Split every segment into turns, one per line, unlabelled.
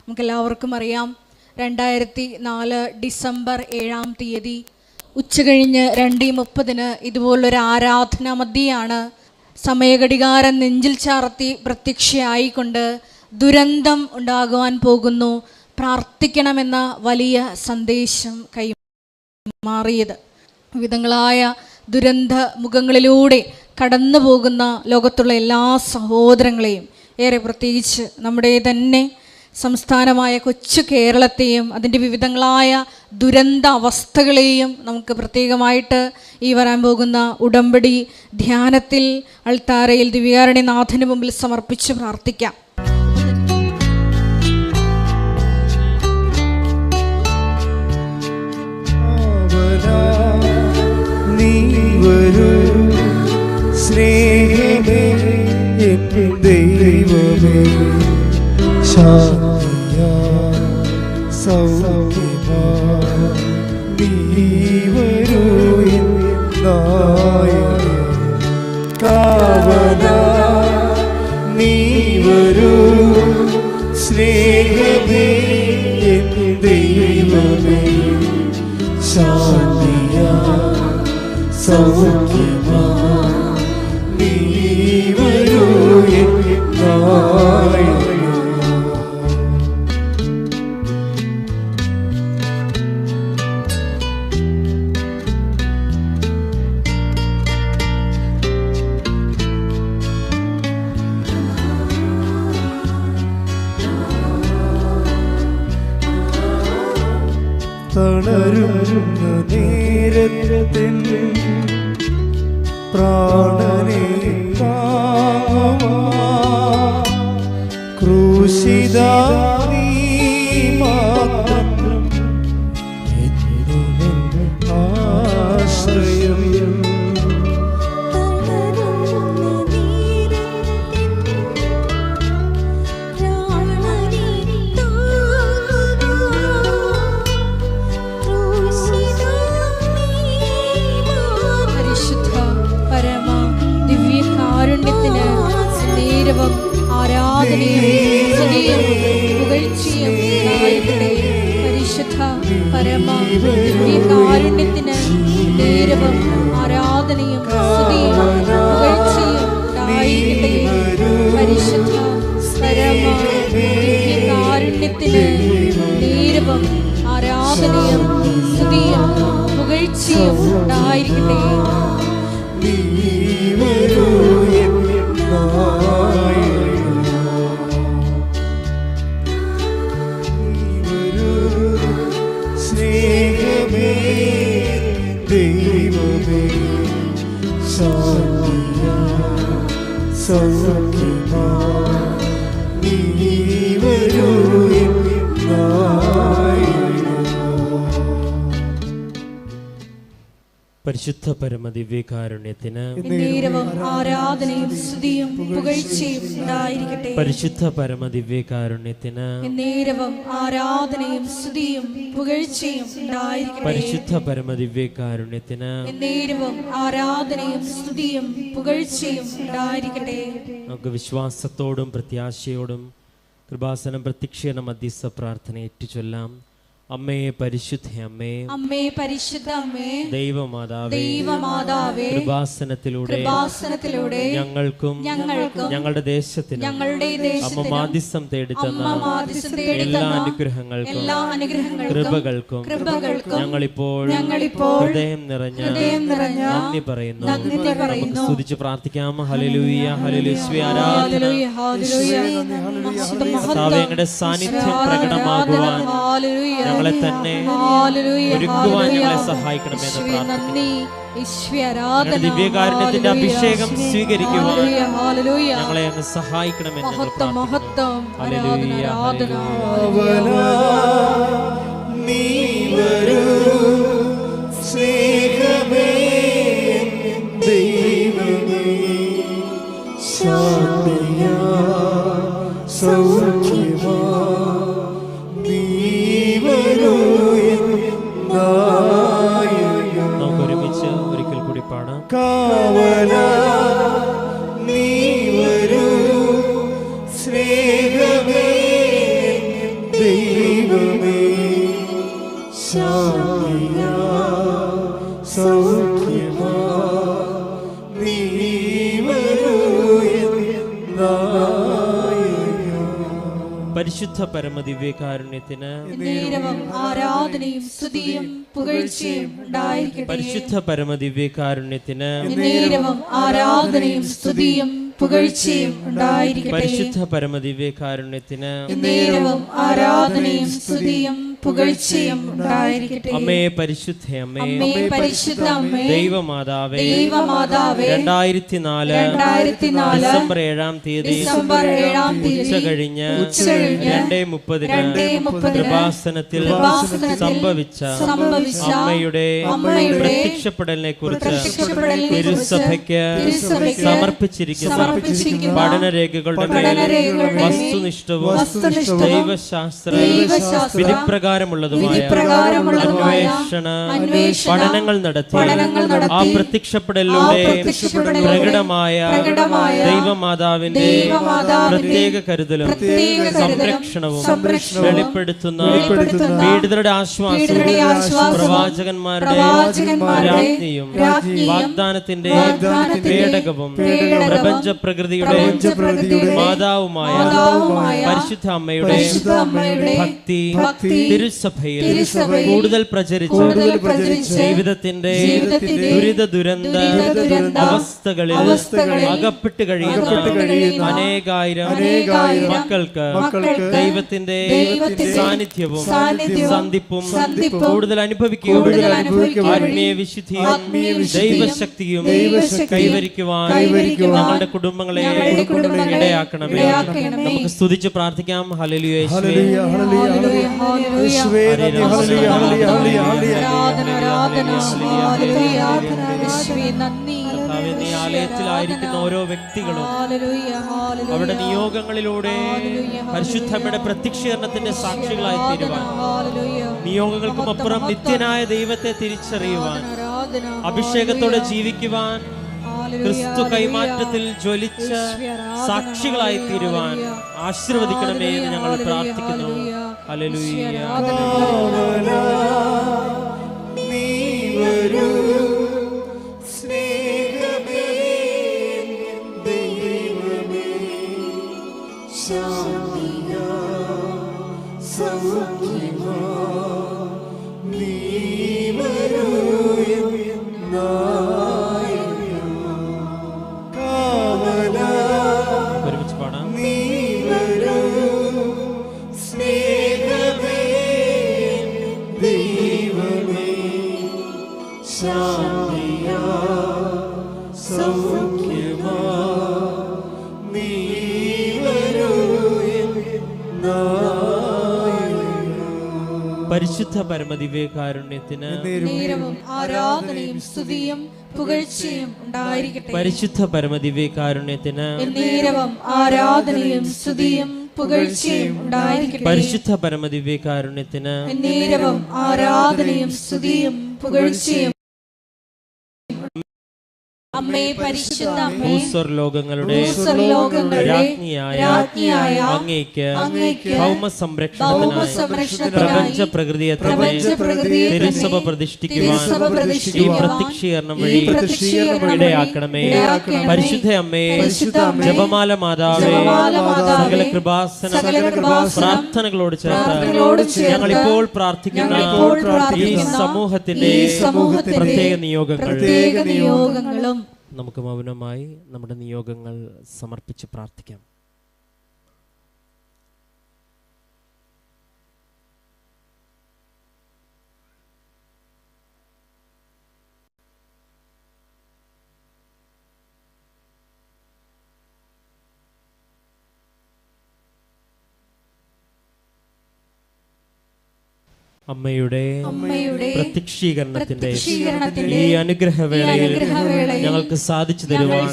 നമുക്കെല്ലാവർക്കും അറിയാം, 2004 ഡിസംബർ 7-ാം തീയതി ഉച്ചകഴിഞ്ഞ് 2:30 ഇതുപോലൊരു ആരാധന മധ്യയാണ് സമയഘടികാരം നെഞ്ചിൽ ചാർത്തി പ്രത്യക്ഷയായിക്കൊണ്ട് ദുരന്തം ഉണ്ടാകുവാൻ പോകുന്നു, പ്രാർത്ഥിക്കണമെന്ന വലിയ സന്ദേശം കൈമാറിയത്. വിവിധങ്ങളായ ദുരന്ത മുഖങ്ങളിലൂടെ കടന്നു പോകുന്ന ലോകത്തുള്ള എല്ലാ സഹോദരങ്ങളെയും, ഏറെ പ്രത്യേകിച്ച് നമ്മുടെ തന്നെ സംസ്ഥാനമായ കൊച്ചു കേരളത്തെയും അതിൻ്റെ വിവിധങ്ങളായ ദുരന്ത അവസ്ഥകളെയും നമുക്ക് പ്രത്യേകമായിട്ട് ഈ വരാൻ പോകുന്ന ഉടമ്പടി ധ്യാനത്തിൽ അൾത്താരയിൽ ദിവ്യകാരുണ്യനാഥന് മുമ്പിൽ സമർപ്പിച്ച് പ്രാർത്ഥിക്കാം.
സ്നേഹമേ ദൈവമേ ശാന്തിയാ സൗഖ്യമാ നീ വരൂ നായകനേ കാവലാ നീ വരൂ സ്നേഹമേ ദൈവമേ ശാന്തിയാ സൗഖ്യമാ നീ വരൂ തളരുന്ന നേരത്തിൽ പ്രാണനെ ക്രൂശിതാ നീ മാത്രം ആശ്രയം
ആരാധനയും സ്തുതിയും പുകഴ്ചയും ഉണ്ടായിരിക്കട്ടെ. പരിശുദ്ധ പരമ ദിവ്യകാരുണ്യത്തിന് നേരവും ആരാധനയും സ്തുതിയും പുകഴ്ചയും ഉണ്ടായിരിക്കട്ടെ. പരിശുദ്ധ പരമ ദിവ്യകാരുണ്യത്തിന് നേരവും ആരാധനയും സ്തുതിയും പുകഴ്ചയും ഉണ്ടായിരിക്കട്ടെ.
സ്നേഹമേ ദൈവമേ ശാന്തിയാ സൗഖ്യമാ നീ വരൂ
പരിശുദ്ധ പരമ ദിവ്യകാരുണ്യത്തിന്
ആരാധനയും സ്തുതിയും പുകഴ്ചയും ഉണ്ടായിരിക്കട്ടെ.
പരിശുദ്ധ പരമ ദിവ്യകാരുണ്യത്തിന്
ആരാധനയും സ്തുതിയും പുകഴ്ചയും ഉണ്ടായിരിക്കട്ടെ.
പരിശുദ്ധ പരമ ദിവ്യകാരുണ്യത്തിന്
ആരാധനയും സ്തുതിയും പുകഴ്ചയും ഉണ്ടായിരിക്കട്ടെ.
നമുക്ക് വിശ്വാസത്തോടും പ്രത്യാശയോടും കൃപാസനം പ്രത്യക്ഷീകരണ മധ്യസ്ഥ പ്രാർത്ഥന ഏറ്റുചൊല്ലാം. അമ്മേ പരിശുദ്ധ അമ്മേ,
അമ്മേ പരിശുദ്ധ അമ്മേ,
ദൈവമാതാവേ,
കൃപാസനത്തിലൂടെ
ഞങ്ങൾക്കും ഞങ്ങളുടെ ദേശത്തിനും അമ്മ മാധ്യസ്ഥം തേടിത്തന്ന എല്ലാ അനുഗ്രഹങ്ങൾക്കും കൃപകൾക്കും ഞങ്ങളിപ്പോൾ ഹൃദയം നിറഞ്ഞ നന്ദി പറയുന്നു. നമുക്ക് സ്തുതിച്ച് പ്രാർത്ഥിക്കാം. ഹല്ലേലൂയ ഹല്ലേലൂയ ആരാധന. കർത്താവേ, സാന്നിധ്യം പ്രകടമാകുവാൻ ഞങ്ങളെ തന്നെ ഒരുക്കുവാൻ ഞങ്ങളെ സഹായിക്കണമെന്ന് പ്രാർത്ഥിക്കുന്നു. ദിവ്യകാരുണ്യത്തിന്റെ അഭിഷേകം സ്വീകരിക്കുവാൻ ഞങ്ങളെ അങ്ങ് സഹായിക്കണമെന്ന് പരിശുദ്ധ പരമദിവ്യകാരുണ്യത്തിന്
നേരവും ആരാധനയും സ്തുതിയും പുകഴ്ചയും ഉണ്ടായിരിക്കട്ടെ.
പരിശുദ്ധ പരമദിവ്യകാരുണ്യത്തിന്
നേരവും ആരാധനയും സ്തുതിയും പുകഴ്ചയും ഉണ്ടായിരിക്കട്ടെ.
പരിശുദ്ധ പരമദിവ്യകാരുണ്യത്തിന്
നേരവും ആരാധനയും സ്തുതിയും പുകഴ്ചയും ഉണ്ടായിരിക്കട്ടെ.
അമ്മേ പരിശുദ്ധ അമ്മേ,
അമ്മേ പരിശുദ്ധ അമ്മേ,
ദൈവമാതാവേ,
ദൈവമാതാവേ,
2004 ഡിസംബർ 7-ാം തീയതി ഉച്ച കഴിഞ്ഞ് 2:30 കൃപാസനത്തിൽ സംഭവിച്ച അമ്മയുടെ പ്രത്യക്ഷപ്പെടലിനെ കുറിച്ച് തിരുസഭയ്ക്ക് സമർപ്പിച്ചിരിക്കുന്ന പഠനരേഖകളുടെ മേൽ വസ്തുനിഷ്ഠവും ദൈവശാസ്ത്ര വിധിപ്രകാരമുള്ളതുമായ അന്വേഷണ പഠനങ്ങൾ നടത്തി ആ പ്രത്യക്ഷപ്പെടലിലൂടെ പ്രകടമായ ദൈവമാതാവിന്റെ പ്രത്യേക കരുതലും സംരക്ഷണവും വെളിപ്പെടുത്തുന്ന പീഡിതരുടെ ആശ്വാസവും പ്രവാചകന്മാരുടെ രാജ്ഞിയും വാഗ്ദാനത്തിന്റെ പേടകവും പ്രപഞ്ച പ്രകൃതിയുടെ മാതാവുമായ പരിശുദ്ധ അമ്മയുടെ ഭക്തി തിരുസഭയിൽ കൂടുതൽ പ്രചരിച്ച് ജീവിതത്തിന്റെ ദുരിത ദുരന്ത അവസ്ഥകളിൽ അകപ്പെട്ട് കഴിയുന്ന അനേകായിരം മക്കൾക്ക് ദൈവത്തിന്റെ സാന്നിധ്യവും സന്ധിപ്പും കൂടുതൽ അനുഭവിക്കുകയും ആത്മീയ വിശുദ്ധിയും ദൈവശക്തിയും കൈവരിക്കുവാൻ ഞങ്ങളുടെ കുടുംബങ്ങളെ ഇടയാക്കണമേ. നമുക്ക് സ്തുതിച്ച് പ്രാർത്ഥിക്കാം. ഹല്ലേലൂയ യേശുവേ, കർത്താവേ, നീ ആലയത്തിലായിരിക്കുന്ന ഓരോ വ്യക്തികളും അവരുടെ നിയോഗങ്ങളിലൂടെ പരിശുദ്ധമ്മയുടെ പ്രത്യക്ഷീകരണത്തിന്റെ സാക്ഷികളായി തീരുവാൻ, നിയോഗങ്ങൾക്കും അപ്പുറം നിത്യനായ ദൈവത്തെ തിരിച്ചറിയുവാൻ, അഭിഷേകത്തോടെ ജീവിക്കുവാൻ, ക്രിസ്തു കൈമാറ്റത്തിൽ ജ്വലിച്ച സാക്ഷികളായി തീരുവാൻ ആശീർവദിക്കണമേ എന്ന് ഞങ്ങൾ പ്രാർത്ഥിക്കുന്നു. ഹല്ലേലൂയ.
നീ വരൂ സ്നേഹമേ, ദൈവമേ, ശാന്തിയാ സൗഖ്യമാ, നീ വരൂ
ഒരുമിച്ച് പാടാം.
നീ വരൂ സ്നേഹമേ, ദൈവമേ, ശാന്തിയാ സൗഖ്യമാ, നീ വരൂ
പരിശുദ്ധ പരമദിവ്യകാരുണ്യത്തിന്
നേരവും ആരാധനയും സ്തുതിയും പുകഴ്ചയും ഉണ്ടായിരിക്കട്ടെ.
പരിശുദ്ധ പരമദിവ്യകാരുണ്യത്തിന്
നേരവും ആരാധനയും സ്തുതിയും പുകഴ്ചയും ഉണ്ടായിരിക്കട്ടെ.
പരിശുദ്ധ പരമദിവ്യകാരുണ്യത്തിന്
നേരവും ആരാധനയും സ്തുതിയും പുകഴ്ചയും. അമ്മേ പരിശുദ്ധ അമ്മേ,
ഭൂസ്വർലോകങ്ങളുടെ രാജ്ഞിയായ അങ്ങേക്ക് ഭൗമസംരക്ഷണത്തിനായി പ്രപഞ്ച പ്രകൃതിയെ തന്നെ തിരുസഭ പ്രതിഷ്ഠിക്കുവാൻ ഈ പ്രത്യക്ഷീകരണം വഴി ഇടയാക്കണമേ. പരിശുദ്ധ അമ്മേ, ജപമാല മാതാവേ, സകല കൃപാസന പ്രാർത്ഥനകളോട് ചേർത്ത് ഞങ്ങളിപ്പോൾ പ്രാർത്ഥിക്കുന്ന ഈ സമൂഹത്തിന്റെ പ്രത്യേക നിയോഗങ്ങളും നമുക്ക് മൗനമായി നമ്മുടെ നിയോഗങ്ങൾ സമർപ്പിച്ച് പ്രാർത്ഥിക്കാം. അമ്മയുടെ പ്രത്യക്ഷീകരണത്തിന്റെ ഈ അനുഗ്രഹവേളയിൽ ഞങ്ങൾക്ക് സാധിച്ചു തരുവാൻ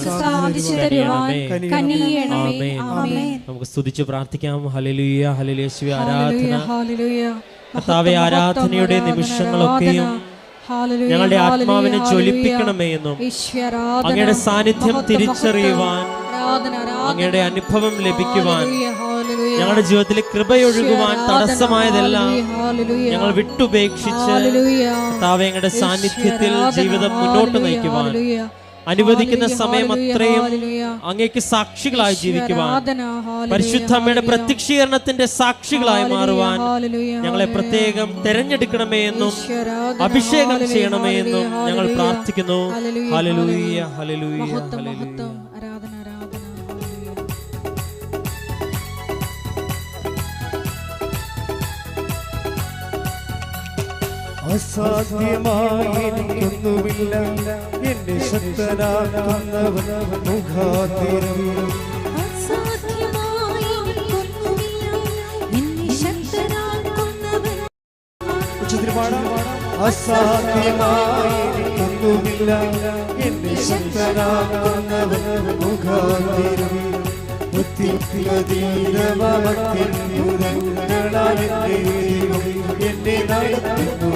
കനിയണമേ. നമുക്ക് സ്തുതിച്ച് പ്രാർത്ഥിക്കാം. ഹല്ലേലൂയ, ഹല്ലേലൂയ, യേശുവേ ആരാധന. കർത്താവേ, ആരാധനയുടെ നിമിഷങ്ങളൊക്കെയും ഞങ്ങളുടെ ആത്മാവിനെ ജ്വലിപ്പിക്കണമേ എന്നും അങ്ങയുടെ സാന്നിധ്യം തിരിച്ചറിയുവാൻ, അങ്ങയുടെ അനുഭവം ലഭിക്കുവാൻ, ഞങ്ങളുടെ ജീവിതത്തിൽ കൃപയൊഴുകുവാൻ തടസ്സമായതെല്ലാം ഞങ്ങൾ വിട്ടുപേക്ഷിച്ച് കർത്താവേ അങ്ങയുടെ സാന്നിധ്യത്തിൽ ജീവിതം മുന്നോട്ട് നയിക്കുവാൻ അനുവദിക്കുന്ന സമയം
ഹല്ലേലൂയ,
അത്രയും
ഹല്ലേലൂയ.
അങ്ങേക്ക് സാക്ഷികളായി ജീവിക്കുവാൻ,
ആരാധന, ഹല്ലേലൂയ,
പരിശുദ്ധ അമ്മയുടെ
ഹല്ലേലൂയ.
പ്രത്യക്ഷീകരണത്തിന്റെ സാക്ഷികളായി മാറുവാൻ
ഹല്ലേലൂയ,
ഞങ്ങളെ
ഹല്ലേലൂയ.
പ്രത്യേകം തെരഞ്ഞെടുക്കണമേ എന്നും
ഈശ്വരാധന,
അഭിഷേകം
ഹല്ലേലൂയ,
ചെയ്യണമേ എന്നും
ഹല്ലേലൂയ,
ഞങ്ങൾ
ഹല്ലേലൂയ.
പ്രാർത്ഥിക്കുന്നു.
ഹല്ലേലൂയ,
ഹല്ലേലൂയ,
ഹല്ലേലൂയ.
ഹല്ലേലൂയ,
മഹത്വം,
ഹല്ലേലൂയ.
മഹത്വം. ആരാധന, ആരാധന, ഹല്ലേലൂയ.
അസാധ്യമായി എനിക്കൊന്നുമില്ല, എന്നെ ശക്തനാക്കുന്നവൻ മുഖാന്തരം.
അസാധ്യമായി എനിക്കൊന്നുമില്ല, എന്നെ ശക്തനാക്കുന്നവൻ.
ഉച്ചത്തിൽ പാടാം. അസാധ്യമായി എനിക്കൊന്നുമില്ല, എന്നെ ശക്തനാക്കുന്നവൻ മുഖാന്തരം. ബുദ്ധിയതീതമത്യത്ഭുതങ്ങളാൽ എന്നെ നടത്തുന്നു.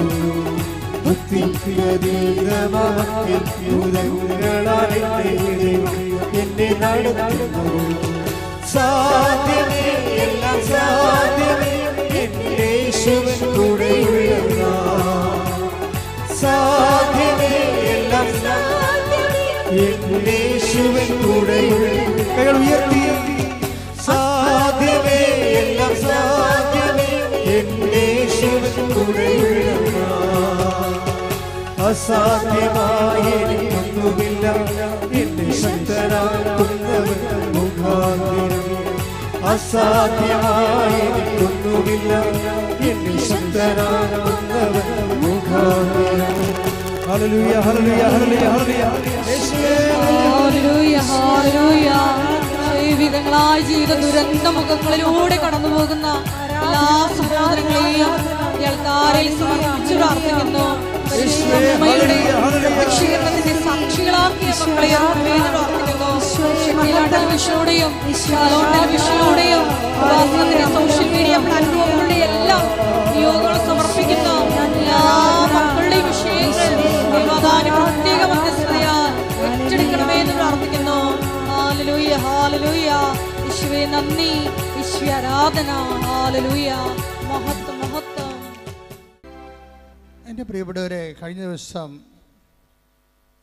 ബുദ്ധിയതീതമത്യത്ഭുതങ്ങളാൽ എന്നെ നടത്തുന്നു. സാധ്യമേ, എല്ലാം സാധ്യമേ, എന്റെ യേശുവിൻ കൂടെയുള്ളതാ. സാധ്യമേ, എല്ലാം സാധ്യമേ, എന്റെ യേശുവിൻ കൂടെയുള്ള. കൈകൾ ഉയർത്തി. സാധ്യമേ, എല്ലാം സാധ്യമേ, എന്റെ യേശുവിൻ കൂടെയുള്ളതാ. അസാധ്യമായി എനിക്കൊന്നുമില്ല, എന്നെ ശക്തനാക്കുന്നവൻ മുഖാന്തരം. അസാധ്യമായി എനിക്കൊന്നുമില്ല, എന്നെ ശക്തനാക്കുന്നവൻ മുഖാന്തരം. ഹല്ലേലൂയ, ഹല്ലേലൂയ, ഹല്ലേലൂയ, ഹല്ലേലൂയ. യേശുവേ,
ഹല്ലേലൂയ, ഹല്ലേലൂയ. ദൈവികങ്ങളായ ജീവിത ദുരന്ത മുഖങ്ങളിലൂടെ കടന്നു പോകുന്ന എല്ലാ സഹോദരങ്ങളെയും കേൾക്കാരിൽ സമർപ്പിച്ചു പ്രാർത്ഥിക്കുന്നു. അമ്മയുടെ അഭിഷേകത്തിന്റെ സാക്ഷികളാക്കിയ മക്കളെ പ്രാർത്ഥിക്കുന്നു. ടെലിവിഷനിലൂടെയും ടെലിവിഷനിലൂടെയും സോഷ്യൽ മീഡിയ പ്ലാറ്റ്ഫോമുകളുടെ എല്ലാം നിയോഗങ്ങൾ സമർപ്പിക്കുന്ന എല്ലാ മക്കളുടെയും വിഷയങ്ങൾ പ്രത്യേക മധ്യസ്ഥതയാൽ ഏറ്റെടുക്കണമേ എന്ന് പ്രാർത്ഥിക്കുന്നു. ഹല്ലേലൂയ, ഹല്ലേലൂയ. യേശുവേ നന്ദി, യേശുവേ ആരാധന. ഹല്ലേലൂയ, മഹത്വം, മഹത്വം.
എൻ്റെ പ്രിയപ്പെട്ടവരെ, കഴിഞ്ഞ ദിവസം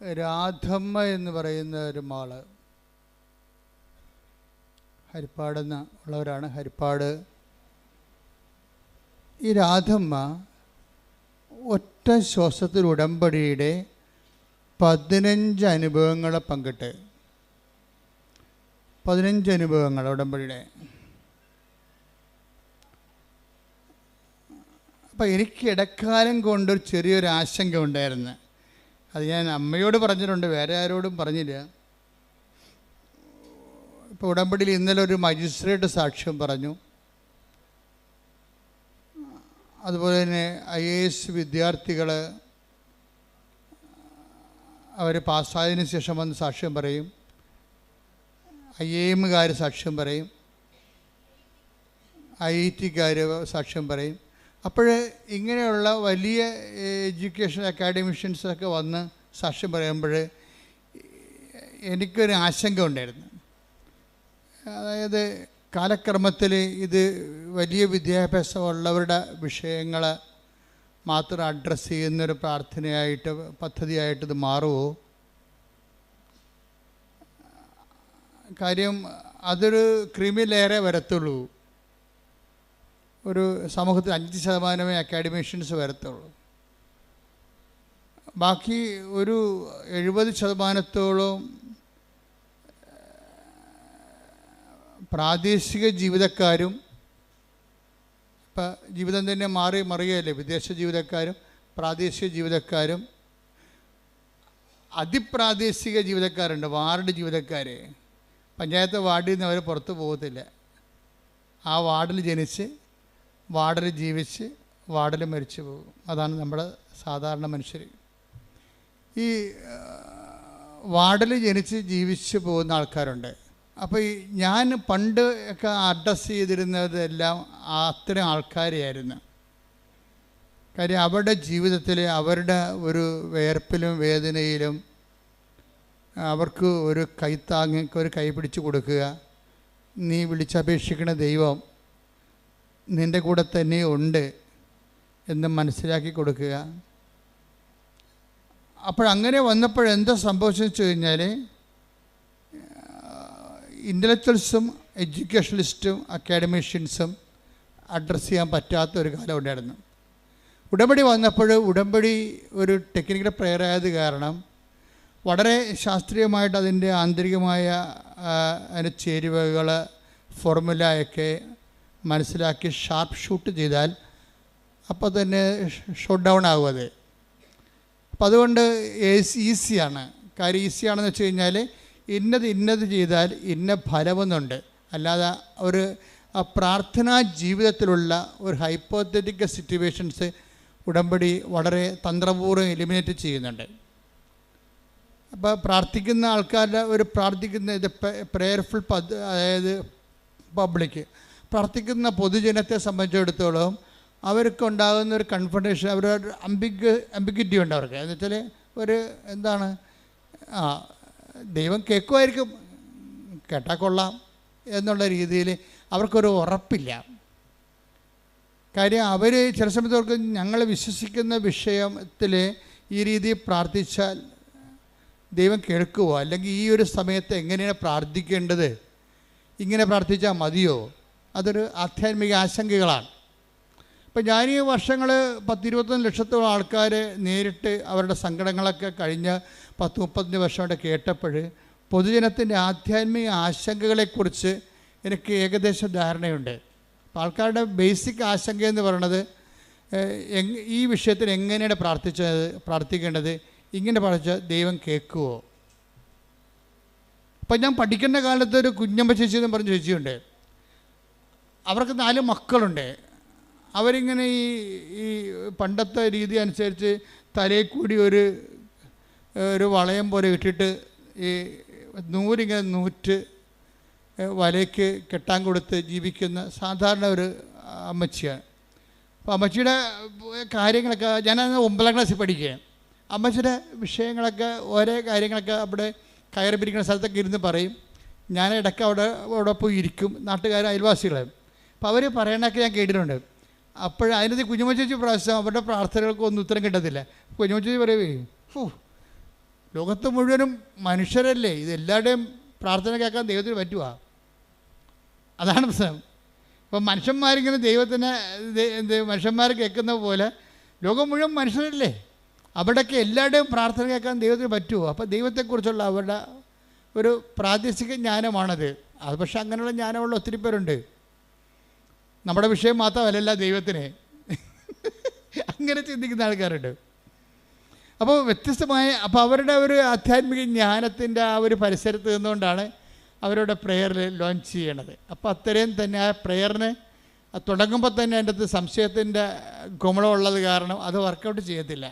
രാധമ്മ എന്ന് പറയുന്ന ഒരു മാള് ഹരിപ്പാടെന്ന് ഉള്ളവരാണ്. ഹരിപ്പാട് ഈ രാധമ്മ ഒറ്റ ശ്വാസത്തിൽ ഉടമ്പടിയുടെ 15 അനുഭവങ്ങളെ പങ്കിട്ട് 15 അനുഭവങ്ങൾ ഉടമ്പടിയുടെ. അപ്പം എനിക്ക് ഇടക്കാലം കൊണ്ടൊരു ചെറിയൊരു ആശങ്ക ഉണ്ടായിരുന്നു. അത് ഞാൻ അമ്മയോട് പറഞ്ഞിട്ടുണ്ട്, വേറെ ആരോടും പറഞ്ഞില്ല. ഇപ്പോൾ ഉടമ്പടിയിൽ ഇന്നലെ ഒരു മജിസ്ട്രേറ്റ് സാക്ഷ്യം പറഞ്ഞു. അതുപോലെ തന്നെ IAS വിദ്യാർത്ഥികൾ അവർ പാസ്സായതിനു ശേഷം വന്ന് സാക്ഷ്യം പറയും. IIM-കാർ സാക്ഷ്യം പറയും. IIT-കാർ സാക്ഷ്യം പറയും. അപ്പോൾ ഇങ്ങനെയുള്ള വലിയ എഡ്യൂക്കേഷൻ അക്കാഡമിഷ്യൻസൊക്കെ വന്ന് സാക്ഷ്യം പറയുമ്പോൾ എനിക്കൊരു ആശങ്ക ഉണ്ടായിരുന്നു. അതായത് കാലക്രമത്തിൽ ഇത് വലിയ വിദ്യാഭ്യാസമുള്ളവരുടെ വിഷയങ്ങൾ മാത്രം അഡ്രസ്സ് ചെയ്യുന്നൊരു പ്രാർത്ഥനയായിട്ട്, പദ്ധതിയായിട്ട് ഇത് മാറുമോ? കാര്യം അതൊരു ക്രിമിലേറെ വരത്തുള്ളൂ. ഒരു സമൂഹത്തിൽ 5% അക്കാഡമിഷ്യൻസ് വരത്തുള്ളൂ. ബാക്കി ഒരു 70% പ്രാദേശിക ജീവിതക്കാരും, ഇപ്പം ജീവിതം തന്നെ മറിയല്ലേ, വിദേശ ജീവിതക്കാരും പ്രാദേശിക ജീവിതക്കാരും അതിപ്രാദേശിക ജീവിതക്കാരുണ്ട്. വാർഡ് ജീവിതക്കാർ പഞ്ചായത്ത് വാർഡിൽ നിന്ന് അവർ പുറത്ത് പോകത്തില്ല. ആ വാർഡിൽ ജനിച്ച് വാർഡിൽ ജീവിച്ച് വാർഡിൽ മരിച്ചു പോകും. അതാണ് നമ്മുടെ സാധാരണ മനുഷ്യർ. ഈ വാർഡിൽ ജനിച്ച് ജീവിച്ച് പോകുന്ന ആൾക്കാരുണ്ട്. അപ്പോൾ ഈ ഞാൻ പണ്ട് ഒക്കെ അഡ്രസ്സ് ചെയ്തിരുന്നതെല്ലാം അത്തരം ആൾക്കാരെയായിരുന്നു. കാര്യം അവരുടെ ജീവിതത്തിൽ അവരുടെ ഒരു വേർപ്പിലും വേദനയിലും അവർക്ക് ഒരു കൈത്താങ്ങ്, ഒരു കൈ പിടിച്ച് കൊടുക്കുക, നീ വിളിച്ചപേക്ഷിക്കുന്ന ദൈവം നിൻ്റെ കൂടെ തന്നെ ഉണ്ട് എന്ന് മനസ്സിലാക്കി കൊടുക്കുക. അപ്പോഴങ്ങനെ വന്നപ്പോഴെന്താ സംഭവിച്ചെന്ന് വെച്ച് കഴിഞ്ഞാൽ, ഇൻ്റലക്ച്വൽസും എഡ്യൂക്കേഷണലിസ്റ്റും അക്കാഡമീഷ്യൻസും അഡ്രസ്സ് ചെയ്യാൻ പറ്റാത്ത ഒരു കാലം ഉണ്ടായിരുന്നു. ഉടമ്പടി വന്നപ്പോൾ ഉടമ്പടി ഒരു ടെക്നിക്കൽ പ്രെയർ ആയത് കാരണം വളരെ ശാസ്ത്രീയമായിട്ട് അതിൻ്റെ ആന്തരികമായ അതിൻ്റെ ചേരുവകൾ ഫോർമുലയൊക്കെ മനസ്സിലാക്കി ഷാർപ്പ് ഷൂട്ട് ചെയ്താൽ അപ്പോൾ തന്നെ ഷോട്ട് ഡൗൺ ആകും അത്. അപ്പം അതുകൊണ്ട് ഈസിയാണ്. കാര്യം ഈസിയാണെന്ന് വെച്ച് കഴിഞ്ഞാൽ ഇന്നത് ചെയ്താൽ ഇന്ന ഫലമെന്നുണ്ട്. അല്ലാതെ ഒരു പ്രാർത്ഥനാ ജീവിതത്തിലുള്ള ഒരു ഹൈപ്പോത്തറ്റിക്കൽ സിറ്റുവേഷൻസ് ഉടമ്പടി വളരെ തന്ത്രപൂർവ്വം എലിമിനേറ്റ് ചെയ്യുന്നുണ്ട്. അപ്പോൾ പ്രാർത്ഥിക്കുന്ന ആൾക്കാരുടെ ഒരു പ്രാർത്ഥിക്കുന്ന ഇത് പ്രെയർഫുൾ അതായത് പബ്ലിക് പ്രാർത്ഥിക്കുന്ന പൊതുജനത്തെ സംബന്ധിച്ചിടത്തോളം അവർക്കുണ്ടാകുന്ന ഒരു കൺഫർട്ടേഷൻ, അവരൊരു അംബിഗ്വിറ്റി ഉണ്ട് അവർക്ക്. എന്ന് വെച്ചാൽ ഒരു എന്താണ്, ദൈവം കേൾക്കുമായിരിക്കും, കേട്ടാൽ കൊള്ളാം എന്നുള്ള രീതിയിൽ അവർക്കൊരു ഉറപ്പില്ല. കാര്യം അവർ ചില സമയത്ത് അവർക്ക് ഞങ്ങൾ വിശ്വസിക്കുന്ന വിഷയത്തിൽ ഈ രീതിയിൽ പ്രാർത്ഥിച്ചാൽ ദൈവം കേൾക്കുമോ, അല്ലെങ്കിൽ ഈ ഒരു സമയത്ത് എങ്ങനെയാണ് പ്രാർത്ഥിക്കേണ്ടത്, ഇങ്ങനെ പ്രാർത്ഥിച്ചാൽ മതിയോ, അതൊരു ആധ്യാത്മിക ആശങ്കകളാണ്. ഇപ്പം ഞാൻ ഈ വർഷങ്ങൾ 10-21 ലക്ഷത്തോളം ആൾക്കാർ നേരിട്ട് അവരുടെ സങ്കടങ്ങളൊക്കെ കഴിഞ്ഞ 10-35 വർഷമായിട്ട് കേട്ടപ്പോൾ പൊതുജനത്തിൻ്റെ ആധ്യാത്മിക ആശങ്കകളെക്കുറിച്ച് എനിക്ക് ഏകദേശം ധാരണയുണ്ട്. അപ്പോൾ ആൾക്കാരുടെ ബേസിക് ആശങ്കയെന്ന് പറയണത് ഈ വിഷയത്തിൽ എങ്ങനെയാണ് പ്രാർത്ഥിക്കേണ്ടത്, ഇങ്ങനെ പഠിച്ചാൽ ദൈവം കേൾക്കുമോ. അപ്പം ഞാൻ പഠിക്കേണ്ട കാലത്ത് ഒരു കുഞ്ഞമ്മ ചേച്ചി എന്ന് പറഞ്ഞ ചേച്ചിയുണ്ട്. അവർക്ക് 4 മക്കളുണ്ട്. അവരിങ്ങനെ ഈ പണ്ടത്തെ രീതി അനുസരിച്ച് തലയിൽ കൂടി ഒരു വളയം പോലെ ഇട്ടിട്ട് ഈ നൂലിങ്ങനെ നൂറ്റ് വലയ്ക്ക് കെട്ടാൻ കൊടുത്ത് ജീവിക്കുന്ന സാധാരണ ഒരു അമ്മച്ചിയാണ്. അപ്പോൾ അമ്മച്ചിയുടെ കാര്യങ്ങളൊക്കെ ഞാൻ 9ാം ക്ലാസ്സിൽ പഠിക്കുകയാണ്. അമ്മച്ചിയുടെ വിഷയങ്ങളൊക്കെ ഓരോ കാര്യങ്ങളൊക്കെ അവിടെ കയറി പിരിക്കുന്ന സ്ഥലത്തൊക്കെ ഇരുന്ന് പറയും. ഞാൻ ഇടയ്ക്ക് അവിടെ പോയി ഇരിക്കും, നാട്ടുകാരും അയൽവാസികളെ. അപ്പോൾ അവർ പറയണൊക്കെ ഞാൻ കേട്ടിട്ടുണ്ട്. അതിനകത്ത് കുഞ്ഞുമ്മ ചേച്ചി പ്രാവശ്യം അവരുടെ പ്രാർത്ഥനകൾക്ക് ഒന്നും ഉത്തരം കിട്ടത്തില്ല. കുഞ്ഞുമ്മ ചേച്ചി പറയുവേ, ലോകത്ത് മുഴുവനും മനുഷ്യരല്ലേ, ഇതെല്ലാവരുടെയും പ്രാർത്ഥന കേൾക്കാൻ ദൈവത്തിന് പറ്റുക. അതാണ് പ്രശ്നം. ഇപ്പം മനുഷ്യന്മാരിങ്ങനെ മനുഷ്യന്മാർ കേൾക്കുന്ന പോലെ ലോകം മുഴുവൻ മനുഷ്യരല്ലേ, അവിടെയൊക്കെ എല്ലാവരുടെയും പ്രാർത്ഥന കേൾക്കാൻ ദൈവത്തിന് പറ്റുമോ? അപ്പോൾ ദൈവത്തെക്കുറിച്ചുള്ള അവരുടെ ഒരു പ്രാദേശിക ജ്ഞാനമാണത്. അത് പക്ഷേ അങ്ങനെയുള്ള ജ്ഞാനമുള്ള ഒത്തിരി പേരുണ്ട്. നമ്മുടെ വിഷയം മാത്രമല്ല ദൈവത്തിന് അങ്ങനെ ചിന്തിക്കുന്ന ആൾക്കാരുണ്ട്. അപ്പോൾ വ്യത്യസ്തമായ അവരുടെ ഒരു ആധ്യാത്മിക ജ്ഞാനത്തിൻ്റെ ആ ഒരു പരിസരത്ത് നിന്നുകൊണ്ടാണ് അവരുടെ പ്രെയറിൽ ലോഞ്ച് ചെയ്യണത്. അപ്പോൾ അത്രയും തന്നെ ആ പ്രെയറിന് തുടങ്ങുമ്പോൾ തന്നെ അതിൻ്റെ അകത്ത് സംശയത്തിൻ്റെ ഗുമളമുള്ളത് കാരണം അത് വർക്കൗട്ട് ചെയ്യത്തില്ല.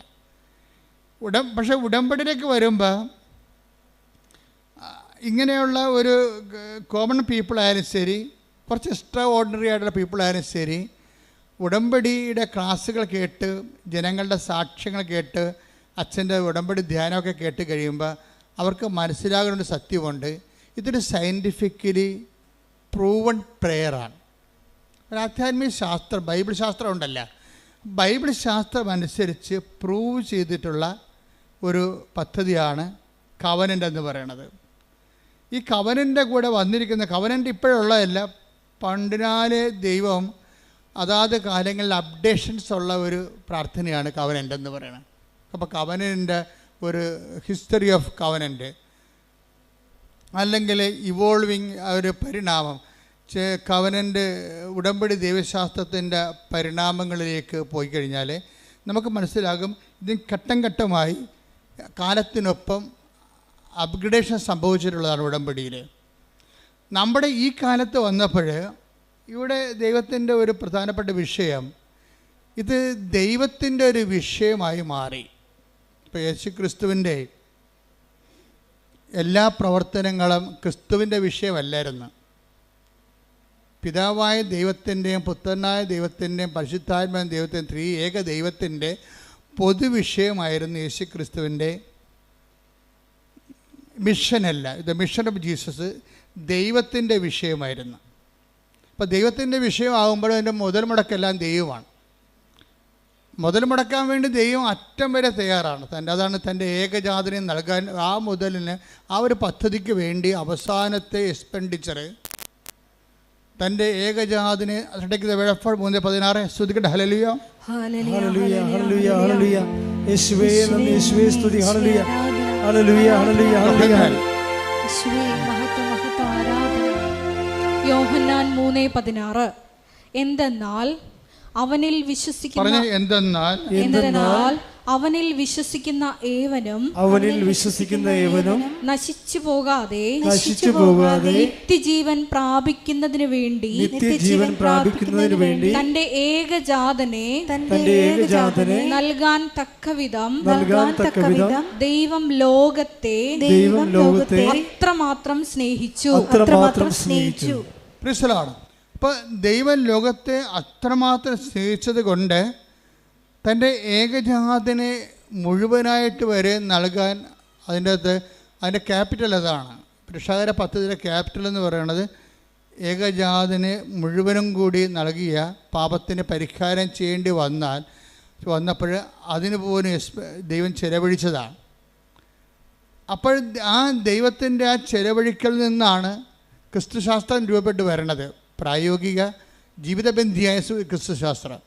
പക്ഷേ ഉടമ്പടിയിലേക്ക് വരുമ്പോൾ ഇങ്ങനെയുള്ള ഒരു കോമൺ പീപ്പിളായാലും ശരി, കുറച്ച് എക്സ്ട്രാ ഓർഡിനറി ആയിട്ടുള്ള പീപ്പിളായാലും ശരി, ഉടമ്പടിയുടെ ക്ലാസ്സുകൾ കേട്ട് ജനങ്ങളുടെ സാക്ഷ്യങ്ങൾ കേട്ട് അച്ഛൻ്റെ ഉടമ്പടി ധ്യാനമൊക്കെ കേട്ട് കഴിയുമ്പോൾ അവർക്ക് മനസ്സിലാകുന്ന ഒരു സത്യമുണ്ട്. ഇതൊരു സയൻറ്റിഫിക്കലി പ്രൂവൺ പ്രെയറാണ്. ഒരു ആധ്യാത്മിക ശാസ്ത്രം, ബൈബിൾ ശാസ്ത്രം ഉണ്ടല്ല, ബൈബിൾ ശാസ്ത്രം അനുസരിച്ച് പ്രൂവ് ചെയ്തിട്ടുള്ള ഒരു പദ്ധതിയാണ് കവനൻ്റ് എന്ന് പറയുന്നത്. ഈ കവനൻ്റെ കൂടെ വന്നിരിക്കുന്ന കവനൻ്റ് ഇപ്പോഴുള്ളതല്ല, പണ്ടിനാലെ ദൈവം അതാത് കാലങ്ങളിൽ അപ്ഡേഷൻസ് ഉള്ള ഒരു പ്രാർത്ഥനയാണ് കവനൻ്റ് എന്ന് പറയുന്നത്. അപ്പോൾ കവനൻ്റെ ഒരു ഹിസ്റ്ററി ഓഫ് കവനൻ്റ് അല്ലെങ്കിൽ ഇവോൾവിങ് ഒരു പരിണാമം, കവനൻ്റ് ഉടമ്പടി ദൈവശാസ്ത്രത്തിൻ്റെ പരിണാമങ്ങളിലേക്ക് പോയി കഴിഞ്ഞാൽ നമുക്ക് മനസ്സിലാകും ഇതിന് ഘട്ടം ഘട്ടമായി കാലത്തിനൊപ്പം അപ്ഗ്രഡേഷൻ സംഭവിച്ചിട്ടുള്ളതാണ് ഉടമ്പടിയിൽ. നമ്മുടെ ഈ കാലത്ത് വന്നപ്പോൾ ഇവിടെ ദൈവത്തിൻ്റെ ഒരു പ്രധാനപ്പെട്ട വിഷയം, ഇത് ദൈവത്തിൻ്റെ ഒരു വിഷയമായി മാറി. ഇപ്പോൾ യേശു ക്രിസ്തുവിൻ്റെ എല്ലാ പ്രവർത്തനങ്ങളും ക്രിസ്തുവിൻ്റെ വിഷയമല്ലായിരുന്നു. പിതാവായ ദൈവത്തിൻ്റെയും പുത്രനായ ദൈവത്തിൻ്റെയും പരിശുദ്ധാത്മാവായ ദൈവത്തിൻ്റെയും ത്രിയേക ദൈവത്തിൻ്റെ പൊതുവിഷയമായിരുന്നു യേശു ക്രിസ്തുവിൻ്റെ മിഷനല്ല. ദ മിഷൻ ഓഫ് ജീസസ് ദൈവത്തിൻ്റെ വിഷയമായിരുന്നു. അപ്പോൾ ദൈവത്തിൻ്റെ വിഷയമാകുമ്പോൾ അതിൻ്റെ മുതൽ മുടക്കെല്ലാം ദൈവമാണ്. മുതൽ മുടക്കാൻ വേണ്ടി ദൈവം അറ്റം വരെ തയ്യാറാണ്. അതാണ് തൻ്റെ ഏകജാതനെ നൽകാൻ. ആ മുതലിന് ആ ഒരു പദ്ധതിക്ക് വേണ്ടി അവസാനത്തെ എക്സ്പെൻഡിച്ചർ തൻ്റെ ഏകജാതിനെ 3:16 സ്തുതിക്കട്ടെ. ഹല്ലേലൂയ
ഹല്ലേലൂയ ഹല്ലേലൂയ ഹല്ലേലൂയ. യേശുവേ നന്ദി, യേശുവേ സ്തുതി. ഹല്ലേലൂയ ഹല്ലേലൂയ ഹല്ലേലൂയ ഹല്ലേലൂയ.
യോഹന്നാൻ 3:16 എന്തെന്നാൽ അവനിൽ വിശ്വസിക്കുന്ന അവനിൽ വിശ്വസിക്കുന്ന ഏവനും നശിച്ചു പോകാതെ നിത്യജീവൻ പ്രാപിക്കുന്നതിന് വേണ്ടി തന്റെ ഏകജാതനെ നൽകാൻ തക്കവിധം ദൈവം ലോകത്തെ അത്രമാത്രം സ്നേഹിച്ചു.
അപ്പോൾ ദൈവം ലോകത്തെ അത്രമാത്രം സ്നേഹിച്ചത് കൊണ്ട് തൻ്റെ ഏകജാതനെ മുഴുവനായിട്ട് വരെ നൽകാൻ അതിൻ്റെ ക്യാപിറ്റൽ അതാണ്. രക്ഷാകര പദ്ധതിയുടെ ക്യാപിറ്റൽ എന്ന് പറയുന്നത് ഏകജാതനെ മുഴുവനും കൂടി നൽകിയ പാപത്തിന് പരിഹാരം ചെയ്യേണ്ടി വന്നപ്പോൾ അതിന് പോലും ദൈവം ചെലവഴിച്ചതാണ്. അപ്പോൾ ആ ദൈവത്തിൻ്റെ ആ ചെലവഴിക്കൽ നിന്നാണ് ക്രിസ്തുശാസ്ത്രം രൂപപ്പെട്ട് വരണത്. പ്രായോഗിക ജീവിതബന്ധിയായ ക്രിസ്തുശാസ്ത്രം.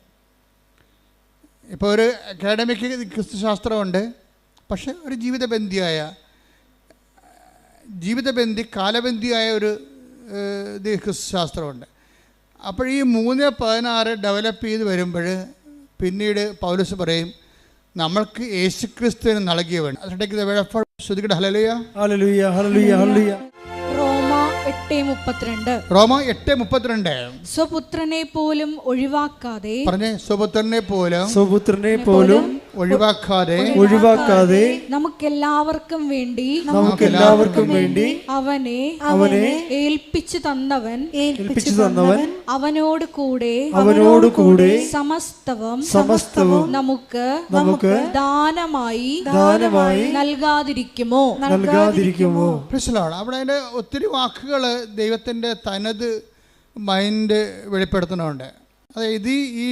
ഇപ്പോൾ ഒരു അക്കാഡമിക് ക്രിസ്തുശാസ്ത്രമുണ്ട്, പക്ഷെ ഒരു കാലബന്ധിയായ ഒരു ക്രിസ്തുശാസ്ത്രമുണ്ട്. അപ്പോൾ ഈ 3:16 ഡെവലപ്പ് ചെയ്ത് വരുമ്പോൾ പിന്നീട് പൗലോസ് പറയും നമ്മൾക്ക് യേശുക്രിസ്തുവിന് നൽകിയവൻ. ശ്രദ്ധിക്കട്ടെ. ഹല്ലേലൂയ ഹല്ലേലൂയ ഹല്ലേലൂയ ഹല്ലേലൂയ. റോമ 8:32
സ്വപുത്രനെ പോലും ഒഴിവാക്കാതെ
ഒഴിവാക്കാതെ
നമുക്കെല്ലാവർക്കും വേണ്ടി അവനെ ഏൽപ്പിച്ചു തന്നവൻ അവനോട് കൂടെ സമസ്തവും നമുക്ക് ദാനമായി നൽകാതിരിക്കുമോ?
അവിടെ അതിൻ്റെ ഒത്തിരി വാക്കുകൾ ദൈവത്തിൻ്റെ തനത് മൈൻഡ് വെളിപ്പെടുത്തുന്നുണ്ട്. അതായത് ഈ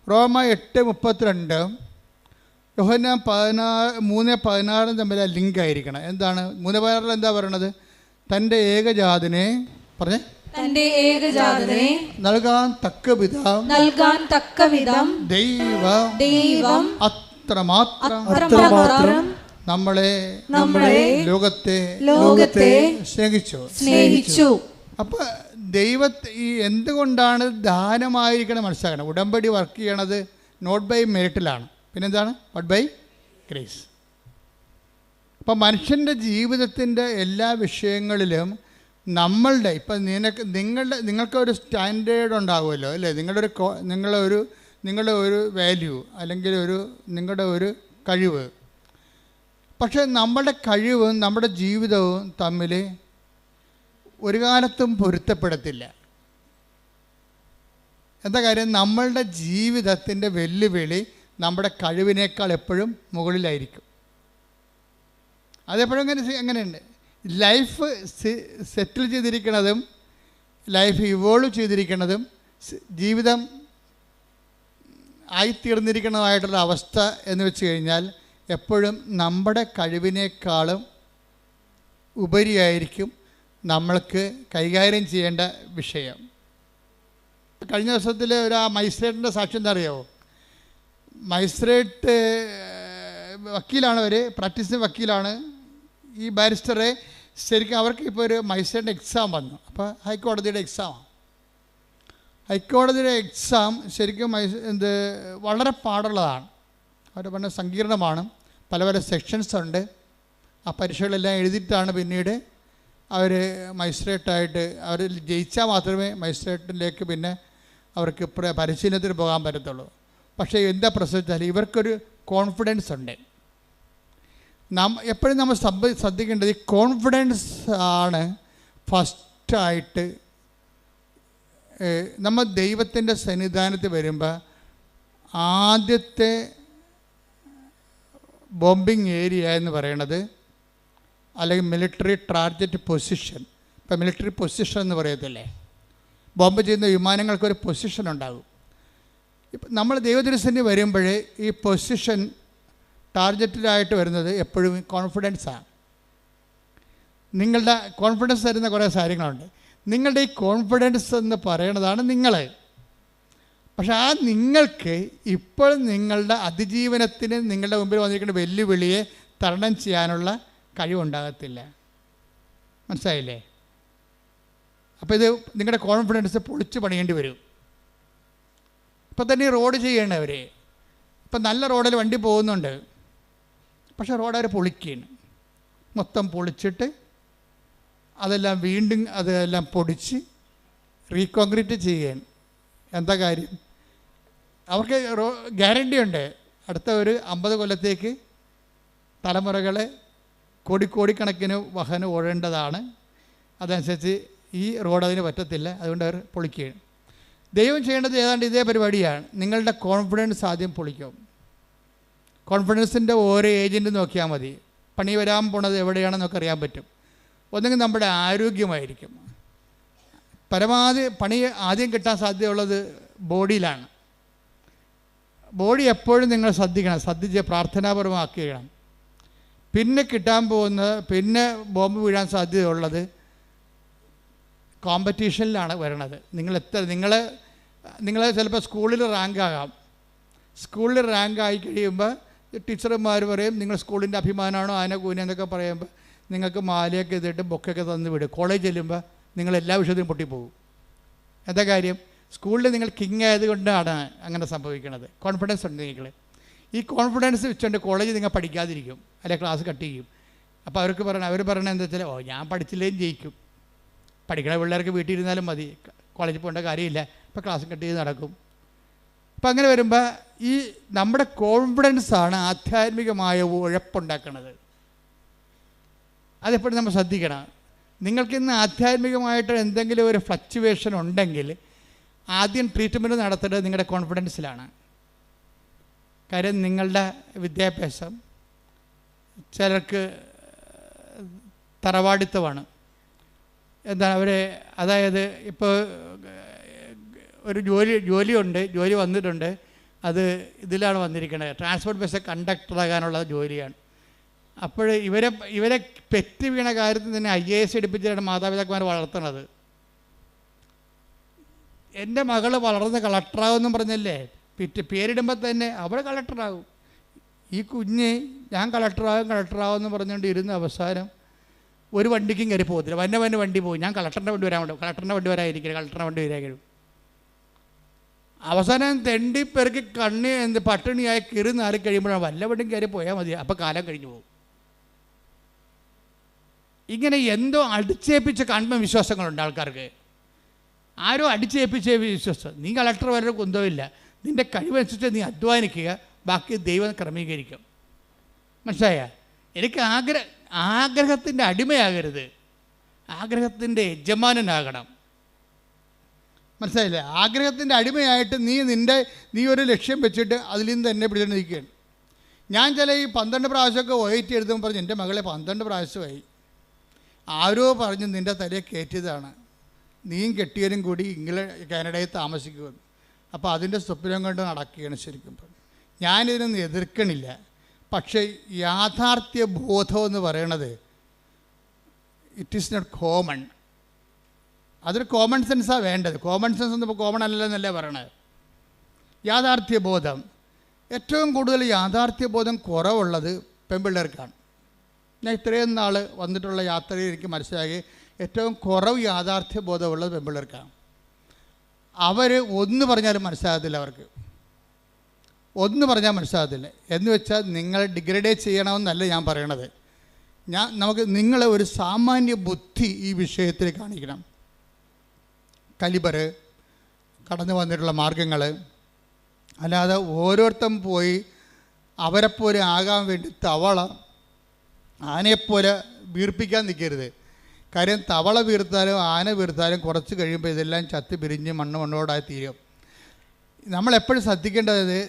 റോമ 8:32 യോഹന്നാൻ 3:16 തമ്മിൽ ലിങ്ക് ആയിരിക്കണം. എന്താണ് 3:16 എന്താ പറയണത്? തൻ്റെ ഏകജാതനെ നൽകാൻ തക്കവിധം ദൈവം അത്രമാത്രം നമ്മളെ ലോകത്തെ സ്നേഹിച്ചു. അപ്പൊ ദൈവത്തെ ഈ എന്തുകൊണ്ടാണ് ദാനമായിരിക്കണം മനസ്സിലാക്കണം. ഉടമ്പടി വർക്ക് ചെയ്യണത് നോട്ട് ബൈ മെറിറ്റിലാണ്, പിന്നെന്താണ്? But by grace. അപ്പം മനുഷ്യൻ്റെ ജീവിതത്തിൻ്റെ എല്ലാ വിഷയങ്ങളിലും നമ്മളുടെ ഇപ്പം നിങ്ങൾക്കൊരു സ്റ്റാൻഡേർഡ് ഉണ്ടാകുമല്ലോ അല്ലേ? നിങ്ങളുടെ ഒരു വാല്യൂ അല്ലെങ്കിൽ നിങ്ങളുടെ ഒരു കഴിവ്. പക്ഷേ നമ്മുടെ കഴിവും നമ്മുടെ ജീവിതവും തമ്മിൽ ഒരു കാലത്തും പൊരുത്തപ്പെടത്തില്ല. എന്താ കാര്യം? നമ്മളുടെ ജീവിതത്തിൻ്റെ വെല്ലുവിളി നമ്മുടെ കഴിവിനേക്കാൾ എപ്പോഴും മുകളിലായിരിക്കും. അതെപ്പോഴും അങ്ങനെയുണ്ട്. ലൈഫ് സെറ്റിൽ ചെയ്തിരിക്കുന്നതും ലൈഫ് ഇവോൾവ് ചെയ്തിരിക്കുന്നതും ജീവിതം ആയിത്തീർന്നിരിക്കുന്നതായിട്ടുള്ള അവസ്ഥ എന്ന് വെച്ച് കഴിഞ്ഞാൽ എപ്പോഴും നമ്മുടെ കഴിവിനേക്കാളും ഉപരിയായിരിക്കും നമ്മൾക്ക് കൈകാര്യം ചെയ്യേണ്ട വിഷയം. കഴിഞ്ഞ ദിവസത്തിൽ ഒരു മജിസ്ട്രേറ്റിൻ്റെ സാക്ഷ്യം എന്താ അറിയാമോ? മജിസ്ട്രേറ്റ് വക്കീലാണ്, അവർ പ്രാക്ടീസിങ് വക്കീലാണ്. ഈ ബാരിസ്റ്ററെ ശരിക്കും അവർക്ക് ഇപ്പോൾ ഒരു മജിസ്ട്രേറ്റിൻ്റെ എക്സാം വന്നു. അപ്പോൾ ഹൈക്കോടതിയുടെ എക്സാം ശരിക്കും വളരെ പാടുള്ളതാണ്. അവർ പറഞ്ഞ സങ്കീർണമാണ്. പല സെക്ഷൻസ് ഉണ്ട്. ആ പരീക്ഷകളെല്ലാം എഴുതിയിട്ടാണ് പിന്നീട് അവർ മജിസ്ട്രേറ്റായിട്ട് അവർ ജയിച്ചാൽ മാത്രമേ മജിസ്ട്രേറ്റിലേക്ക് പിന്നെ അവർക്ക് പരിശീലനത്തിന് പോകാൻ പറ്റത്തുള്ളൂ. പക്ഷേ എന്താ പ്രശ്നം വെച്ചാൽ ഇവർക്കൊരു കോൺഫിഡൻസ് ഉണ്ട്. എപ്പോഴും നമ്മൾ ശ്രദ്ധിക്കേണ്ടത് ഈ കോൺഫിഡൻസ് ആണ് ഫസ്റ്റായിട്ട്. നമ്മൾ ദൈവത്തിൻ്റെ സന്നിധാനത്തിൽ വരുമ്പോൾ ആദ്യത്തെ ബോംബിങ് ഏരിയ എന്ന് പറയണത്, അല്ലെങ്കിൽ മിലിറ്ററി ടാർഗറ്റ് പൊസിഷൻ. ഇപ്പം മിലിറ്ററി പൊസിഷൻ എന്ന് പറയത്തില്ലേ? ബോംബ് ചെയ്യുന്ന വിമാനങ്ങൾക്കൊരു പൊസിഷൻ ഉണ്ടാകും. ഇപ്പം നമ്മൾ ദൈവദൃശ്യന് വരുമ്പോൾ ഈ പൊസിഷൻ ടാർഗറ്റഡായിട്ട് വരുന്നത് എപ്പോഴും കോൺഫിഡൻസാണ്. നിങ്ങളുടെ കോൺഫിഡൻസ് തരുന്ന കുറേ കാര്യങ്ങളുണ്ട്. നിങ്ങളുടെ ഈ കോൺഫിഡൻസ് എന്ന് പറയുന്നതാണ് നിങ്ങൾ. പക്ഷെ ആ നിങ്ങൾക്ക് ഇപ്പോൾ നിങ്ങളുടെ അതിജീവനത്തിന് നിങ്ങളുടെ മുമ്പിൽ വന്നിരിക്കുന്ന വെല്ലുവിളിയെ തരണം ചെയ്യാനുള്ള കഴിവുണ്ടാകത്തില്ല. മനസ്സിലായില്ലേ? അപ്പോൾ ഇത് നിങ്ങളുടെ കോൺഫിഡൻസ് പൊളിച്ച് പണിയേണ്ടി വരും. ഇപ്പം തന്നെ റോഡ് ചെയ്യണവർ ഇപ്പം നല്ല റോഡിൽ വണ്ടി പോകുന്നുണ്ട്, പക്ഷെ റോഡ് അവർ പൊളിക്കുകയാണ്. മൊത്തം പൊളിച്ചിട്ട് അതെല്ലാം വീണ്ടും അതെല്ലാം പൊടിച്ച് റീകോൺക്രീറ്റ് ചെയ്യുകയാണ്. എന്താ കാര്യം? അവർക്ക് ഗ്യാരണ്ടി ഉണ്ട്, അടുത്ത ഒരു 50 കൊല്ലത്തേക്ക് തലമുറകളെ കോടിക്കണക്കിന് വാഹനം ഓടേണ്ടതാണ്. അതനുസരിച്ച് ഈ റോഡ് അതിന് പറ്റത്തില്ല, അതുകൊണ്ട് അവർ പൊളിക്കുകയാണ്. ദൈവം ചെയ്യേണ്ടത് ഏതാണ്ട് ഇതേ പരിപാടിയാണ്. നിങ്ങളുടെ കോൺഫിഡൻസ് ആദ്യം പൊളിക്കും. കോൺഫിഡൻസിൻ്റെ ഓരോ ഏജൻറ്റ് നോക്കിയാൽ മതി, പണി വരാൻ പോണത് എവിടെയാണെന്നൊക്കെ അറിയാൻ പറ്റും. ഒന്നെങ്കിൽ നമ്മുടെ ആരോഗ്യമായിരിക്കും. പരമാവധി പണി ആദ്യം കിട്ടാൻ സാധ്യതയുള്ളത് ബോഡിയിലാണ്. ബോഡി എപ്പോഴും നിങ്ങൾ ശ്രദ്ധിച്ച് പ്രാർത്ഥനാപരമാക്കുകയാണ്. പിന്നെ കിട്ടാൻ പോകുന്നത്, പിന്നെ ബോംബ് വീഴാൻ സാധ്യതയുള്ളത് കോമ്പറ്റീഷനിലാണ് വരണത്. നിങ്ങൾ ചിലപ്പോൾ സ്കൂളിൽ റാങ്കാകാം. സ്കൂളിൽ റാങ്കായി കഴിയുമ്പോൾ ടീച്ചർമാർ പറയും നിങ്ങൾ സ്കൂളിൻ്റെ അഭിമാനമാണോ ആന കൂന എന്നൊക്കെ പറയുമ്പോൾ നിങ്ങൾക്ക് മാലയൊക്കെ ഇതിട്ട് ബൊക്കൊക്കെ തന്ന് വിടും. കോളേജ് ചെല്ലുമ്പോൾ നിങ്ങൾ എല്ലാ വിഷയത്തിലും പൊട്ടിപ്പോകും. എന്താ കാര്യം? സ്കൂളിൽ നിങ്ങൾ കിങ് ആയതുകൊണ്ടാണ് അങ്ങനെ സംഭവിക്കുന്നത്. കോൺഫിഡൻസ് ഉണ്ട് നിങ്ങൾ. ഈ കോൺഫിഡൻസ് വെച്ചുകൊണ്ട് കോളേജിൽ നിങ്ങൾ പഠിക്കാതിരിക്കും, അല്ലെങ്കിൽ ക്ലാസ് കട്ട് ചെയ്യും. അപ്പോൾ അവർ പറയണത് എന്താ വെച്ചാൽ, ഞാൻ പഠിച്ചില്ലേലും ജയിക്കും, പഠിക്കണ പിള്ളേർക്ക് വീട്ടിൽ ഇരുന്നാലും മതി, കോളേജിൽ പോകേണ്ട കാര്യമില്ല, ഇപ്പോൾ ക്ലാസ് കട്ട് ചെയ്ത് നടക്കും. അപ്പം അങ്ങനെ വരുമ്പോൾ ഈ നമ്മുടെ കോൺഫിഡൻസാണ് ആധ്യാത്മികമായ ഉഴപ്പുണ്ടാക്കുന്നത്. അതെപ്പോഴും നമ്മൾ ശ്രദ്ധിക്കണം. നിങ്ങൾക്കിന്ന് ആധ്യാത്മികമായിട്ട് എന്തെങ്കിലും ഒരു ഫ്ലക്ച്വേഷൻ ഉണ്ടെങ്കിൽ ആദ്യം ട്രീറ്റ്മെൻറ്റ് നടത്തേണ്ടത് നിങ്ങളുടെ കോൺഫിഡൻസിലാണ്. കാര്യം നിങ്ങളുടെ വിദ്യാഭ്യാസം ചിലർക്ക് തറവാടിത്തമാണ്. എന്താണ് അതായത് ഇപ്പോൾ ഒരു ജോലിയുണ്ട്, ജോലി വന്നിട്ടുണ്ട്, അത് ഇതിലാണ് വന്നിരിക്കുന്നത്, ട്രാൻസ്പോർട്ട് ബസ് കണ്ടക്ടറാകാനുള്ള ജോലിയാണ്. അപ്പോൾ ഇവരെ പെറ്റ് വീണ കാര്യത്തിൽ തന്നെ IAS എടുപ്പിച്ചാണ് മാതാപിതാക്കന്മാർ വളർത്തുന്നത്. എൻ്റെ മകൾ വളർന്ന് കളക്ടറാകുമെന്നും പറഞ്ഞല്ലേ, പേരിടുമ്പോൾ തന്നെ അവൾ കളക്ടറാകും. ഈ കുഞ്ഞ് ഞാൻ കളക്ടറാകും എന്ന് പറഞ്ഞുകൊണ്ട് ഇരുന്ന അവസാനം ഒരു വണ്ടിക്കും കയറി പോകത്തില്ല. വന്നെ വണ്ടി പോകും, ഞാൻ കളക്ടറിൻ്റെ വണ്ടി കളക്ടറിൻ്റെ വണ്ടി വരായിരിക്കും. അവസാനം തെണ്ടി പേർക്ക് പട്ടിണിയായി കയറി നാറി കഴിയുമ്പോഴാണ് വല്ല വണ്ടിയും കയറി പോയാൽ മതി, അപ്പോൾ കാലം കഴിഞ്ഞു പോകും. ഇങ്ങനെ എന്തോ അടിച്ചേൽപ്പിച്ച വിശ്വാസങ്ങളുണ്ട് ആൾക്കാർക്ക്. ആരോ അടിച്ചേൽപ്പിച്ച വിശ്വാസം. നീ കളക്ടർ വരെ കുന്തമില്ല, നിൻ്റെ കഴിവനുസരിച്ച് നീ അധ്വാനിക്കുക, ബാക്കി ദൈവം ക്രമീകരിക്കും. മനസ്സിലായ? എനിക്ക് ആഗ്രഹത്തിൻ്റെ അടിമയാകരുത്, ആഗ്രഹത്തിൻ്റെ യജമാനനാകണം. മനസ്സിലായില്ലേ? ആഗ്രഹത്തിൻ്റെ അടിമയായിട്ട് നീ ഒരു ലക്ഷ്യം വെച്ചിട്ട് അതിൽ നിന്ന് തന്നെ പിടിച്ചിരിക്കുകയാണ്. ഞാൻ ഈ 12 പ്രാവശ്യമൊക്കെ OIT എഴുതുമ്പോൾ പറഞ്ഞു എൻ്റെ മകളെ 12 പ്രാവശ്യമായി. ആരോ പറഞ്ഞ് നിൻ്റെ തലയെ കയറ്റിയതാണ്, നീയും കെട്ടിയവരും കൂടി കാനഡയിൽ താമസിക്കുമെന്ന്. അപ്പോൾ അതിൻ്റെ സ്വപ്നം കൊണ്ട് നടക്കുകയാണ്. ശരിക്കും ഞാനിതിനൊന്നും എതിർക്കണില്ല. പക്ഷേ യാഥാർത്ഥ്യ ബോധം എന്ന് പറയണത് ഇറ്റ് ഈസ് നോട്ട് കോമൺ. അതൊരു കോമൺ സെൻസാണ് വേണ്ടത്. കോമൺ സെൻസ് ഒന്നും കോമൺ അല്ലെന്നല്ലേ പറയണത്. യാഥാർത്ഥ്യബോധം, ഏറ്റവും കൂടുതൽ യാഥാർത്ഥ്യബോധം കുറവുള്ളത് പെൺപിള്ളേർക്കാണ്. ഞാൻ ഇത്രയും നാൾ വന്നിട്ടുള്ള യാത്രയിൽ എനിക്ക് മനസ്സിലാക്കി ഏറ്റവും കുറവ് യാഥാർത്ഥ്യബോധമുള്ളത് പെൺപിള്ളേർക്കാണ്. അവർ ഒന്ന് പറഞ്ഞാലും മനസ്സിലാകത്തില്ല, അവർക്ക് ഒന്ന് പറഞ്ഞാൽ മനസ്സിലാകത്തില്ല. എന്ന് വെച്ചാൽ നിങ്ങൾ ഡിഗ്രഡേറ്റ് ചെയ്യണമെന്നല്ല ഞാൻ പറയണത്. നിങ്ങളെ ഒരു സാമാന്യ ബുദ്ധി ഈ വിഷയത്തിൽ കാണിക്കണം. കലിബർ കടന്നു വന്നിട്ടുള്ള മാർഗങ്ങൾ, അല്ലാതെ ഓരോരുത്തരും പോയി അവരെപ്പോലെ ആകാൻ വേണ്ടി തവള ആനയെപ്പോലെ വീർപ്പിക്കാൻ നിൽക്കരുത്. കാര്യം തവള വീർത്താലും ആന വീർത്താലും കുറച്ച് കഴിയുമ്പോൾ ഇതെല്ലാം ചത്ത് പിരിഞ്ഞ് മണ്ണോടായി തീരും. നമ്മളെപ്പോഴും ശ്രദ്ധിക്കേണ്ടത്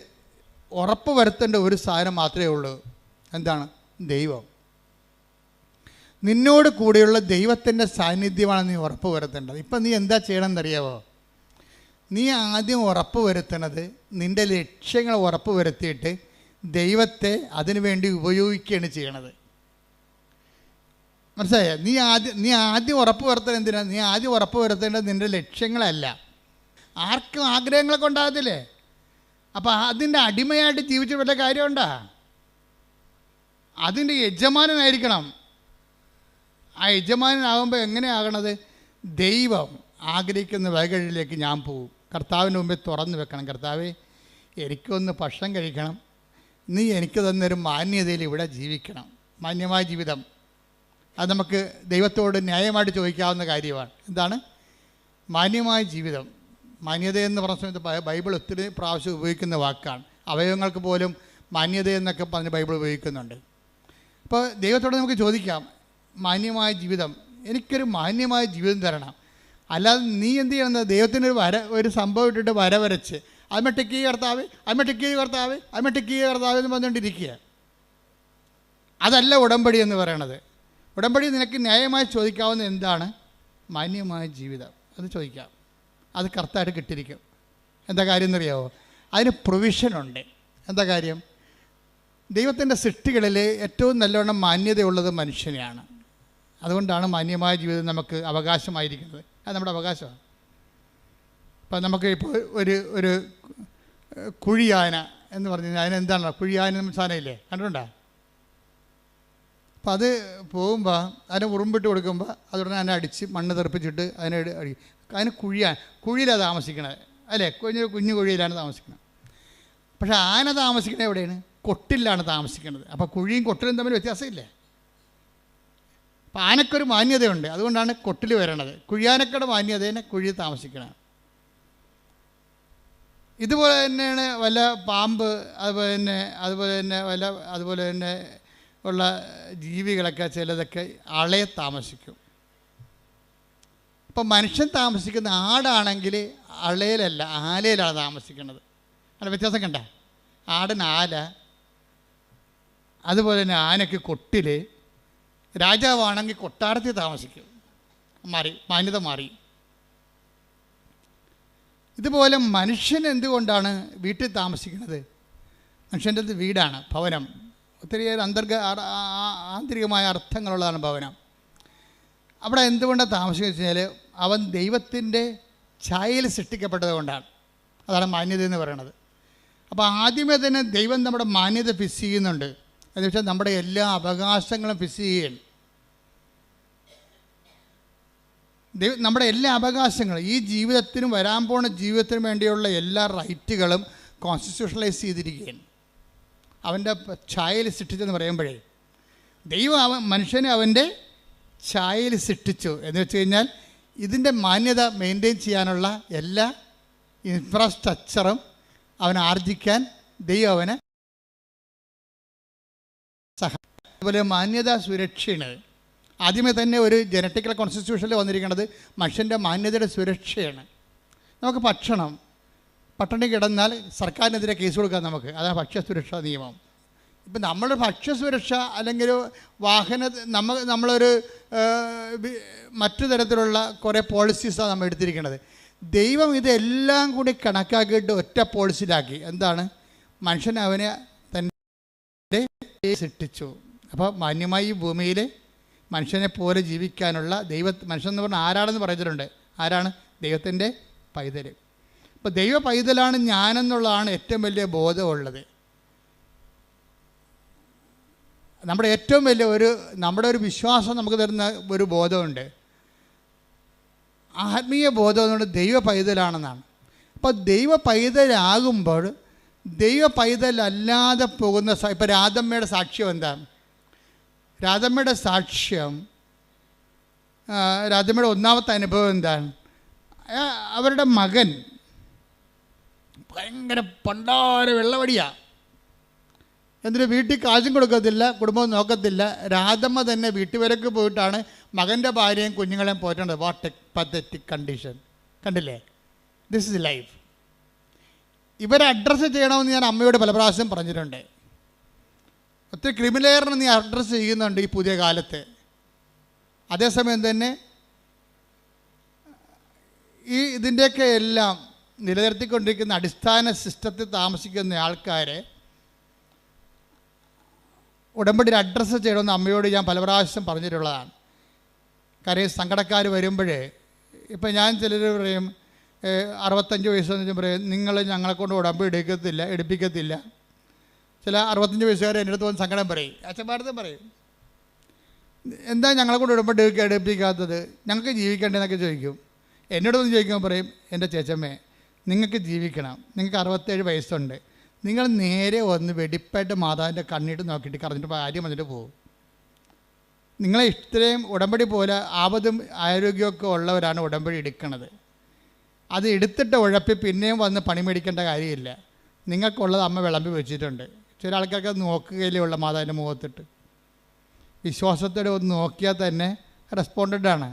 ഉറപ്പ് വരുത്തേണ്ട ഒരു സാധനം മാത്രമേ ഉള്ളൂ. എന്താണ്? ദൈവം. നിന്നോട് കൂടെയുള്ള ദൈവത്തിൻ്റെ സാന്നിധ്യമാണ് നീ ഉറപ്പ് വരുത്തേണ്ടത്. ഇപ്പം നീ എന്താ ചെയ്യണമെന്നറിയാവോ? നീ ആദ്യം ഉറപ്പ് വരുത്തണത് നിൻ്റെ ലക്ഷ്യങ്ങൾ ഉറപ്പ് വരുത്തിയിട്ട് ദൈവത്തെ അതിനു വേണ്ടി ഉപയോഗിക്കുകയാണ് ചെയ്യണത്. മനസ്സിലായോ? നീ ആദ്യം ഉറപ്പ് വരുത്തേണ്ടത് എന്തിനാണ്? നീ ആദ്യം ഉറപ്പ് വരുത്തേണ്ടത് നിൻ്റെ ലക്ഷ്യങ്ങളല്ല. ആർക്കും ആഗ്രഹങ്ങളൊക്കെ ഉണ്ടാകത്തില്ലേ? അപ്പോൾ അതിൻ്റെ അടിമയായിട്ട് ജീവിച്ചിട്ട് വല്ല കാര്യമുണ്ടോ? അതിൻ്റെ യജമാനനായിരിക്കണം. ആ യജമാനനാകുമ്പോൾ എങ്ങനെയാകണത്? ദൈവം ആഗ്രഹിക്കുന്ന വഴികളിലേക്ക് ഞാൻ പോകും. കർത്താവിൻ്റെ മുമ്പിൽ തുറന്നു വെക്കണം. കർത്താവേ, എനിക്കൊന്ന് ഭക്ഷണം കഴിക്കണം, നീ എനിക്ക് തന്നൊരു മാന്യതയിൽ ഇവിടെ ജീവിക്കണം. മാന്യമായ ജീവിതം അത് നമുക്ക് ദൈവത്തോട് ന്യായമായിട്ട് ചോദിക്കാവുന്ന കാര്യമാണ്. എന്താണ് മാന്യമായ ജീവിതം? മാന്യത എന്ന് പറഞ്ഞ സമയത്ത് ബൈബിൾ ഒത്തിരി പ്രാവശ്യം ഉപയോഗിക്കുന്ന വാക്കാണ്. അവയവങ്ങൾക്ക് പോലും മാന്യത എന്നൊക്കെ പറഞ്ഞ് ബൈബിൾ ഉപയോഗിക്കുന്നുണ്ട്. അപ്പോൾ ദൈവത്തോട് നമുക്ക് ചോദിക്കാം, മാന്യമായ ജീവിതം, എനിക്കൊരു മാന്യമായ ജീവിതം തരണം. അല്ലാതെ നീ എന്ത് ചെയ്യണം? ദൈവത്തിനൊരു ഒരു സംഭവം ഇട്ടിട്ട് വരച്ച് അമ്മ ടെക്ക് ചെയ്യുക കർത്താവ്, അമ്മ ടെക്ക് ചെയ്യുക കർത്താവ്, അമ്മ ടെക്ക് ചെയ്യുക കർത്താവ് എന്ന് പറഞ്ഞുകൊണ്ടിരിക്കുക. അതല്ല ഉടമ്പടി എന്ന് പറയണത്. ഉടമ്പടി നിനക്ക് ന്യായമായി ചോദിക്കാവുന്ന എന്താണ്? മാന്യമായ ജീവിതം. അത് ചോദിക്കാം. അത് കറക്റ്റായിട്ട് കിട്ടിയിരിക്കും. എന്താ കാര്യം എന്നറിയാമോ? അതിന് പ്രൊവിഷനുണ്ട്. എന്താ കാര്യം? ദൈവത്തിൻ്റെ സൃഷ്ടികളിൽ ഏറ്റവും നല്ലവണ്ണം മാന്യതയുള്ളത് മനുഷ്യനെയാണ്. അതുകൊണ്ടാണ് മാന്യമായ ജീവിതം നമുക്ക് അവകാശമായിരിക്കുന്നത്. അത് നമ്മുടെ അവകാശമാണ്. ഇപ്പം നമുക്ക് ഇപ്പോൾ ഒരു കുഴിയാന എന്ന് പറഞ്ഞു കഴിഞ്ഞാൽ അതിനെന്താണ്? കുഴിയാന സാധനമില്ലേ, കണ്ടിട്ടുണ്ടോ? അപ്പം അത് പോകുമ്പോൾ അതിനെ ഉറുമ്പിട്ട് കൊടുക്കുമ്പോൾ അതുടനെ അതിനെ അടിച്ച് മണ്ണ് തെറിപ്പിച്ചിട്ട് അതിന് കുഴിയിലാണ് താമസിക്കണത്, അല്ലേ? കുഞ്ഞു കുഴിയിലാണ് താമസിക്കുന്നത്. പക്ഷേ ആന താമസിക്കണത് എവിടെയാണ്? കൊട്ടിലാണ് താമസിക്കുന്നത്. അപ്പോൾ കുഴിയും കൊട്ടിലും തമ്മിൽ വ്യത്യാസമില്ലേ? അപ്പം ആനക്കൊരു മാന്യതയുണ്ട്. അതുകൊണ്ടാണ് കൊട്ടിൽ വരണത്. കുഴിയാനക്കയുടെ മാന്യതേനെ കുഴിയിൽ താമസിക്കണം. ഇതുപോലെ തന്നെയാണ് വല്ല പാമ്പ്, അതുപോലെ തന്നെ ഉള്ള ജീവികളൊക്കെ ചിലതൊക്കെ അളയെ താമസിക്കും. ഇപ്പം മനുഷ്യൻ താമസിക്കുന്ന ആടാണെങ്കിൽ അളയിലല്ല ആലയിലാണ് താമസിക്കുന്നത്. അവിടെ വ്യത്യാസം കണ്ട? ആടിന് ആല, അതുപോലെ തന്നെ ആനയ്ക്ക് കൊട്ടിൽ, രാജാവാണെങ്കിൽ കൊട്ടാരത്തിൽ താമസിക്കും. മാന്യത മാറി. ഇതുപോലെ മനുഷ്യൻ എന്തുകൊണ്ടാണ് വീട്ടിൽ താമസിക്കുന്നത്? മനുഷ്യൻ്റെ വീടാണ്, ഭവനം. ഒത്തിരിയേറെ ആന്തരികമായ അർത്ഥങ്ങളുള്ളതാണ് ഭവനം. അവിടെ എന്തുകൊണ്ടാണ് താമസിക്കുക വെച്ച് കഴിഞ്ഞാൽ അവൻ ദൈവത്തിൻ്റെ ഛായയിൽ സൃഷ്ടിക്കപ്പെട്ടത് കൊണ്ടാണ്. അതാണ് മാന്യത എന്ന് പറയുന്നത്. അപ്പോൾ ആദ്യമേ തന്നെ ദൈവം നമ്മുടെ മാന്യത ഫിക്സ് ചെയ്യുന്നുണ്ട്. എന്ന് വെച്ചാൽ നമ്മുടെ എല്ലാ അവകാശങ്ങളും ഫിക്സ് ചെയ്യുകയാണ്. നമ്മുടെ എല്ലാ അവകാശങ്ങളും, ഈ ജീവിതത്തിനും വരാൻ പോണ ജീവിതത്തിനും വേണ്ടിയുള്ള എല്ലാ റൈറ്റുകളും കോൺസ്റ്റിറ്റ്യൂഷണലൈസ് ചെയ്തിരിക്കുകയാണ്. അവൻ്റെ ഛായയിൽ സൃഷ്ടിച്ചെന്ന് പറയുമ്പോഴേ ദൈവം മനുഷ്യനെ അവൻ്റെ ഛായയിൽ സൃഷ്ടിച്ചു എന്ന് വെച്ച് കഴിഞ്ഞാൽ ഇതിൻ്റെ മാന്യത മെയിൻറ്റെയിൻ ചെയ്യാനുള്ള എല്ലാ ഇൻഫ്രാസ്ട്രക്ചറും അവൻ ആർജിക്കാൻ ദൈവം അവനെ സഹായിക്കും. അതുപോലെ മാന്യത സുരക്ഷയാണ്. ആദ്യമേ തന്നെ ഒരു ജനറ്റിക്കൽ കോൺസ്റ്റിറ്റ്യൂഷനിൽ വന്നിരിക്കുന്നത് മനുഷ്യൻ്റെ മാന്യതയുടെ സുരക്ഷയാണ്. നമുക്ക് പട്ടിണി കിടന്നാൽ സർക്കാരിനെതിരെ കേസ് കൊടുക്കാം നമുക്ക്. അതാണ് ഭക്ഷ്യസുരക്ഷാ നിയമം. ഇപ്പം നമ്മൾ ഭക്ഷ്യസുരക്ഷ അല്ലെങ്കിൽ നമ്മളൊരു മറ്റു തരത്തിലുള്ള കുറേ പോളിസീസാണ് നമ്മൾ എടുത്തിരിക്കുന്നത്. ദൈവം ഇതെല്ലാം കൂടി കണക്കാക്കിയിട്ട് ഒറ്റ പോളിസിയിലാക്കി. എന്താണ്? മനുഷ്യൻ അവനെ തന്നെ സൃഷ്ടിച്ചു. അപ്പോൾ മാന്യമായി ഈ ഭൂമിയിൽ മനുഷ്യനെ പോലെ ജീവിക്കാനുള്ള മനുഷ്യൻ എന്ന് പറഞ്ഞാൽ ആരാണെന്ന് പറഞ്ഞിട്ടുണ്ട്. ആരാണ്? ദൈവത്തിൻ്റെ പൈതൽ. അപ്പോൾ ദൈവ പൈതലാണ് ഞാനെന്നുള്ളതാണ് ഏറ്റവും വലിയ ബോധമുള്ളത്. നമ്മുടെ ഏറ്റവും വലിയ നമ്മുടെ ഒരു വിശ്വാസം നമുക്ക് തരുന്ന ഒരു ബോധമുണ്ട്. ആത്മീയ ബോധം എന്നുള്ളത് ദൈവ പൈതലാണെന്നാണ്. അപ്പോൾ ദൈവ പൈതലാകുമ്പോൾ ദൈവ പൈതലല്ലാതെ പോകുന്ന ഇപ്പോൾ രാധമ്മയുടെ സാക്ഷ്യം എന്താണ്? രാധമ്മയുടെ സാക്ഷ്യം, രാധമ്മയുടെ ഒന്നാമത്തെ അനുഭവം എന്താണ്? അവരുടെ മകൻ ഭയങ്കര പണ്ടാര വെള്ളവടിയാണ്. എന്നിട്ട് വീട്ടിൽ കാശും കൊടുക്കത്തില്ല, കുടുംബം നോക്കത്തില്ല. രാധമ്മ തന്നെ വീട്ടുവരക്ക് പോയിട്ടാണ് മകൻ്റെ ഭാര്യയും കുഞ്ഞുങ്ങളെയും പോയിട്ടുണ്ട്. What a pathetic condition. കണ്ടില്ലേ? This is life. ഇവരെ അഡ്രസ്സ് ചെയ്യണമെന്ന് ഞാൻ അമ്മയോട് പല പ്രാവശ്യം പറഞ്ഞിട്ടുണ്ട്. ഒത്തിരി ക്രിമിനലിനെ നീ അഡ്രസ്സ് ചെയ്യുന്നുണ്ട് ഈ പുതിയ കാലത്ത്. അതേസമയം തന്നെ ഇതിൻ്റെയൊക്കെ എല്ലാം നിലനിർത്തിക്കൊണ്ടിരിക്കുന്ന അടിസ്ഥാന സിസ്റ്റത്തിൽ താമസിക്കുന്ന ആൾക്കാരെ ഉടമ്പടിയിൽ അഡ്രസ്സ് ചെയ്യണമെന്ന് അമ്മയോട് ഞാൻ പല പ്രാവശ്യം പറഞ്ഞിട്ടുള്ളതാണ്. കാര്യം സങ്കടക്കാർ വരുമ്പോഴേ, ഇപ്പം ഞാൻ ചിലർ പറയും 65 വയസ്സെന്ന് പറയും നിങ്ങൾ ഞങ്ങളെ കൊണ്ട് ഉടമ്പടി എടുപ്പിക്കത്തില്ല. ചില 65 വയസ്സുകാർ എൻ്റെ അടുത്ത് വന്ന് സങ്കടം പറയും, അച്ഛന്മാരത്തും പറയും, എന്താ ഞങ്ങളെ കൊണ്ട് ഉടമ്പടി എടുപ്പിക്കാത്തത്, ഞങ്ങൾക്ക് ജീവിക്കേണ്ടതെന്നൊക്കെ ചോദിക്കും. എന്നോടൊന്ന് ചോദിക്കുമ്പോൾ പറയും, എൻ്റെ ചേച്ചമ്മേ നിങ്ങൾക്ക് ജീവിക്കണം, നിങ്ങൾക്ക് 67 വയസ്സുണ്ട്, നിങ്ങൾ നേരെ വന്ന് വെടിപ്പായിട്ട് മാതാവിൻ്റെ കണ്ണിട്ട് നോക്കിയിട്ട് കറഞ്ഞിട്ട് ആര്യം വന്നിട്ട് പോകും. നിങ്ങളെ ഇത്രയും ഉടമ്പടി പോലെ ആപതും ആരോഗ്യമൊക്കെ ഉള്ളവരാണ് ഉടമ്പടി എടുക്കുന്നത്. അത് എടുത്തിട്ട് ഉഴപ്പി പിന്നെയും വന്ന് പണി മേടിക്കേണ്ട കാര്യമില്ല. നിങ്ങൾക്കുള്ളത് അമ്മ വിളമ്പി വെച്ചിട്ടുണ്ട്. ചില ആൾക്കാർക്ക് നോക്കുകയിലേ ഉള്ള മാതാവിൻ്റെ മുഖത്തിട്ട്, വിശ്വാസത്തോടെ ഒന്ന് നോക്കിയാൽ തന്നെ റെസ്പോണ്ടൻ്റ് ആണ്.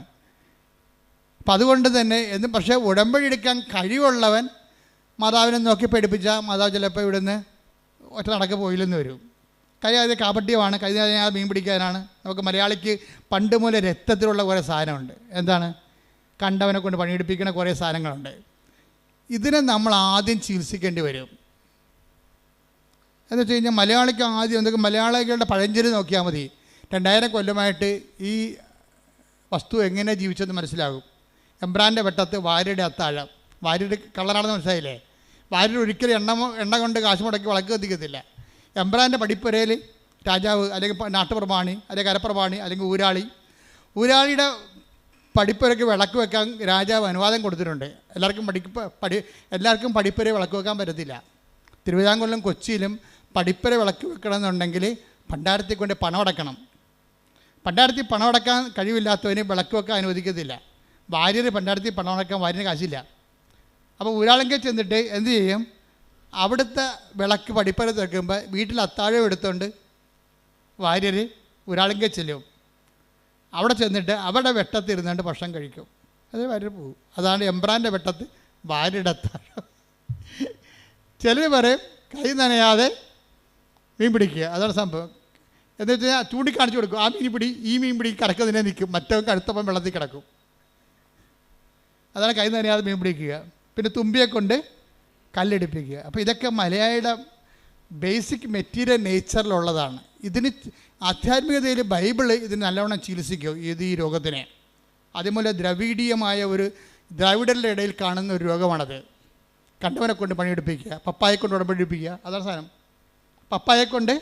അപ്പം അതുകൊണ്ട് തന്നെ പക്ഷേ ഉടമ്പടി എടുക്കാൻ കഴിവുള്ളവൻ മാതാവിനെ നോക്കി പഠിപ്പിച്ചാൽ മാതാവ് ചിലപ്പോൾ ഇവിടുന്ന് ഒറ്റ നടക്ക് പോയില്ലെന്ന് വരും. കാര്യം അത് കാപട്യമാണ്. കഴിഞ്ഞ മീൻ പിടിക്കാനാണ്. നമുക്ക് മലയാളിക്ക് പണ്ട് മുതലേ രക്തത്തിലുള്ള കുറേ സാധനമുണ്ട്. എന്താണ്? കണ്ടവനെ കൊണ്ട് പണിയെടുപ്പിക്കുന്ന കുറേ സാധനങ്ങളുണ്ട്. ഇതിനെ നമ്മൾ ആദ്യം ചികിത്സിക്കേണ്ടി വരും. എന്ന് വെച്ച് കഴിഞ്ഞാൽ മലയാളിക്ക് ആദ്യം എന്തൊക്കെ മലയാളികളുടെ പഴഞ്ചൊല്ല് നോക്കിയാൽ മതി. 2000 കൊല്ലമായിട്ട് ഈ വസ്തു എങ്ങനെ ജീവിച്ചെന്ന് മനസ്സിലാകും. എംബ്രാൻ്റെ വെട്ടത്ത് വാര്യയുടെ അത്താഴം. വാര്യയുടെ കള്ളനാണെന്ന് മനസ്സിലായില്ലേ? വാര്യർ ഒരിക്കലും എണ്ണ കൊണ്ട് കാശ് മുടക്കി വിളക്ക് കത്തിക്കത്തില്ല. എംബ്രാൻ്റെ പടിപ്പുരയിൽ രാജാവ് അല്ലെങ്കിൽ നാട്ടുപ്രമാണി അല്ലെങ്കിൽ കരപ്രമാണി അല്ലെങ്കിൽ ഊരാളിയുടെ പടിപ്പുരയ്ക്ക് വിളക്ക് വെക്കാൻ രാജാവ് അനുവാദം കൊടുത്തിട്ടുണ്ട്. എല്ലാവർക്കും പടിപ്പുര വിളക്ക് വെക്കാൻ പറ്റത്തില്ല. തിരുവിതാംകൂറിലും കൊച്ചിയിലും പടിപ്പുര വിളക്ക് വെക്കണമെന്നുണ്ടെങ്കിൽ ഭണ്ഡാരത്തിൽ കൊണ്ട് പണം അടക്കണം. ഭണ്ഡാരത്തിൽ പണം അടക്കാൻ കഴിവില്ലാത്തവന് വിളക്ക് വെക്കാൻ അനുവദിക്കത്തില്ല. ഭാര്യർ ഭണ്ഡാരത്തിൽ പണം അടക്കാൻ ഭാര്യന് കാശില്ല. അപ്പോൾ ഊരാളെങ്കിൽ ചെന്നിട്ട് എന്ത് ചെയ്യും? അവിടുത്തെ വിളക്ക് പടിപ്പുര വെക്കുമ്പോൾ വീട്ടിൽ അത്താഴം എടുത്തുകൊണ്ട് ഭാര്യർ ഊരാളെങ്കിൽ ചെല്ലും. അവിടെ ചെന്നിട്ട് അവരുടെ വെട്ടത്തിൽ ഇരുന്നുകൊണ്ട് ഭക്ഷണം കഴിക്കും. അത് ഭാര്യർ പോകും. അതാണ് എംബ്രാൻ്റെ വെട്ടത്ത് ഭാര്യയുടെ അത്താഴം. ചിലർ പറയും കൈ നനയാതെ മീൻ പിടിക്കുക. അതാണ് സംഭവം. എന്ന് വെച്ചാൽ ചൂണ്ടിക്കാണിച്ചു കൊടുക്കും, ആ മീൻ പിടി ഈ മീൻ പിടി കറക്കതിനെ നിൽക്കും, മറ്റവൻ കഴുത്തപ്പം വെള്ളത്തിൽ കിടക്കും. അതാണ് കൈ നനയാതെ മീൻ പിടിക്കുക. പിന്നെ തുമ്പിയെ കൊണ്ട് കല്ലെടുപ്പിക്കുക. അപ്പോൾ ഇതൊക്കെ മലയാളിയുടെ ബേസിക് മെറ്റീരിയൽ നേച്ചറിലുള്ളതാണ്. ഇതിന് ആധ്യാത്മികതയിൽ ബൈബിള് ഇതിന് നല്ലവണ്ണം ചികിത്സിക്കും ഈ രോഗത്തിനെ. അതേപോലെ ദ്രവീഡീയമായ ഒരു ദ്രാവിഡരുടെ ഇടയിൽ കാണുന്ന ഒരു രോഗമാണത്. കണ്ടവനെ കൊണ്ട് പണിയെടുപ്പിക്കുക, പപ്പായെ കൊണ്ട് ഉടമ്പടിപ്പിക്കുക. അതാണ് സാധനം. പപ്പായെ കൊണ്ട്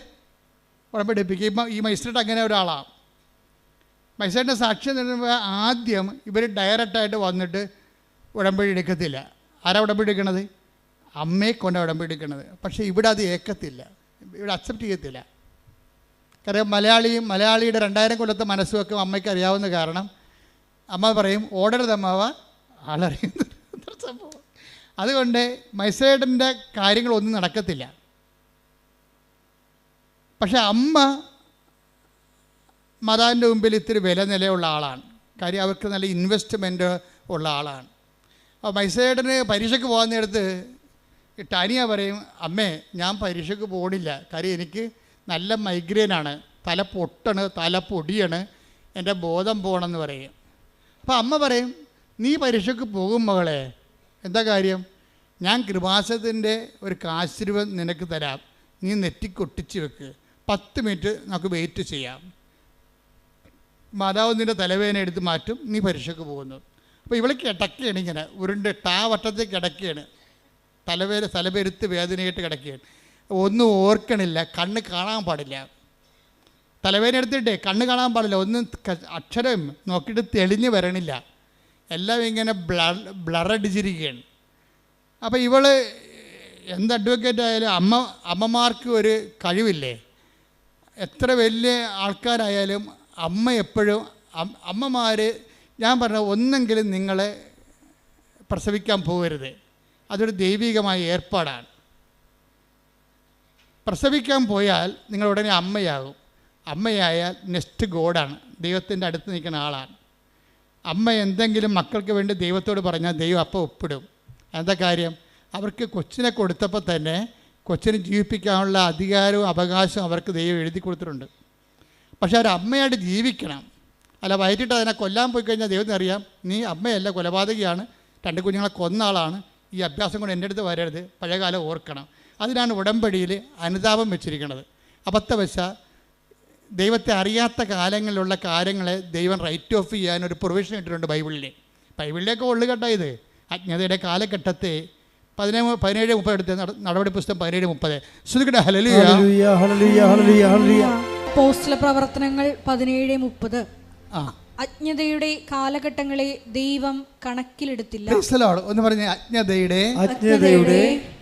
ഉടമ്പടിപ്പിക്കുക. ഈ മജിസ്ട്രേറ്റ് അങ്ങനെ ഒരാളാണ്. മജിസ്ട്രേറ്റിൻ്റെ സാക്ഷ്യം നൽകുമ്പോൾ ആദ്യം ഇവർ ഡയറക്റ്റായിട്ട് വന്നിട്ട് ഉടമ്പടി എടുക്കത്തില്ല. ആരാ ഉടമ്പടി എടുക്കണത്? അമ്മയെ കൊണ്ട് ഉടമ്പടി എടുക്കണത്. പക്ഷേ ഇവിടെ അത് ഏക്കത്തില്ല, ഇവിടെ അക്സെപ്റ്റ് ചെയ്യത്തില്ല. കാരണം മലയാളിയുടെ 2000 കൊല്ലത്തെ മനസ്സുമൊക്കെ അമ്മയ്ക്ക് അറിയാവുന്ന കാരണം അമ്മ പറയും ഓടരുത് അമ്മാവ, ആളറിയുന്നു. സംഭവം. അതുകൊണ്ട് മൈസേഡിൻ്റെ കാര്യങ്ങളൊന്നും നടക്കത്തില്ല. പക്ഷെ അമ്മ മാതാവിൻ്റെ മുമ്പിൽ ഇത്തിരി വില നിലയുള്ള ആളാണ്. കാര്യം അവർക്ക് നല്ല ഇൻവെസ്റ്റ്മെൻറ്റ് ഉള്ള ആളാണ്. അപ്പോൾ മൈസേഡിന് പരീക്ഷയ്ക്ക് പോകാൻ നേരത്ത് ടാനിയ പറയും, അമ്മേ ഞാൻ പരീക്ഷയ്ക്ക് പോകണില്ല, കാര്യം എനിക്ക് നല്ല മൈഗ്രെയിനാണ്, തല പൊട്ടാണ്, തല പൊടിയാണ്, എൻ്റെ ബോധം പോകണമെന്ന് പറയും. അപ്പോൾ അമ്മ പറയും, നീ പരീക്ഷയ്ക്ക് പോകും മകളെ, എന്താ കാര്യം? ഞാൻ കൃപാസനത്തിൻ്റെ ഒരു കാശിരുവം നിനക്ക് തരാം, നീ നെറ്റിക്കൊട്ടിച്ച് വെക്ക്, 10 മിനിറ്റ് നമുക്ക് വെയിറ്റ് ചെയ്യാം, മാതാവ് നിൻ്റെ തലവേദന എടുത്ത് മാറ്റും, നീ പരീക്ഷയ്ക്ക് പോകുന്നു. അപ്പോൾ ഇവൾ കിടക്കുകയാണ്, ഇങ്ങനെ ഉരുണ്ട് വട്ടത്തിൽ കിടക്കുകയാണ്, തലപെരുത്ത് വേദനയായിട്ട് കിടക്കുകയാണ്, ഒന്നും ഓർക്കണില്ല, കണ്ണ് കാണാൻ പാടില്ല, തലവേദന എടുത്തിട്ടേ കണ്ണ് കാണാൻ പാടില്ല, ഒന്നും അക്ഷരം നോക്കിയിട്ട് തെളിഞ്ഞ് വരണില്ല, എല്ലാം ഇങ്ങനെ ബ്ലറടിച്ചിരിക്കുകയാണ്. അപ്പോൾ ഇവൾ എന്ത് അഡ്വക്കേറ്റ് ആയാലും അമ്മമാർക്ക് ഒരു കഴിവില്ലേ, എത്ര വലിയ ആൾക്കാരായാലും അമ്മ എപ്പോഴും അമ്മമാർ, ഞാൻ പറഞ്ഞ ഒന്നെങ്കിലും നിങ്ങളെ പ്രസവിക്കാൻ പോകരുത്, അതൊരു ദൈവികമായ ഏർപ്പാടാണ്. പ്രസവിക്കാൻ പോയാൽ നിങ്ങൾ ഉടനെ അമ്മയാകും. അമ്മയായാൽ നെക്സ്റ്റ് ഗോഡാണ്, ദൈവത്തിൻ്റെ അടുത്ത് നിൽക്കുന്ന ആളാണ്. അമ്മ എന്തെങ്കിലും മക്കൾക്ക് വേണ്ടി ദൈവത്തോട് പറഞ്ഞാൽ ദൈവം അപ്പം ഒപ്പിടും. എന്താ കാര്യം? അവർക്ക് കൊച്ചിനെ കൊടുത്തപ്പോൾ തന്നെ കൊച്ചിനെ ജീവിപ്പിക്കാനുള്ള അധികാരവും അവകാശവും അവർക്ക് ദൈവം എഴുതി കൊടുത്തിട്ടുണ്ട്. പക്ഷെ അവർ അമ്മയായിട്ട് ജീവിക്കണം. അല്ല വയറ്റിട്ട് അതിനെ കൊല്ലാൻ പോയി കഴിഞ്ഞാൽ ദൈവത്തിന് അറിയാം, നീ അമ്മയല്ല, കൊലപാതകയാണ്, 2 കുഞ്ഞുങ്ങളെ കൊന്ന ആളാണ്, ഈ അഭ്യാസം കൊണ്ട് എൻ്റെ അടുത്ത് വരരുത്, പഴയകാലം ഓർക്കണം. അതിനാണ് ഉടമ്പടിയിൽ അനുതാപം വെച്ചിരിക്കുന്നത്. അബദ്ധവശ ദൈവത്തെ അറിയാത്ത കാലങ്ങളിലുള്ള കാര്യങ്ങളെ ദൈവം റൈറ്റ് ഓഫ് ചെയ്യാനൊരു പ്രൊവിഷൻ ഇട്ടിട്ടുണ്ട് ബൈബിളിലേക്ക് ഉള്ളുകെട്ട ഇത് അജ്ഞതയുടെ കാലഘട്ടത്തെ 17:30 എടുത്ത് നടപടി പുസ്തകം 17:30. ശ്രുതികട ഹല്ലേലൂയ.
അപ്പോസ്തല പ്രവർത്തനങ്ങൾ 17:30. അജ്ഞതയുടെ കാലഘട്ടങ്ങളെ ദൈവം കണക്കിലെടുത്തില്ല.
ഒന്ന് പറഞ്ഞ അജ്ഞതയുടെ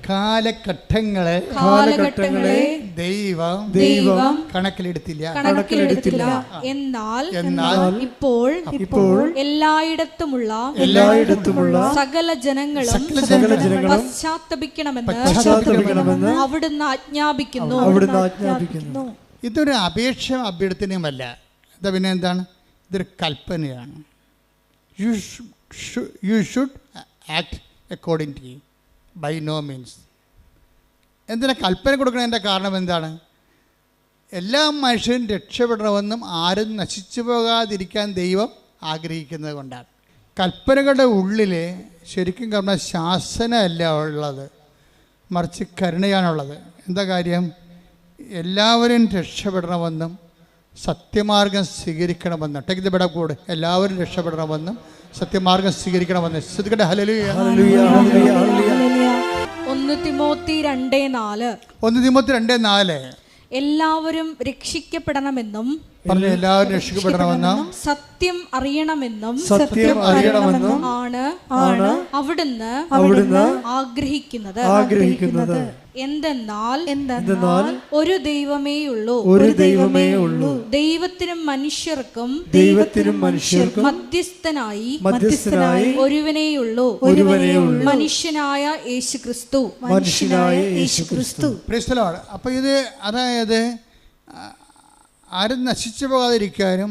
കാലഘട്ടങ്ങളെ ദൈവം കണക്കിലെടുത്തില്ല.
എന്നാൽ ഇപ്പോൾ എല്ലായിടത്തുമുള്ള സകല ജനങ്ങളും പശ്ചാത്തപിക്കണമെന്ന് അവിടുന്ന് ആജ്ഞാപിക്കുന്നു.
ഇതൊരു അപേക്ഷ അഭ്യർത്ഥനയുമല്ല. എന്താ പിന്നെ എന്താണ്? ഇതൊരു കൽപ്പനയാണ്. You should act according to by no means. എന്തിനാ കൽപ്പന കൊടുക്കണതിൻ്റെ കാരണം എന്താണ്? എല്ലാ മനുഷ്യരും രക്ഷപ്പെടണമെന്നും ആരും നശിച്ചു പോകാതിരിക്കാൻ ദൈവം ആഗ്രഹിക്കുന്നത് കൊണ്ടാണ്. കൽപ്പനകളുടെ ഉള്ളിൽ ശരിക്കും പറഞ്ഞാൽ ശാസനയല്ല ഉള്ളത്, മറിച്ച് കരുണയാണുള്ളത്. എന്താ കാര്യം? എല്ലാവരും രക്ഷപ്പെടണമെന്നും സത്യമാർഗം സ്വീകരിക്കണമെന്ന്. Take the bed of God. എല്ലാവരും രക്ഷപ്പെടണമെന്നും സത്യമാർഗം സ്വീകരിക്കണമെന്ന്. ശ്രദ്ധിക്കട്ടെ. ഹല്ലേലൂയ.
1 തിമോത്തി
2:4
എല്ലാവരും രക്ഷിക്കപ്പെടണമെന്നും
എല്ലാവരും രക്ഷിക്കപ്പെടണമെന്നും
സത്യം അറിയണമെന്നും ആണ് അവിടുന്ന് ആഗ്രഹിക്കുന്നത്. എന്തെന്നാൽ ഒരു ദൈവമേയുള്ളൂ, ദൈവത്തിനും മനുഷ്യർക്കും മധ്യസ്ഥനായി ഒരുവനേയുള്ളൂ, മനുഷ്യനായ യേശുക്രിസ്തു.
അപ്പോൾ ഇത് അതായത് ആരും നശിച്ചു പോകാതിരിക്കാനും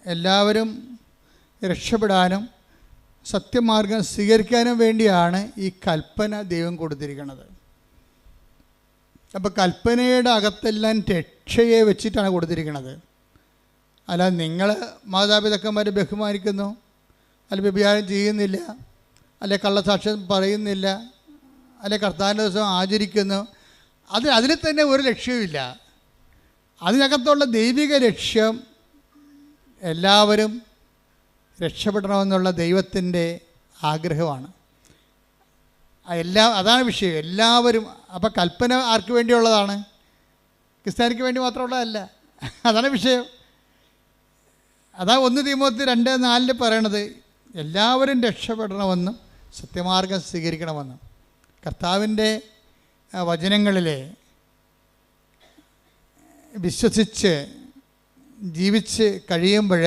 എല്ലാവരും രക്ഷപ്പെടാനും സത്യമാർഗം സ്വീകരിക്കാനും വേണ്ടിയാണ് ഈ കൽപ്പന ദൈവം കൊടുത്തിരിക്കുന്നത്. അപ്പോൾ കൽപ്പനയുടെ അകത്തെല്ലാം രക്ഷയെ വെച്ചിട്ടാണ് കൊടുത്തിരിക്കുന്നത്. അല്ല നിങ്ങൾ മാതാപിതാക്കന്മാരെ ബഹുമാനിക്കുന്നു, അല്ല വ്യഭിചാരം ചെയ്യുന്നില്ല, അല്ലെ കള്ളസാക്ഷ്യം പറയുന്നില്ല, അല്ലെ കർത്താവിൻ്റെ ദിവസം ആചരിക്കുന്നു, അതിൽ തന്നെ ഒരു ലക്ഷ്യവുമില്ല. അതിനകത്തുള്ള ദൈവിക ലക്ഷ്യം എല്ലാവരും രക്ഷപ്പെടണമെന്നുള്ള ദൈവത്തിൻ്റെ ആഗ്രഹമാണ്. അതാണ് വിഷയം. എല്ലാവരും. അപ്പോൾ കൽപ്പന ആർക്ക് വേണ്ടിയുള്ളതാണ്? ക്രിസ്ത്യാനിക്ക് വേണ്ടി മാത്രമുള്ളതല്ല. അതാണ് വിഷയം. അതാ 1 തിമോത്തി 2:4 പറയണത് എല്ലാവരും രക്ഷപ്പെടണമെന്നും സത്യമാർഗം സ്വീകരിക്കണമെന്നും. കർത്താവിൻ്റെ വചനങ്ങളിലെ വിശ്വസിച്ച് ജീവിച്ച് കഴിയുമ്പോൾ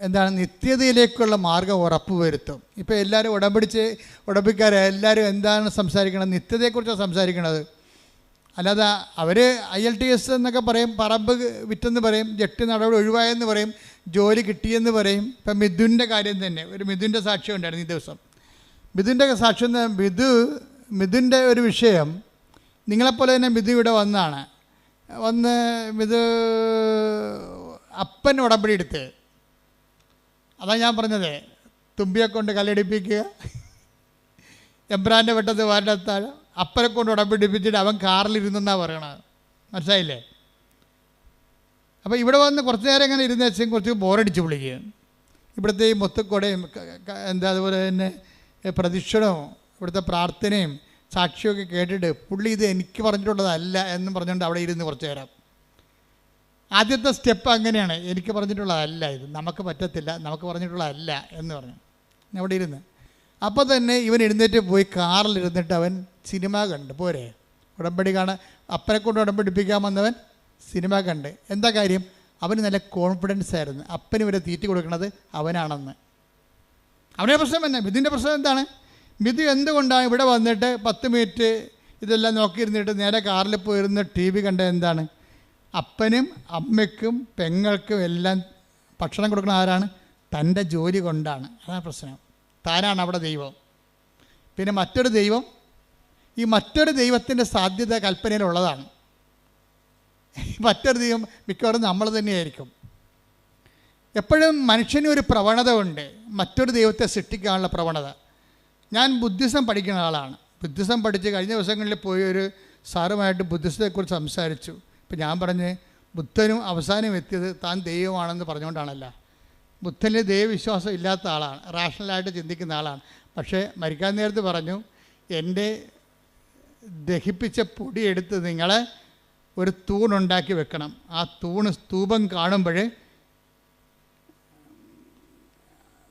എന്താണ് നിത്യതയിലേക്കുള്ള മാർഗം ഉറപ്പുവരുത്തും. ഇപ്പോൾ എല്ലാവരും ഉടമ്പിക്കാരെ എല്ലാവരും എന്താണ് സംസാരിക്കണത്? നിത്യതയെക്കുറിച്ചാണ് സംസാരിക്കണത്. അല്ലാതെ അവർ IELTS എന്നൊക്കെ പറയും, പറമ്പ് വിറ്റെന്ന് പറയും, ജട്ടി നടപടി ഒഴിവായെന്ന് പറയും, ജോലി കിട്ടിയെന്ന് പറയും. ഇപ്പം മിഥുൻ്റെ കാര്യം തന്നെ, ഒരു മിഥുൻ്റെ സാക്ഷ്യം ഉണ്ടായിരുന്നു ഈ ദിവസം. മിഥുൻ്റെ സാക്ഷ്യം, മിഥുൻ്റെ ഒരു വിഷയം, നിങ്ങളെപ്പോലെ തന്നെ മിഥു ഇവിടെ വന്ന് മിഥു അപ്പൻ ഉടമ്പടി എടുത്ത്. അതാണ് ഞാൻ പറഞ്ഞത്, തുമ്പിയെ കൊണ്ട് കല്ലടിപ്പിക്കുക, എബ്രാൻ്റെ വെട്ടത്ത് വാരത്താഴം, അപ്പനെ കൊണ്ട് ഉടമ്പിടിപ്പിച്ചിട്ട് അവൻ കാറിലിരുന്നെന്നാണ് പറയണത്. മനസ്സിലായില്ലേ? അപ്പോൾ ഇവിടെ വന്ന് കുറച്ച് നേരം ഇങ്ങനെ ഇരുന്ന് വെച്ചാൽ കുറച്ച് ബോറടിച്ച് വിളിക്കുക. ഇവിടുത്തെ ഈ മൊത്തക്കൊടയും അതുപോലെ തന്നെ പ്രദക്ഷിണവും ഇവിടുത്തെ പ്രാർത്ഥനയും സാക്ഷിയൊക്കെ കേട്ടിട്ട് പുള്ളി ഇത് എനിക്ക് പറഞ്ഞിട്ടുള്ളതല്ല എന്ന് പറഞ്ഞുകൊണ്ട് അവിടെ ഇരുന്ന് കുറച്ച് നേരം. ആദ്യത്തെ സ്റ്റെപ്പ് അങ്ങനെയാണ്, എനിക്ക് പറഞ്ഞിട്ടുള്ളതല്ല ഇത്, നമുക്ക് പറ്റത്തില്ല, നമുക്ക് പറഞ്ഞിട്ടുള്ളതല്ല എന്ന് പറഞ്ഞു അവിടെ ഇരുന്ന്. അപ്പോൾ തന്നെ ഇവൻ എഴുന്നേറ്റ് പോയി കാറിലിരുന്നിട്ട് അവൻ സിനിമ കണ്ട്. പോരെ, ഉടമ്പടി കാണാൻ അപ്പനെ കൊണ്ട് ഉടമ്പടിപ്പിക്കാൻ വന്നവൻ സിനിമ കണ്ട്. എന്താ കാര്യം? അവന് നല്ല കോൺഫിഡൻസ് ആയിരുന്നു, അപ്പന് ഇവരെ തീറ്റി കൊടുക്കുന്നത് അവനാണെന്ന്. അവൻ്റെ പ്രശ്നം തന്നെ. മിഥുൻ്റെ പ്രശ്നം എന്താണ്? മിഥു എന്തുകൊണ്ടാണ് ഇവിടെ വന്നിട്ട് 10 മിനിറ്റ് ഇതെല്ലാം നോക്കിയിരുന്നിട്ട് നേരെ കാറിൽ പോയിരുന്ന് TV കണ്ട എന്താണ്? അപ്പനും അമ്മയ്ക്കും പെങ്ങൾക്കും എല്ലാം ഭക്ഷണം കൊടുക്കുന്ന ആരാണ്? തൻ്റെ ജോലി കൊണ്ടാണ്. അതാണ് പ്രശ്നം. താനാണ് അവിടെ ദൈവം. പിന്നെ മറ്റൊരു ദൈവം, ഈ മറ്റൊരു ദൈവത്തിൻ്റെ സാധ്യത കൽപ്പനയിലുള്ളതാണ്. മറ്റൊരു ദൈവം മിക്കവാറും നമ്മൾ തന്നെയായിരിക്കും. എപ്പോഴും മനുഷ്യന് ഒരു പ്രവണത ഉണ്ട്, മറ്റൊരു ദൈവത്തെ സൃഷ്ടിക്കാനുള്ള പ്രവണത. ഞാൻ ബുദ്ധിസം പഠിക്കുന്ന ആളാണ്. ബുദ്ധിസം പഠിച്ച് കഴിഞ്ഞ ദിവസങ്ങളിൽ പോയി ഒരു സാറുമായിട്ട് ബുദ്ധിസത്തെക്കുറിച്ച് സംസാരിച്ചു. ഇപ്പം ഞാൻ പറഞ്ഞ് ബുദ്ധനും അവസാനം എത്തിയത് താൻ ദൈവമാണെന്ന് പറഞ്ഞുകൊണ്ടാണല്ല. ബുദ്ധനിൽ ദൈവവിശ്വാസം ഇല്ലാത്ത ആളാണ്, റാഷണലായിട്ട് ചിന്തിക്കുന്ന ആളാണ്. പക്ഷേ മരിക്കാൻ നേരത്ത് പറഞ്ഞു, എൻ്റെ ദഹിപ്പിച്ച പൊടിയെടുത്ത് നിങ്ങൾ ഒരു തൂണുണ്ടാക്കി വെക്കണം. ആ സ്തൂപം കാണുമ്പോൾ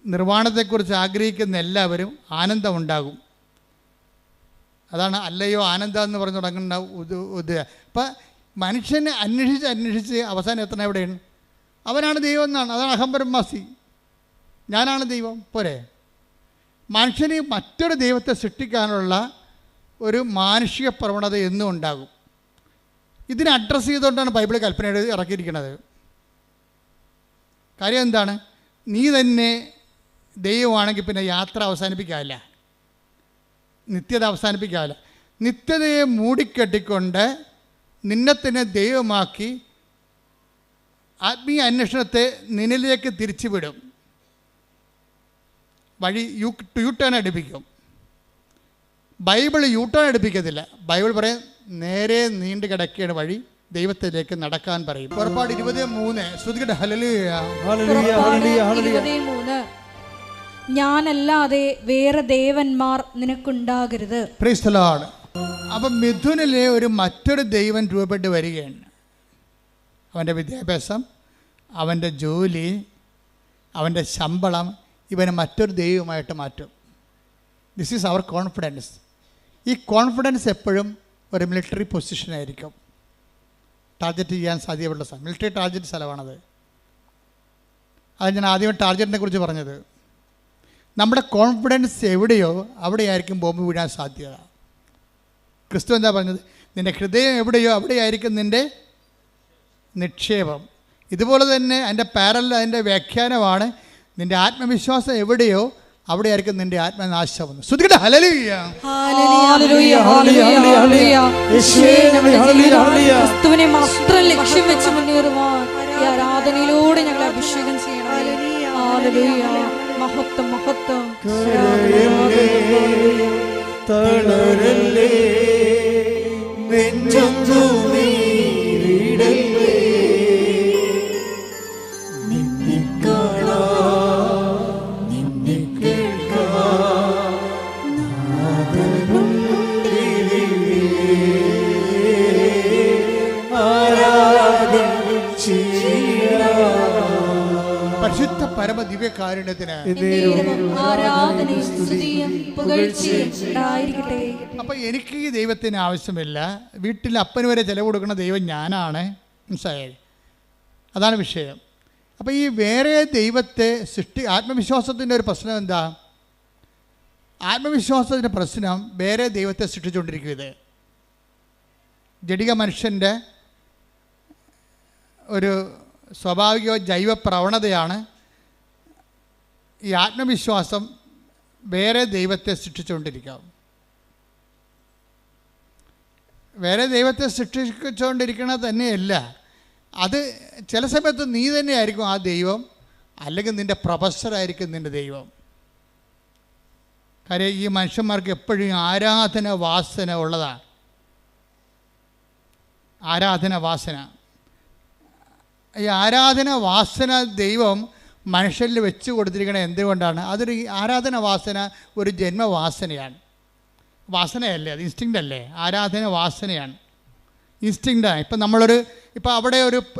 നിർവ്വാണത്തെക്കുറിച്ച് ആഗ്രഹിക്കുന്ന എല്ലാവരും ആനന്ദമുണ്ടാകും. അതാണ് അല്ലയോ ആനന്ദം എന്ന് പറഞ്ഞു തുടങ്ങുന്ന അപ്പം മനുഷ്യനെ അന്വേഷിച്ച് അവസാനം എത്തണം എവിടെയാണ്? അവനാണ് ദൈവം എന്നാണ്. അതാണ് അഹം ബ്രഹ്മാസി, ഞാനാണ് ദൈവം. പോരെ? മനുഷ്യന് മറ്റൊരു ദൈവത്തെ സൃഷ്ടിക്കാനുള്ള ഒരു മാനുഷിക പ്രവണത എന്നും ഉണ്ടാകും. ഇതിനെ അഡ്രസ്സ് ചെയ്തുകൊണ്ടാണ് ബൈബിൾ കൽപ്പന ഇറക്കിയിരിക്കുന്നത്. കാര്യം എന്താണ്? നീ തന്നെ ദൈവമാണെങ്കിൽ പിന്നെ യാത്ര അവസാനിപ്പിക്കാവില്ല, നിത്യത അവസാനിപ്പിക്കാവില്ല. നിത്യതയെ മൂടിക്കെട്ടിക്കൊണ്ട് നിന്നെ തന്നെ ദൈവമാക്കി ആത്മീയ അന്വേഷണത്തെ നിന്നിലേക്ക് തിരിച്ചുവിടും. വഴി യൂട്ടേൺ അടുപ്പിക്കും. ബൈബിൾ യൂട്ടേൺ അടുപ്പിക്കത്തില്ല. ബൈബിൾ പറയും നേരെ നീണ്ടു കിടക്കുകയാണ് വഴി, ദൈവത്തിലേക്ക് നടക്കാൻ പറയും. പുറപ്പാട് 23 ശ്രുതികട ഹല്ലേലൂയ.
ഞാനല്ലാതെ വേറെ ദേവന്മാർ നിനക്കുണ്ടാകരുത്.
Praise the Lord. അപ്പം മിഥുനിലെ ഒരു മറ്റൊരു ദൈവം രൂപപ്പെട്ട് വരികയാണ്. അവൻ്റെ വിദ്യാഭ്യാസം, അവൻ്റെ ജോലി, അവൻ്റെ ശമ്പളം ഇവനെ മറ്റൊരു ദൈവമായിട്ട് മാറ്റും. This is our confidence. ഈ കോൺഫിഡൻസ് എപ്പോഴും ഒരു മിലിറ്ററി പൊസിഷനായിരിക്കും. ടാർഗറ്റ് ചെയ്യാൻ സാധ്യതയുള്ള സ്ഥലം, മിലിറ്ററി ടാർഗറ്റ് സ്ഥലമാണത്. അത് ഞാൻ ആദ്യം ടാർഗറ്റിനെ കുറിച്ച് പറഞ്ഞത്. നമ്മുടെ കോൺഫിഡൻസ് എവിടെയോ അവിടെയായിരിക്കും ബോംബ് വീഴാൻ സാധ്യത. ക്രിസ്തു എന്താ പറഞ്ഞത്? നിൻ്റെ ഹൃദയം എവിടെയോ അവിടെയായിരിക്കും നിൻ്റെ നിക്ഷേപം. ഇതുപോലെ തന്നെ അതിൻ്റെ അതിൻ്റെ വ്യാഖ്യാനമാണ്, നിൻ്റെ ആത്മവിശ്വാസം എവിടെയോ അവിടെയായിരിക്കും നിൻ്റെ ആത്മനാശം. ശ്രുതികട ഹല്ലേലൂയ.
ക്രിസ്തുവിനെ മാത്രം ലക്ഷ്യം വെച്ച് മുന്നേറുവാൻ ഈ ആരാധനയിലൂടെ ഞങ്ങളെ അഭിഷേകം ചെയ്യണം. ഹല്ലേലൂയ. മഹത്വം മഹത്വം.
തളരല്ലേ നെഞ്ചൊന്നു നീരിടല്ലേ, നിന്നെ കാണാൻ നിന്നെ കേൾക്കാൻ നാഥനുണ്ടിലേ, ആരാധന ചെയ്യാം
പരിശുദ്ധ പരമ ദിവ്യകാരുണ്യത്തിന്. അപ്പൊ എനിക്ക് ഈ ദൈവത്തിന് ആവശ്യമില്ല. വീട്ടിൽ അപ്പന് വരെ ചിലവ് കൊടുക്കുന്ന ദൈവം ഞാനാണ്. മനസ്സിലായി? അതാണ് വിഷയം. അപ്പോൾ ഈ വേറെ ദൈവത്തെ ആത്മവിശ്വാസത്തിൻ്റെ ഒരു പ്രശ്നം എന്താ? ആത്മവിശ്വാസത്തിൻ്റെ പ്രശ്നം വേറെ ദൈവത്തെ സൃഷ്ടിച്ചുകൊണ്ടിരിക്കും. ഇത് ജഡിക മനുഷ്യൻ്റെ ഒരു സ്വാഭാവിക ജൈവ പ്രവണതയാണ്. ഈ ആത്മവിശ്വാസം വേറെ ദൈവത്തെ സൃഷ്ടിച്ചുകൊണ്ടിരിക്കാം. വേറെ ദൈവത്തെ സൃഷ്ടിച്ചുകൊണ്ടിരിക്കണത് തന്നെയല്ല, അത് ചില സമയത്ത് നീ തന്നെയായിരിക്കും ആ ദൈവം, അല്ലെങ്കിൽ നിൻ്റെ പ്രൊഫസറായിരിക്കും നിൻ്റെ ദൈവം. കാര്യം ഈ മനുഷ്യന്മാർക്ക് എപ്പോഴും ആരാധന വാസന ഉള്ളതാണ്. ആരാധന വാസന, ഈ ആരാധന വാസന ദൈവം മനുഷ്യരിൽ വെച്ച് കൊടുത്തിരിക്കണത് എന്തുകൊണ്ടാണ്? അതൊരു ആരാധന വാസന ഒരു ജന്മവാസനയാണ്. വാസനയല്ലേ, അത് ഇൻസ്റ്റിങ്ക്റ്റ് അല്ലേ? ആരാധന വാസനയാണ്, ഇൻസ്റ്റിങ്ക്റ്റാണ്. ഇപ്പം ഇപ്പം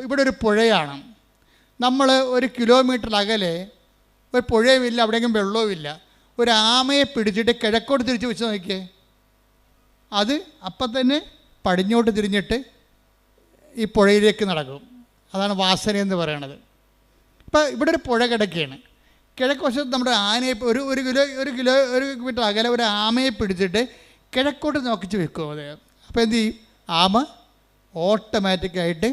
ഇവിടെ ഒരു പുഴയാണ്. നമ്മൾ 1 കിലോമീറ്റർ അകലെ ഒരു പുഴയുമില്ല, അവിടെയെങ്കിലും വെള്ളവുമില്ല. ഒരു ആമയെ പിടിച്ചിട്ട് കിഴക്കോട്ട് തിരിച്ച് വെച്ച് നോക്കിയേ, അത് അപ്പം തന്നെ പടിഞ്ഞോട്ട് തിരിഞ്ഞിട്ട് ഈ പുഴയിലേക്ക് നടക്കും. അതാണ് വാസന എന്ന് പറയണത്. ഇപ്പം ഇവിടെ ഒരു പുഴ കിടക്കുകയാണ്. കിഴക്ക് വശത്ത് നമ്മുടെ ആനയെ ഒരു കിലോമീറ്റർ അകലെ ഒരു ആമയെ പിടിച്ചിട്ട് കിഴക്കോട്ട് നോക്കിച്ച് വെക്കും അത്. അപ്പോൾ എന്ത് ചെയ്യും? ആമ ഓട്ടോമാറ്റിക്കായിട്ട്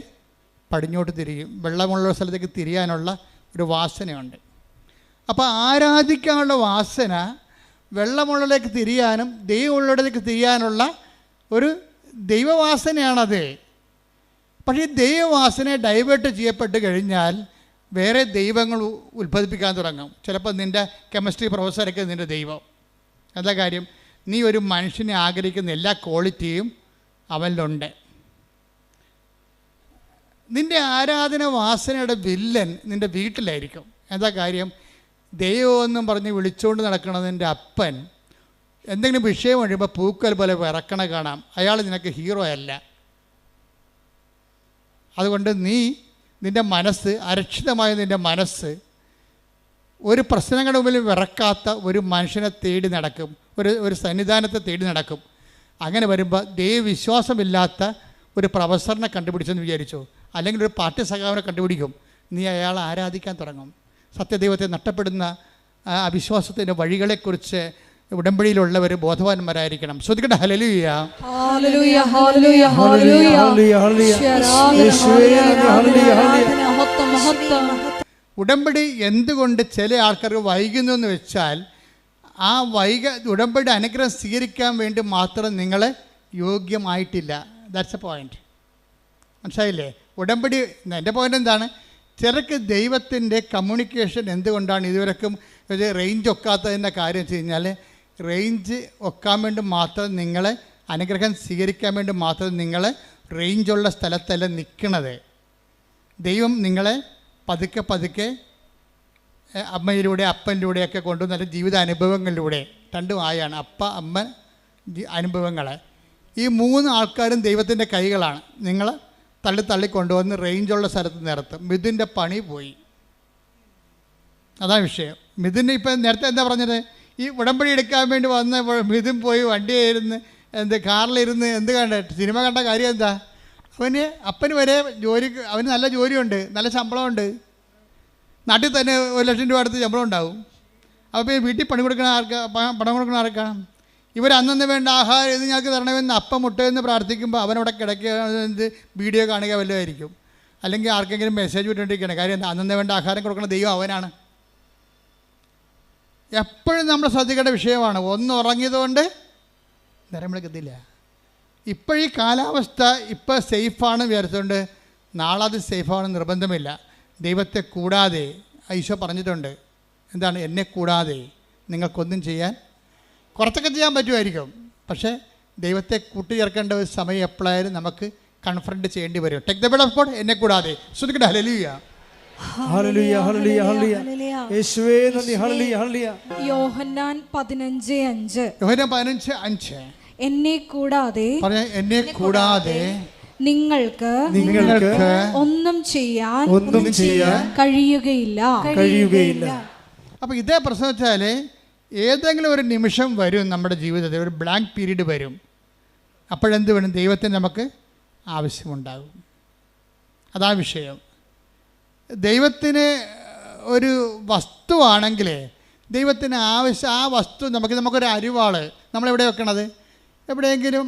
പടിഞ്ഞോട്ട് തിരിയും. വെള്ളമുള്ള സ്ഥലത്തേക്ക് തിരിയാനുള്ള ഒരു വാസനയുണ്ട്. അപ്പോൾ ആരാധിക്കാനുള്ള വാസന വെള്ളമുള്ളിലേക്ക് തിരിയാനും ദൈവമുള്ളിടത്തേക്ക് തിരിയാനുള്ള ഒരു ദൈവവാസനയാണത്. പക്ഷേ ദൈവവാസന ഡൈവേർട്ട് ചെയ്യപ്പെട്ട് കഴിഞ്ഞാൽ വേറെ ദൈവങ്ങൾ ഉത്ഭവിപ്പിക്കാൻ തുടങ്ങും. ചിലപ്പോൾ നിൻ്റെ കെമിസ്ട്രി പ്രൊഫസറൊക്കെ നിൻ്റെ ദൈവം, എന്താ കാര്യം? നീ ഒരു മനുഷ്യനെ ആഗ്രഹിക്കുന്ന എല്ലാ ക്വാളിറ്റിയും അവനിലുണ്ട്. നിൻ്റെ ആരാധന വാസനയുടെ വില്ലൻ നിൻ്റെ വീട്ടിലായിരിക്കും. എന്താ കാര്യം? ദൈവമെന്നും പറഞ്ഞ് വിളിച്ചുകൊണ്ട് നടക്കണ നിൻ്റെ അപ്പൻ എന്തെങ്കിലും വിഷയം കഴിയുമ്പോൾ പൂക്കൽ പോലെ വിറക്കണ കാണാം. അയാൾ നിനക്ക് ഹീറോ അല്ല. അതുകൊണ്ട് നിൻ്റെ മനസ്സ്, അരക്ഷിതമായ നിൻ്റെ മനസ്സ് ഒരു പ്രശ്നങ്ങളുടെ മുമ്പിൽ വിറക്കാത്ത ഒരു മനുഷ്യനെ തേടി നടക്കും, ഒരു സന്നിധാനത്തെ തേടി നടക്കും. അങ്ങനെ വരുമ്പോൾ ദൈവവിശ്വാസമില്ലാത്ത ഒരു പ്രൊഫസറിനെ കണ്ടുപിടിച്ചെന്ന് വിചാരിച്ചു, അല്ലെങ്കിൽ ഒരു പാർട്ടി സഖാവിനെ കണ്ടുപിടിക്കും. നീ അയാളെ ആരാധിക്കാൻ തുടങ്ങും. സത്യദൈവത്തെ നഷ്ടപ്പെടുന്ന അവിശ്വാസത്തിൻ്റെ വഴികളെക്കുറിച്ച് ഉടമ്പടിയിലുള്ളവർ ബോധവാന്മാരായിരിക്കണം. ശ്രദ്ധിക്കട്ടെ. ഹല്ലേലൂയ,
ഹല്ലേലൂയ, ഹല്ലേലൂയ, ഹല്ലേലൂയ.
ഉടമ്പടി എന്തുകൊണ്ട് ചില ആൾക്കാർക്ക് വൈകുന്നു എന്ന് വെച്ചാൽ, ആ ഉടമ്പടി അനുഗ്രഹം സ്വീകരിക്കാൻ വേണ്ടി മാത്രം നിങ്ങൾ യോഗ്യമായിട്ടില്ല. That's A point. മനസ്സിലായില്ലേ? ഉടമ്പടി, എൻ്റെ പോയിൻ്റ് എന്താണ്? ചിലർക്ക് ദൈവത്തിൻ്റെ കമ്മ്യൂണിക്കേഷൻ എന്തുകൊണ്ടാണ് ഇതുവരെക്കും റേഞ്ച് ഒക്കാത്തതിൻ്റെ കാര്യം വെച്ച് കഴിഞ്ഞാൽ, റേഞ്ച് ഒക്കാൻ വേണ്ടി മാത്രം നിങ്ങൾ അനുഗ്രഹം സ്വീകരിക്കാൻ വേണ്ടി മാത്രം നിങ്ങൾ റേഞ്ചുള്ള സ്ഥലത്തല്ല നിൽക്കണത്. ദൈവം നിങ്ങളെ പതുക്കെ പതുക്കെ അമ്മയിലൂടെ അപ്പനിലൂടെയൊക്കെ കൊണ്ടു നല്ല ജീവിത അനുഭവങ്ങളിലൂടെ, രണ്ടും ആയാണ് അപ്പ അമ്മ അനുഭവങ്ങൾ. ഈ മൂന്ന് ആൾക്കാരും ദൈവത്തിൻ്റെ കൈകളാണ്. നിങ്ങൾ തള്ളി കൊണ്ടുവന്ന് റേഞ്ചുള്ള സ്ഥലത്ത് നിർത്തും. മിഥുൻ്റെ പണി പോയി. അതാണ് വിഷയം. മിഥുന് ഇപ്പം നേരത്തെ എന്താ പറഞ്ഞത്? ഈ ഉടമ്പടി എടുക്കാൻ വേണ്ടി വന്ന മിഥുൻ പോയി വണ്ടിയായിരുന്നു, കാറിലിരുന്ന് കണ്ട സിനിമ കണ്ട കാര്യം എന്താ? അപ്പന് വരെ അവന് നല്ല ജോലിയുണ്ട്, നല്ല ശമ്പളമുണ്ട്, നാട്ടിൽ തന്നെ 1 ലക്ഷം രൂപ അടുത്ത് ശമ്പളം ഉണ്ടാവും. അപ്പോൾ വീട്ടിൽ പണം കൊടുക്കണ ആർക്കാണ്? ഇവർ അന്നു വേണ്ട ആഹാരം ഇത് ഞങ്ങൾക്ക് തരണമെന്ന് അപ്പം മുട്ടയെന്ന് പ്രാർത്ഥിക്കുമ്പോൾ അവനവിടെ കിടക്കുക, വീഡിയോ കാണുക വല്ലതായിരിക്കും, അല്ലെങ്കിൽ ആർക്കെങ്കിലും മെസ്സേജ് വിട്ടുകൊണ്ടിരിക്കുകയാണ്. കാര്യം എന്താ? അന്നു വേണ്ട ആഹാരം കൊടുക്കുന്ന ദൈവം അവനാണ്. എപ്പോഴും നമ്മൾ ശ്രദ്ധിക്കേണ്ട വിഷയമാണ്. ഒന്ന് ഉറങ്ങിയതുകൊണ്ട് നേരം വിളിക്കത്തില്ല. ഇപ്പോഴീ കാലാവസ്ഥ ഇപ്പം സേഫാണ് വിചാരിച്ചുകൊണ്ട് നാളെ അത് സേഫാണെന്ന് നിർബന്ധമില്ല. ദൈവത്തെ കൂടാതെ ഈശോ പറഞ്ഞിട്ടുണ്ട്. എന്താണ്? എന്നെ കൂടാതെ നിങ്ങൾക്കൊന്നും ചെയ്യാൻ, കുറച്ചൊക്കെ ചെയ്യാൻ പറ്റുമായിരിക്കും, പക്ഷേ ദൈവത്തെ കൂട്ടിച്ചേർക്കേണ്ട ഒരു സമയം എപ്പോഴായാലും നമുക്ക് കൺഫ്രണ്ട് ചെയ്യേണ്ടി വരും. Take the bed of God, എന്നെ കൂടാതെ. ശ്രദ്ധിക്കട്ടെ. ഹല്ലേലൂയ,
ഹല്ലേലൂയ, ഹല്ലേലൂയ, ഹല്ലേലൂയ. യേശുവേ നന്ദി. ഹല്ലേലൂയ, ഹല്ലേലൂയ.
യോഹന്നാൻ 15:5.
യോഹന്നാൻ 15:5.
എന്നെ കൂടാതെ നിങ്ങൾക്ക് ഒന്നും ചെയ്യാൻ കഴിയുകയില്ല.
അപ്പോൾ ഇതേ പ്രശ്നം വെച്ചാൽ ഏതെങ്കിലും ഒരു നിമിഷം വരും നമ്മുടെ ജീവിതത്തിൽ, ഒരു ബ്ലാങ്ക് പീരീഡ് വരും. അപ്പോഴെന്ത് വേണം? ദൈവത്തിന് നമുക്ക് ആവശ്യമുണ്ടാകും. അതാണ് വിഷയം. ദൈവത്തിന് ഒരു വസ്തുവാണെങ്കിൽ ദൈവത്തിന് ആവശ്യം, ആ വസ്തു നമുക്കൊരു അരിവാൾ നമ്മളെവിടെ വെക്കണത്? എവിടെയെങ്കിലും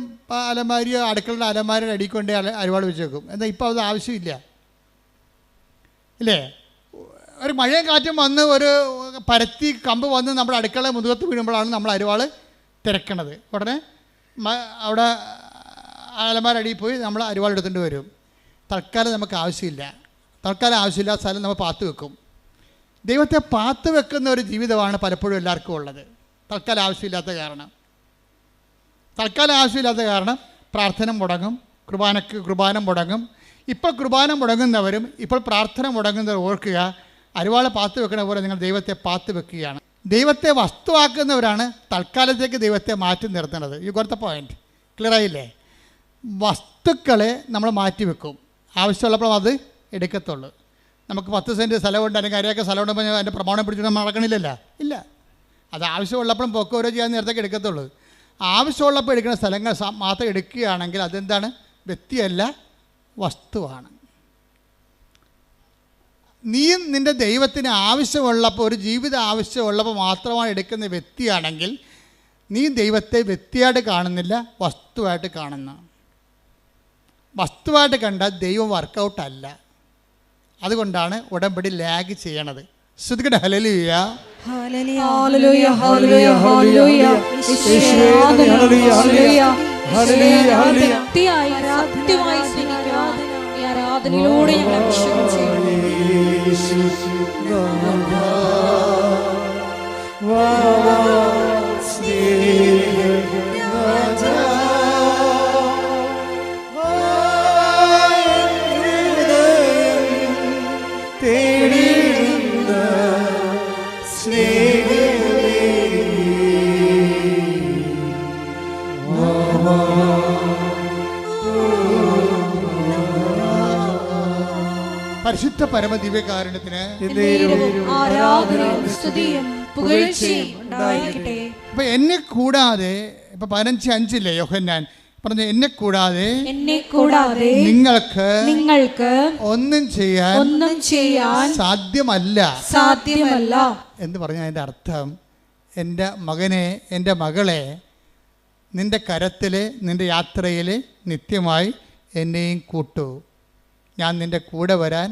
അലമാരിയോ അടുക്കളയുടെ അലമാരിയുടെ അടിക്കൊണ്ട് അരിവാൾ വെച്ച് വെക്കും. എന്നാൽ ഇപ്പോൾ അത് ആവശ്യമില്ല, ഇല്ലേ? ഒരു മഴയും കാറ്റും വന്ന് ഒരു പരത്തി കമ്പ് വന്ന് നമ്മുടെ അടുക്കള മുതുകത്ത് വീഴുമ്പോഴാണ് നമ്മൾ അരിവാൾ തിരക്കണത്. ഉടനെ അവിടെ അലമാരടിയിൽ പോയി നമ്മൾ അരിവാൾ എടുത്തുകൊണ്ട് വരും. തൽക്കാലം നമുക്ക് ആവശ്യമില്ല. തൽക്കാലം ആവശ്യമില്ലാത്ത സ്ഥലം നമ്മൾ പാത്ത് വെക്കും. ദൈവത്തെ പാത്ത് വെക്കുന്ന ഒരു ജീവിതമാണ് പലപ്പോഴും എല്ലാവർക്കും ഉള്ളത്. തൽക്കാലം ആവശ്യമില്ലാത്ത കാരണം പ്രാർത്ഥന മുടങ്ങും, കുർബാന മുടങ്ങും. ഇപ്പോൾ കുർബാന മുടങ്ങുന്നവരും ഇപ്പോൾ പ്രാർത്ഥന മുടങ്ങുന്നവർ ഓർക്കുക, അരിവാളെ പാത്ത് വെക്കണ പോലെ നിങ്ങൾ ദൈവത്തെ പാത്ത് വെക്കുകയാണ്. ദൈവത്തെ വസ്തുവാക്കുന്നവരാണ് തൽക്കാലത്തേക്ക് ദൈവത്തെ മാറ്റി നിർത്തുന്നത്. ഈ കൊടുത്ത പോയിന്റ് ക്ലിയർ ആയില്ലേ? വസ്തുക്കളെ നമ്മൾ മാറ്റി വെക്കും, ആവശ്യമുള്ളപ്പോൾ അത് എടുക്കത്തുള്ളൂ. നമുക്ക് 10 സെൻറ്റ് സ്ഥലമുണ്ട്, അല്ലെങ്കിൽ അരയൊക്കെ സ്ഥലമുണ്ടെങ്കിൽ അതിൻ്റെ പ്രമാണം പിടിച്ചിട്ട് നമ്മൾ നടക്കണില്ലല്ലോ, ഇല്ല. അത് ആവശ്യമുള്ളപ്പോഴും പൊക്കോരോ ചെയ്യാൻ നേരത്തേക്ക് എടുക്കത്തുള്ളൂ. ആവശ്യമുള്ളപ്പോൾ എടുക്കുന്ന സ്ഥലങ്ങൾ മാത്രം എടുക്കുകയാണെങ്കിൽ അതെന്താണ്? വ്യക്തിയല്ല, വസ്തുവാണ്. നീയും നിൻ്റെ ദൈവത്തിന് ആവശ്യമുള്ളപ്പോൾ, ഒരു ജീവിത ആവശ്യമുള്ളപ്പോൾ മാത്രമാണ് എടുക്കുന്ന വ്യക്തിയാണെങ്കിൽ നീ ദൈവത്തെ വ്യക്തിയായിട്ട് കാണുന്നില്ല, വസ്തുവായിട്ട് കാണുന്നു. വസ്തുവായിട്ട് കണ്ടാൽ ദൈവം വർക്കൗട്ടല്ല. അതുകൊണ്ടാണ് ഉടമ്പടി ലാഗ് ചെയ്യണത്. ശ്രദ്ധിക്കട്ടെ. ഹല്ലേലൂയ,
ഹല്ലേലൂയ, ഹല്ലേലൂയ, ഹല്ലേലൂയ. സത്യമായി സ്നേഹിക്കുക. ഈ ആരാധനയിലൂടെ ഞങ്ങൾ അഭിഷേകം ചെയ്യണം.
സ്നേഹ
പരിശുദ്ധ പരമദിവ്യകാരുണ്യത്തിന്
ആരാധനയും സ്തുതിയും പുകഴ്ചയും ഉണ്ടായിരിക്കട്ടെ.
അപ്പൊ എന്നെ കൂടാതെ ഇപ്പൊ 15:5 യോഹന്നാൻ പറഞ്ഞ എന്നെ കൂടാതെ നിങ്ങൾക്ക് ഒന്നും ചെയ്യാൻ സാധ്യമല്ല എന്ന് പറഞ്ഞ അതിൻ്റെ അർത്ഥം, എൻ്റെ മകനെ, എൻ്റെ മകളെ, നിന്റെ കരത്തിൽ, നിന്റെ യാത്രയിൽ നിത്യമായി എന്നെയും കൂട്ടു. ഞാൻ നിന്റെ കൂടെ വരാൻ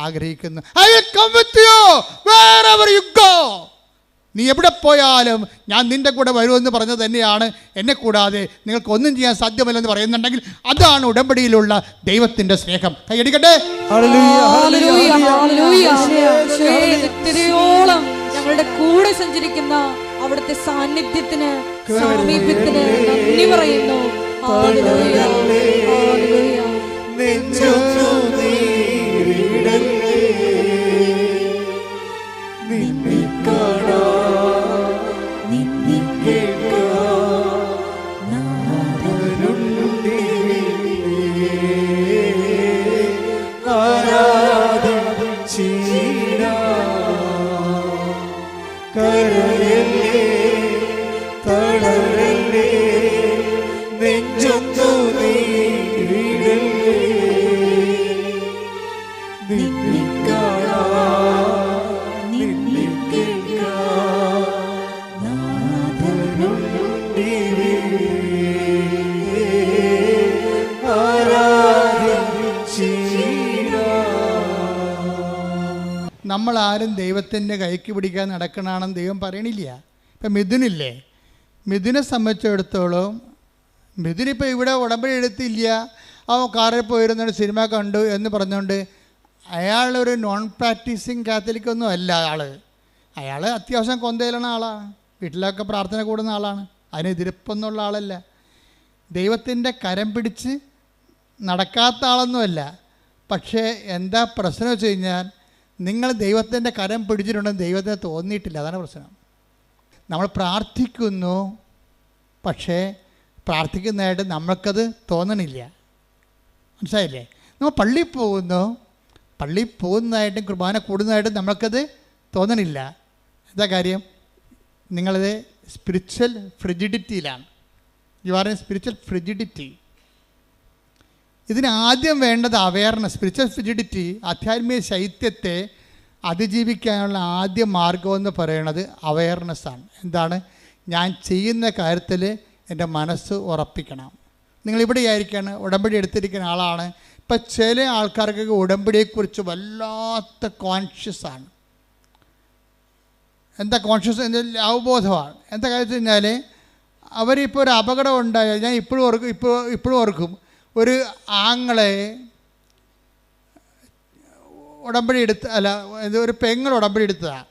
ആഗ്രഹിക്കുന്നു. I will come with you wherever you go. നീ എവിടെ പോയാലും ഞാൻ നിന്റെ കൂടെ വരുമെന്ന് പറഞ്ഞത് തന്നെയാണ്. എന്നെ കൂടാതെ നിങ്ങൾക്ക് ഒന്നും ചെയ്യാൻ സാധ്യമല്ലെന്ന് പറയുന്നുണ്ടെങ്കിൽ അതാണ് ഉടമ്പടിയിലുള്ള ദൈവത്തിന്റെ സ്നേഹം. കൈയടിക്കട്ടെ.
ഞങ്ങളുടെ കൂടെ സഞ്ചരിക്കുന്ന അവിടുത്തെ സാന്നിധ്യത്തിന്, സാമീപ്യത്തിന് നന്ദി പറയുന്നു.
നമ്മളാരും ദൈവത്തിൻ്റെ കൈക്ക് പിടിക്കാൻ നടക്കണമെന്ന് ദൈവം പറയണില്ല. ഇപ്പം മിഥുനില്ലേ, മിഥുനെ സംബന്ധിച്ചിടത്തോളം മിഥുനിപ്പോൾ ഇവിടെ ഉടമ്പടി എടുത്തില്ല, അവൻ കാറിൽ പോയിരുന്നൊരു സിനിമ കണ്ടു എന്ന് പറഞ്ഞുകൊണ്ട് അയാളൊരു നോൺ പ്രാക്ടീസിങ് കാത്തലിക്കൊന്നും അല്ല. അയാൾ അത്യാവശ്യം കൊന്തയിലുള്ള ആളാണ്, വീട്ടിലൊക്കെ പ്രാർത്ഥന കൂടുന്ന ആളാണ്, അതിനെതിരിപ്പൊന്നുള്ള ആളല്ല. ദൈവത്തിൻ്റെ കരം പിടിച്ച് നടക്കാത്ത ആളൊന്നുമല്ല. പക്ഷേ എന്താ പ്രശ്നം വെച്ച് കഴിഞ്ഞാൽ, നിങ്ങൾ ദൈവത്തിൻ്റെ കരം പിടിച്ചിട്ടുണ്ടെന്ന് ദൈവത്തിന് തോന്നിയിട്ടില്ല. അതാണ് പ്രശ്നം. നമ്മൾ പ്രാർത്ഥിക്കുന്നു, പക്ഷേ പ്രാർത്ഥിക്കുന്നതായിട്ട് നമ്മൾക്കത് തോന്നണില്ല. മനസ്സിലായില്ലേ? നമ്മൾ പള്ളിയിൽ പോകുന്നതായിട്ടും കുർബാന കൂടുന്നതായിട്ടും നമ്മൾക്കത് തോന്നണില്ല. എന്താ കാര്യം? നിങ്ങളത് സ്പിരിച്വൽ ഫ്രിജിഡിറ്റിയിലാണ്. You are a spiritual frigidity. ഇതിനാദ്യം വേണ്ടത് അവയർനെസ്. സ്പിരിച്വൽ ഫ്രിജിഡിറ്റി, ആധ്യാത്മിക ശൈത്യത്തെ അതിജീവിക്കാനുള്ള ആദ്യ മാർഗമെന്ന് പറയുന്നത് അവയർനെസ്സാണ്. എന്താണ്? ഞാൻ ചെയ്യുന്ന കാര്യത്തിൽ എൻ്റെ മനസ്സ് ഉറപ്പിക്കണം. നിങ്ങളിവിടെ ആയിരിക്കാണ്, ഉടമ്പടി എടുത്തിരിക്കുന്ന ആളാണ്. ഇപ്പം ചില ആൾക്കാർക്കൊക്കെ ഉടമ്പടിയെക്കുറിച്ച് വല്ലാത്ത കോൺഷ്യസാണ്. എന്താ കോൺഷ്യസ്? അവബോധമാണ്. എന്താ കാര്യം വെച്ച് കഴിഞ്ഞാൽ, അവരിപ്പോൾ ഒരു അപകടം ഉണ്ടായാൽ, ഞാൻ ഇപ്പോഴും ഓർക്കും, ഒരു ആങ്ങളെ ഉടമ്പടി എടുത്ത്, ഒരു പെങ്ങൾ ഉടമ്പടി എടുത്തതാണ്.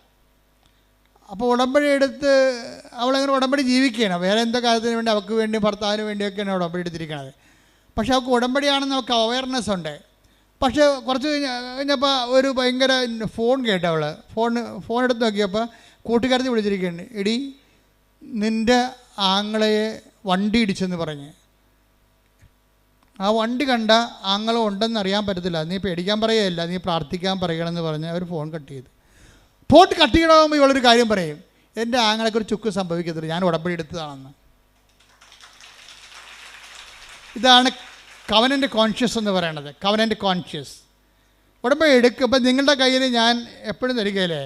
അപ്പോൾ ഉടമ്പടി എടുത്ത് അവളങ്ങനെ ഉടമ്പടി ജീവിക്കുകയാണ്. വേറെ എന്തോ കാര്യത്തിന് വേണ്ടി, അവൾക്ക് വേണ്ടി, ഭർത്താവിന് വേണ്ടിയൊക്കെയാണ് ഉടമ്പടി എടുത്തിരിക്കുന്നത്. പക്ഷേ അവൾക്ക് ഉടമ്പടിയാണെന്ന് അവൾക്ക് അവയർനെസ് ഉണ്ട്. പക്ഷേ കുറച്ച് കഴിഞ്ഞപ്പോൾ ഒരു ഭയങ്കര ഫോൺ കേട്ടോ. അവൾ ഫോൺ എടുത്ത് നോക്കിയപ്പോൾ കൂട്ടുകാരത്തി വിളിച്ചിരിക്കുകയാണ്. എടി, നിൻ്റെ ആങ്ങളയെ വണ്ടി ഇടിച്ചെന്ന് പറഞ്ഞ്. ആ വണ്ടി കണ്ട ആങ്ങളും ഉണ്ടെന്ന് അറിയാൻ പറ്റത്തില്ല, നീ പേടിക്കാൻ പറയുകയല്ല, നീ പ്രാർത്ഥിക്കാൻ പറയണമെന്ന് പറഞ്ഞ് അവർ ഫോൺ കട്ട് ചെയ്തു. ഫോൺ കട്ട് ചെയ്യണമെങ്കിൽ ഇവളൊരു കാര്യം പറയും, എൻ്റെ ആങ്ങളൊക്കെ ഒരു ചുക്ക് സംഭവിക്കത്തില്ല, ഞാൻ ഉടമ്പടി എടുത്തതാണെന്ന്. ഇതാണ് കവനൻ്റ് കോൺഷ്യസ് എന്ന് പറയണത്. കവനൻ്റ് കോൺഷ്യസ് ഉടമ്പടി എടുക്കുമ്പോൾ നിങ്ങളുടെ കയ്യിൽ ഞാൻ എപ്പോഴും തരികയില്ലേ.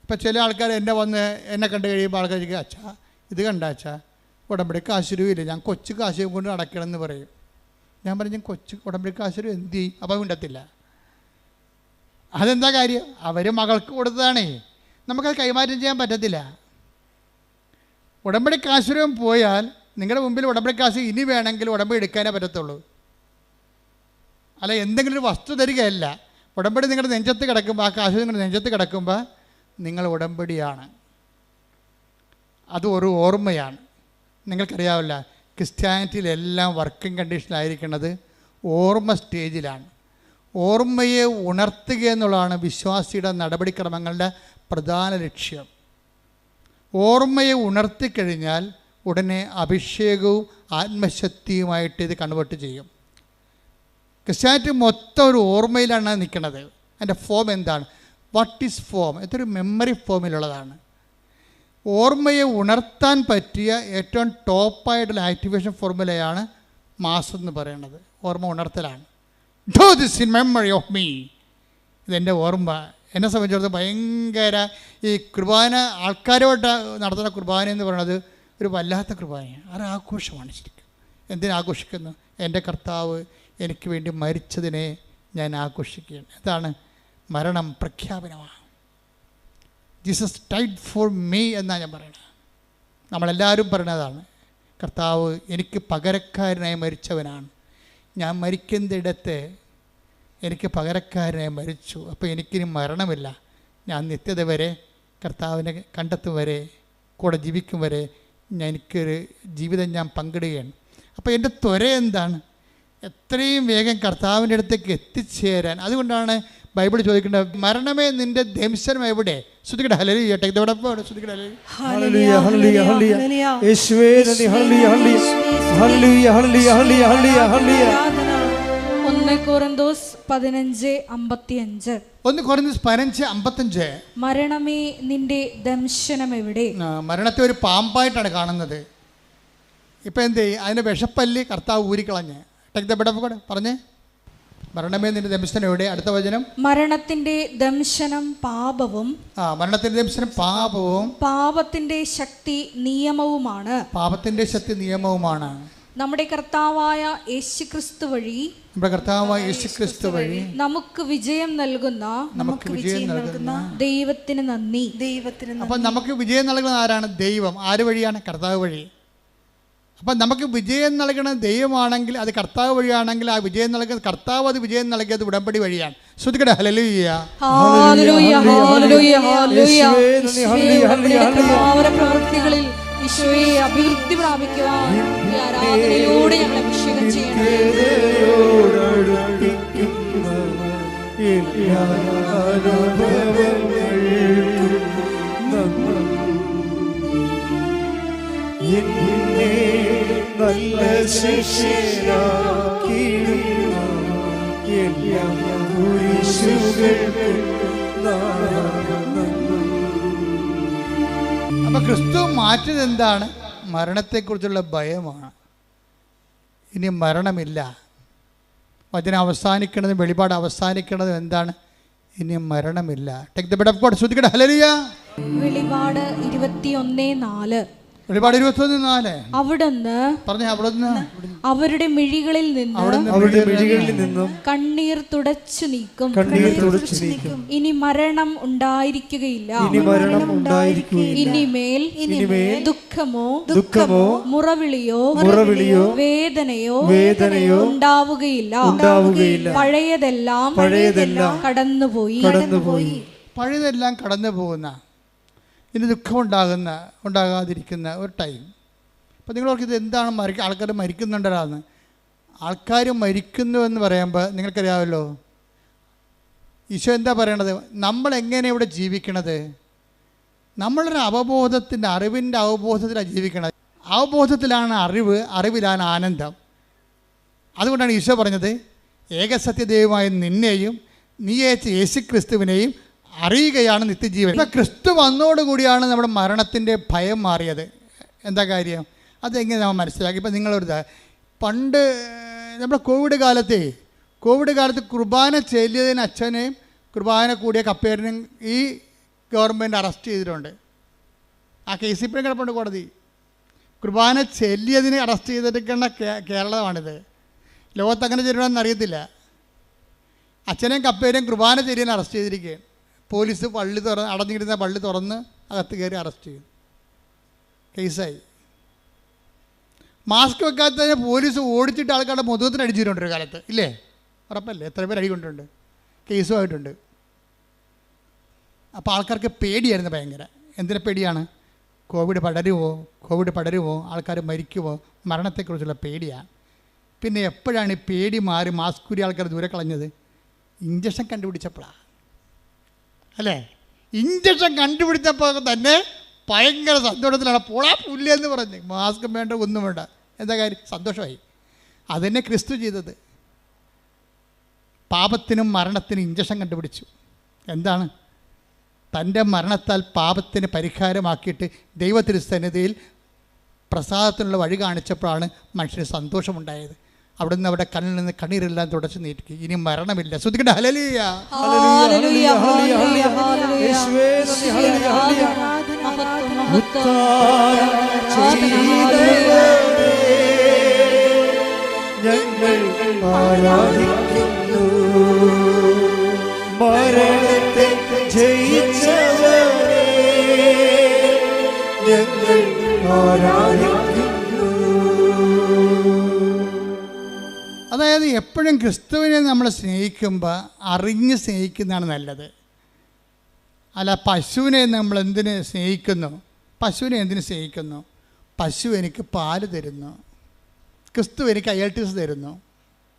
ഇപ്പം ചില ആൾക്കാർ എന്നെ കണ്ടു കഴിയുമ്പോൾ ആൾക്കാർ ചോദിക്കുക, അച്ഛാ ഇത് കണ്ട അച്ഛാ, ഉടമ്പടി കാശുരൂപയില്ല, ഞാൻ കൊച്ചു കാശ് കൊണ്ട് നടക്കണമെന്ന് പറയും. ഞാൻ പറഞ്ഞു, കൊച്ചു ഉടമ്പടി കാശുരൂ എന്ത് ചെയ്യും? അപ്പം മിണ്ടത്തില്ല. അതെന്താ കാര്യം? അവർ മകൾക്ക് കൊടുത്തതാണേ, നമുക്കത് കൈമാറ്റം ചെയ്യാൻ പറ്റത്തില്ല. ഉടമ്പടി കാശുരൂപം പോയാൽ നിങ്ങളുടെ മുമ്പിൽ ഉടമ്പടി കാശ് ഇനി വേണമെങ്കിൽ ഉടമ്പടി എടുക്കാനേ പറ്റത്തുള്ളൂ. അല്ല എന്തെങ്കിലും ഒരു വസ്തു തരികയല്ല. ഉടമ്പടി നിങ്ങളുടെ നെഞ്ചത്ത് കിടക്കുമ്പോൾ, ആ കാശ് നിങ്ങളുടെ നെഞ്ചത്ത് കിടക്കുമ്പോൾ നിങ്ങൾ ഉടമ്പടിയാണ്. അത് ഒരു ഓർമ്മയാണ്. നിങ്ങൾക്കറിയാവില്ല, ക്രിസ്ത്യാനിറ്റിയിലെല്ലാം വർക്കിംഗ് കണ്ടീഷനിലായിരിക്കുന്നത് ഓർമ്മ സ്റ്റേജിലാണ്. ഓർമ്മയെ ഉണർത്തുക എന്നുള്ളതാണ് വിശ്വാസിയുടെ നടപടിക്രമങ്ങളുടെ പ്രധാന ലക്ഷ്യം. ഓർമ്മയെ ഉണർത്തിക്കഴിഞ്ഞാൽ ഉടനെ അഭിഷേകവും ആത്മശക്തിയുമായിട്ട് ഇത് കൺവേർട്ട് ചെയ്യും. ക്രിസ്ത്യാനിറ്റി മൊത്തം ഒരു ഓർമ്മയിലാണ് നിൽക്കുന്നത്. അതിൻ്റെ ഫോം എന്താണ്? What is form? ഇതൊരു മെമ്മറി ഫോമിലുള്ളതാണ്. ഓർമ്മയെ ഉണർത്താൻ പറ്റിയ ഏറ്റവും ടോപ്പായിട്ടുള്ള ആക്ടിവേഷൻ ഫോർമുലയാണ് മാസം എന്ന് പറയുന്നത്. ഓർമ്മ ഉണർത്തലാണ്. Do this in memory of me. ഇതെൻ്റെ ഓർമ്മ. എന്നെ സംബന്ധിച്ചിടത്തോളം ഭയങ്കര ഈ കുർബാന, ആൾക്കാരോട്ട് നടത്തുന്ന കുർബാന എന്ന് പറയുന്നത് ഒരു വല്ലാത്ത കുർബാനയാണ്. അത് ആഘോഷമാണ് ശരിക്കും. എന്തിനാഘോഷിക്കുന്നു? എൻ്റെ കർത്താവ് എനിക്ക് വേണ്ടി മരിച്ചതിനെ ഞാൻ ആഘോഷിക്കുകയാണ്. അതാണ് മരണം പ്രഖ്യാപനമാണ്. ജീസസ് ഡൈഡ് ഫോർ മീ എന്നാണ് ഞാൻ പറയുന്നത്. നമ്മളെല്ലാവരും പറയുന്നതാണ്. കർത്താവ് എനിക്ക് പകരക്കാരനായി മരിച്ചവനാണ്. ഞാൻ മരിക്കുന്നിടത്ത് എനിക്ക് പകരക്കാരനായി മരിച്ചു. അപ്പോൾ എനിക്കിനി മരണമില്ല. ഞാൻ നിത്യത വരെ കർത്താവിനെ കണ്ടെത്തും വരെ, കൂടെ ജീവിക്കും വരെ എനിക്കൊരു ജീവിതം ഞാൻ പങ്കിടുകയാണ്. അപ്പോൾ എൻ്റെ ത്വര എന്താണ്? എത്രയും വേഗം കർത്താവിൻ്റെ അടുത്തേക്ക് എത്തിച്ചേരാൻ. അതുകൊണ്ടാണ് ബൈബിൾ ചോദിക്കേണ്ടത്, മരണമേ നിൻ്റെ ദംശനം എവിടെ? ശ്രുതിക്കട്ടെ ഹല്ലേലൂയ. ശ്രുതിക്കട്ടെ
ഹല്ലേലൂയ, ഹല്ലേലൂയ, ഹല്ലേലൂയ. യേശുവേ നന്ദി. ഹല്ലേലൂയ, ഹല്ലേലൂയ, ഹല്ലേലൂയ, ഹല്ലേലൂയ, ഹല്ലേലൂയ, ഹല്ലേലൂയ.
1 കൊരിന്തോസ് 15:55.
1 കൊരിന്തോസ് 15:55.
മരണമേ നിന്റെ ദംശനം എവിടെ?
മരണത്തെ ഒരു പാമ്പായിട്ടാണ് കാണുന്നത്. ഇപ്പം എന്ത് ചെയ്യും? അതിൻ്റെ വിഷപ്പല്ല് കർത്താവ് ഊരിക്കളഞ്ഞ്. Take the bed of God പറഞ്ഞേ. മരണമേ നിന്റെ ദംശനം എവിടെ? അടുത്ത വചനം.
മരണത്തിന്റെ ദംശനം പാപവും.
മരണത്തിന്റെ ദംശനം പാപവും
പാപത്തിന്റെ ശക്തി നിയമവുമാണ്.
പാപത്തിന്റെ ശക്തി നിയമവുമാണ്.
നമ്മുടെ കർത്താവായ യേശുക്രിസ്തു വഴി നമുക്ക് വിജയം നൽകുന്ന ദൈവത്തിന് നന്ദി.
അപ്പം നമുക്ക് വിജയം നൽകുന്ന ആരാണ്? ദൈവം. ആര് വഴിയാണ്? കർത്താവ് വഴി. അപ്പം നമുക്ക് വിജയം നൽകുന്ന ദൈവമാണെങ്കിൽ, അത് കർത്താവ് വഴിയാണെങ്കിൽ, ആ വിജയം നൽകുന്നത് കർത്താവ്, അത് വിജയം നൽകിയത് ഉടമ്പടി വഴിയാണ്. ശ്രുതിക്കട്ടെ ഹല്ലേലൂയ,
ഹല്ലേലൂയ, ഹല്ലേലൂയ, ഹല്ലേലൂയ. പ്രവൃത്തികളിൽ ഈശോയെ അഭിവൃദ്ധി പ്രാപിക്കുവാൻ ഈ ആരാധനയിലൂടെ ഞങ്ങളെ അഭിഷേകം ചെയ്യണം.
നല്ല
അപ്പൊ ക്രിസ്തു മാറ്റിയത് എന്താണ്? മരണത്തെക്കുറിച്ചുള്ള ഭയമാണ്. ഇനി മരണമില്ല. വചനം അവസാനിക്കുന്നതും വെളിപാട് അവസാനിക്കുന്നതും എന്താണ്? ഇനി മരണമില്ല. Take the bed of God. ശ്രുതിക്കട്ടെ ഹല്ലേലൂയ.
വെളിപാട് 21:4.
വെളിപാട് 21:4.
അവിടുന്ന് അവരുടെ മിഴികളിൽ നിന്നും കണ്ണീർ തുടച്ചു നീക്കും. ഇനി മരണം ഉണ്ടായിരിക്കുകയില്ല. ഇനിമേൽ ദുഃഖമോ മുറവിളിയോ വേദനയോ ഉണ്ടാവുകയില്ല. പഴയതെല്ലാം കടന്നുപോയി.
പഴയതെല്ലാം കടന്നു പോകുന്ന, ഇനി ദുഃഖം ഉണ്ടാകാതിരിക്കുന്ന ഒരു ടൈം. അപ്പോൾ നിങ്ങളോർക്ക് ഇത് എന്താണ് ആൾക്കാർ മരിക്കുന്നുണ്ടല്ലാന്ന്? ആൾക്കാർ മരിക്കുന്നു എന്ന് പറയുമ്പോൾ നിങ്ങൾക്കറിയാമല്ലോ ഈശോ എന്താ പറയണത്? നമ്മളെങ്ങനെ ഇവിടെ ജീവിക്കണത്? നമ്മളൊരു അറിവിൻ്റെ അവബോധത്തിലാണ് ജീവിക്കണത്. അവബോധത്തിലാണ് അറിവിലാണ് ആനന്ദം. അതുകൊണ്ടാണ് ഈശോ പറഞ്ഞത്, ഏകസത്യദൈവമായ നിന്നെയും നീ അയച്ച യേശുക്രിസ്തുവിനെയും അറിയുകയാണ് നിത്യജീവൻ. ഇപ്പം ക്രിസ്തു വന്നോടുകൂടിയാണ് നമ്മുടെ മരണത്തിൻ്റെ ഭയം മാറിയത്. എന്താ കാര്യം? അതെങ്ങനെ നമ്മൾ മനസ്സിലാക്കി? ഇപ്പം നിങ്ങളൊരു പണ്ട് നമ്മുടെ കോവിഡ് കാലത്ത് കുർബാന ചെല്ലിയതിന് അച്ഛനെയും കുർബാന കൂടിയ കപ്പേരനും ഈ ഗവൺമെൻറ് അറസ്റ്റ് ചെയ്തിട്ടുണ്ട്. ആ കേസ് ഇപ്പോഴും കിടപ്പുണ്ട് കോടതി. കുർബാന ചെല്ലിയതിന് അറസ്റ്റ് ചെയ്തിരിക്കുന്ന കേരളമാണിത്. ലോകത്ത് അങ്ങനെ ചെയ്യണമെന്ന് അറിയത്തില്ല. അച്ഛനെയും കപ്പേരെയും കുർബാന ചെല്ലിയതിന് അറസ്റ്റ് ചെയ്തിരിക്കുകയാണ്. പോലീസ് അടഞ്ഞിരുന്ന പള്ളി തുറന്ന് അകത്ത് കയറി അറസ്റ്റ് ചെയ്തു. കേസായി. മാസ്ക് വെക്കാത്തതിന് പോലീസ് ഓടിച്ചിട്ട് ആൾക്കാരുടെ മുഖത്തിന് അടിച്ചിട്ടുണ്ട് ഒരു കാലത്ത്, ഇല്ലേ? ഉറപ്പല്ലേ? എത്ര പേര് അടി കൊണ്ടിട്ടുണ്ട്, കേസുമായിട്ടുണ്ട്. അപ്പോൾ ആൾക്കാർക്ക് പേടിയായിരുന്നു ഭയങ്കര. എന്തിനെ പേടിയാണ്? കോവിഡ് പടരുമോ, ആൾക്കാർ മരിക്കുമോ, മരണത്തെക്കുറിച്ചുള്ള പേടിയാണ്. പിന്നെ എപ്പോഴാണ് ഈ പേടി മാറി മാസ്ക് ഊരി ആൾക്കാർ ദൂരെ കളഞ്ഞത്? ഇഞ്ചക്ഷൻ കണ്ടുപിടിച്ചപ്പോഴാണ്, അല്ലേ? ഇഞ്ചക്ഷൻ കണ്ടുപിടിച്ചപ്പോൾ തന്നെ ഭയങ്കര സന്തോഷത്തിലാണ്. പോളാ പുല്ലെന്ന് പറഞ്ഞ് മാസ്ക് വേണ്ട, ഒന്നും വേണ്ട. എന്താ കാര്യം? സന്തോഷമായി. അതന്നെ ക്രിസ്തു ചെയ്തത്. പാപത്തിനും മരണത്തിനും ഇഞ്ചക്ഷൻ കണ്ടുപിടിച്ചു. എന്താണ്? തൻ്റെ മരണത്താൽ പാപത്തിന് പരിഹാരമാക്കിയിട്ട് ദൈവത്തിരുസന്നിധിയിൽ പ്രസാദത്തിനുള്ള വഴി കാണിച്ചപ്പോഴാണ് മനുഷ്യന് സന്തോഷമുണ്ടായത്. അവിടെ നിന്ന് അവിടെ കണ്ണിൽ നിന്ന് കണ്ണീരെല്ലാം തുടച്ച് നീട്ടി. ഇനി മരണമില്ല. ശ്രദ്ധിക്കട്ടെ. ഹല്ലേലൂയ.
ഹല്ലേലൂയ, ഹല്ലേലൂയ, ഹല്ലേലൂയ.
യേശുവേ നന്ദി, ഹല്ലേലൂയ, ഹല്ലേലൂയ.
മഹത്വം, മഹത്വം.
ഞങ്ങൾ ആരാധിക്കുന്നു മരണത്തെ ജയിച്ചവരെ, ഞങ്ങൾ ആരാധിക്കുന്നു.
അതായത് എപ്പോഴും ക്രിസ്തുവിനെ നമ്മൾ സ്നേഹിക്കുമ്പോൾ അറിഞ്ഞ് സ്നേഹിക്കുന്നതാണ് നല്ലത്. അല്ല പശുവിനെ നമ്മൾ എന്തിന് സ്നേഹിക്കുന്നു? പശുവിനെ എന്തിന് സ്നേഹിക്കുന്നു? പശു എനിക്ക് പാല് തരുന്നു, ക്രിസ്തു എനിക്ക് അയൽട്ടീസ് തരുന്നു.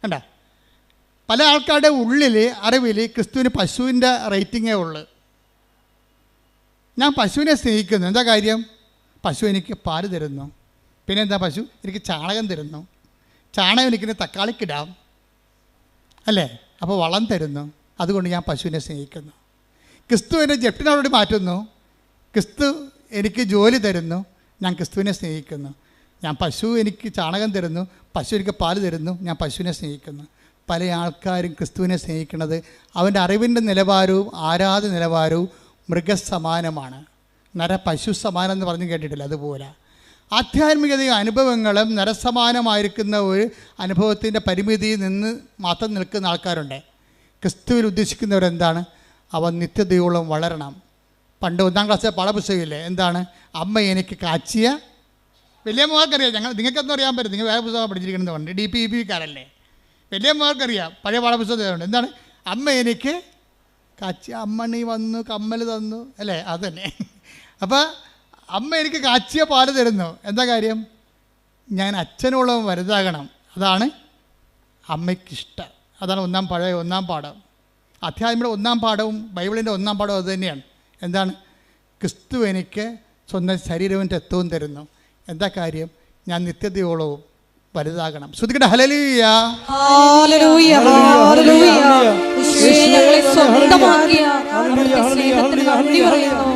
കണ്ട, പല ആൾക്കാരുടെ ഉള്ളിൽ അറിവിൽ ക്രിസ്തുവിന് പശുവിൻ്റെ റേറ്റിങ്ങേ ഉള്ളു. ഞാൻ പശുവിനെ സ്നേഹിക്കുന്നു. എന്താ കാര്യം? പശു എനിക്ക് പാല് തരുന്നു. പിന്നെ എന്താ? പശു എനിക്ക് ചാണകം തരുന്നു. ചാണകം എനിക്കിന് തക്കാളിക്കിടാം അല്ലേ? അപ്പോൾ വളം തരുന്നു. അതുകൊണ്ട് ഞാൻ പശുവിനെ സ്നേഹിക്കുന്നു. ക്രിസ്തു എന്നെ ജപ്റ്റിനോട് മാറ്റുന്നു. ക്രിസ്തു എനിക്ക് ജോലി തരുന്നു. ഞാൻ ക്രിസ്തുവിനെ സ്നേഹിക്കുന്നു. ഞാൻ പശു എനിക്ക് ചാണകം തരുന്നു, പശു എനിക്ക് പാല് തരുന്നു, ഞാൻ പശുവിനെ സ്നേഹിക്കുന്നു. പല ആൾക്കാരും ക്രിസ്തുവിനെ സ്നേഹിക്കുന്നത് അവൻ്റെ അറിവിൻ്റെ നിലവാരവും ആരാധന നിലവാരവും മൃഗസമാനമാണ്. പശു സമാനം എന്ന് പറഞ്ഞു കേട്ടിട്ടില്ല? അതുപോലെ ആധ്യാത്മികതയും അനുഭവങ്ങളും നരസമാനമായിരിക്കുന്ന ഒരു അനുഭവത്തിൻ്റെ പരിമിതിയിൽ നിന്ന് മാത്രം നിൽക്കുന്ന ആൾക്കാരുണ്ട്. ക്രിസ്തുവിൽ ഉദ്ദേശിക്കുന്നവരെന്താണ്? അവൻ നിത്യതയോളം വളരണം. പണ്ട് 1-ാം ക്ലാസ്സിലെ പാഠപുസ്തകമില്ലേ? എന്താണ്? അമ്മ എനിക്ക് കാച്ചിയ. വലിയ മോർക്കറിയാം. നിങ്ങൾക്കൊന്നും അറിയാൻ പറ്റും, നിങ്ങൾ വേറെ പുസ്തകം പഠിച്ചിരിക്കണമെന്നുണ്ട്. DPEPക്കാരല്ലേ? വലിയ മോർക്കറിയാം, പഴയ പാഠപുസ്തകമുണ്ട്. എന്താണ്? അമ്മ എനിക്ക് കാച്ചിയ. അമ്മണി വന്നു, കമ്മൽ തന്നു അല്ലേ? അതന്നെ. അപ്പോൾ അമ്മ എനിക്ക് കാച്ചിയ പാല് തരുന്നു. എന്താ കാര്യം? ഞാൻ അച്ഛനോളം വലുതാകണം. അതാണ് അമ്മയ്ക്കിഷ്ടം. അതാണ് 1-ാം പാഠം. അധ്യാത്മിക 1-ാം പാഠവും ബൈബിളിൻ്റെ 1-ാം പാഠവും അത് തന്നെയാണ്. എന്താണ്? ക്രിസ്തു എനിക്ക് സ്വന്തം ശരീരവും രക്തവും തരുന്നു. എന്താ കാര്യം? ഞാൻ നിത്യതയോളവും വലുതാകണം. ശ്രദ്ധിക്കട്ടെ. ഹല്ലേലൂയ,
ഹല്ലേലൂയ, ഹല്ലേലൂയ. യേശുവേ ഞങ്ങളെ സ്വന്തമാക്കിയ അവിടുത്തെ സ്നേഹത്തിന് നന്ദി പറയുന്നു.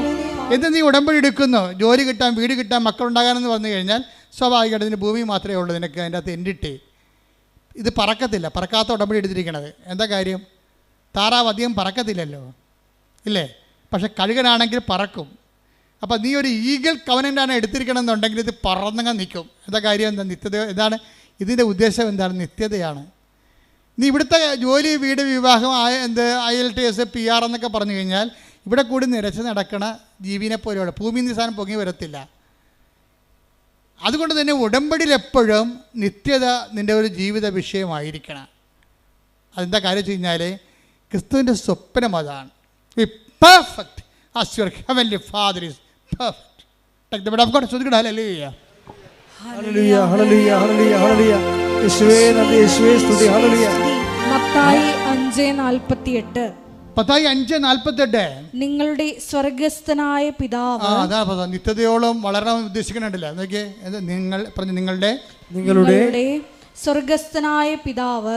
എന്ന് നീ ഉടമ്പടി എടുക്കുന്നു. ജോലി കിട്ടാൻ, വീട് കിട്ടാൻ, മക്കളുണ്ടാകാനെന്ന് പറഞ്ഞു കഴിഞ്ഞാൽ സ്വാഭാവികമായിട്ട് ഇതിന് ഭൂമി മാത്രമേ ഉള്ളൂ നിനക്ക്. അതിൻ്റെ അകത്ത് എൻഡിട്ട് ഇത് പറക്കത്തില്ല. പറക്കാത്ത ഉടമ്പടി എടുത്തിരിക്കണത്. എന്താ കാര്യം? താറാവ് അധികം പറക്കത്തില്ലല്ലോ, ഇല്ലേ? പക്ഷെ കഴുകനാണെങ്കിൽ പറക്കും. അപ്പോൾ നീ ഒരു ഈഗിൾ കവനൻ്റാണ് എടുത്തിരിക്കണമെന്നുണ്ടെങ്കിൽ ഇത് പറന്നങ്ങ് നിൽക്കും. എന്താ കാര്യം? എന്താ? നിത്യത. എന്താണ് ഇതിൻ്റെ ഉദ്ദേശം? എന്താണ്? നിത്യതയാണ്. നീ ഇവിടുത്തെ ജോലി, വീട്, വിവാഹം, IELTS, PR എന്നൊക്കെ പറഞ്ഞു കഴിഞ്ഞാൽ ഇവിടെ കൂടി നിരച്ച് നടക്കണ ജീവിനെ പോലെയുള്ള ഭൂമി നിസാനം പൊങ്ങി വരത്തില്ല. അതുകൊണ്ട് തന്നെ ഉടമ്പടിയിൽ എപ്പോഴും നിത്യത നിൻ്റെ ഒരു ജീവിത വിഷയമായിരിക്കണം. അതെന്താ കാര്യം വെച്ച് കഴിഞ്ഞാൽ ക്രിസ്തുവിൻ്റെ സ്വപ്നം അതാണ്. Perfect as your heavenly Father is perfect. Take the word of God. Hallelujah.
Hallelujah, ഹല്ലേലൂയ, ഹല്ലേലൂയ, ഹല്ലേലൂയ. യേശുവേ നന്ദി, യേശുവേ സ്തുതി. ഹല്ലേലൂയ.
മത്തായി 5:48.
മത്തായി 5:48.
നിങ്ങളുടെ സ്വർഗസ്ഥനായ പിതാവ്.
അതാ നിത്യതയോളം വളരാൻ ഉദ്ദേശിക്കണുണ്ടല്ലോ. എന്നൊക്കെ നിങ്ങൾ പറഞ്ഞു.
നിങ്ങളുടെ
സ്വർഗസ്ഥനായ പിതാവ്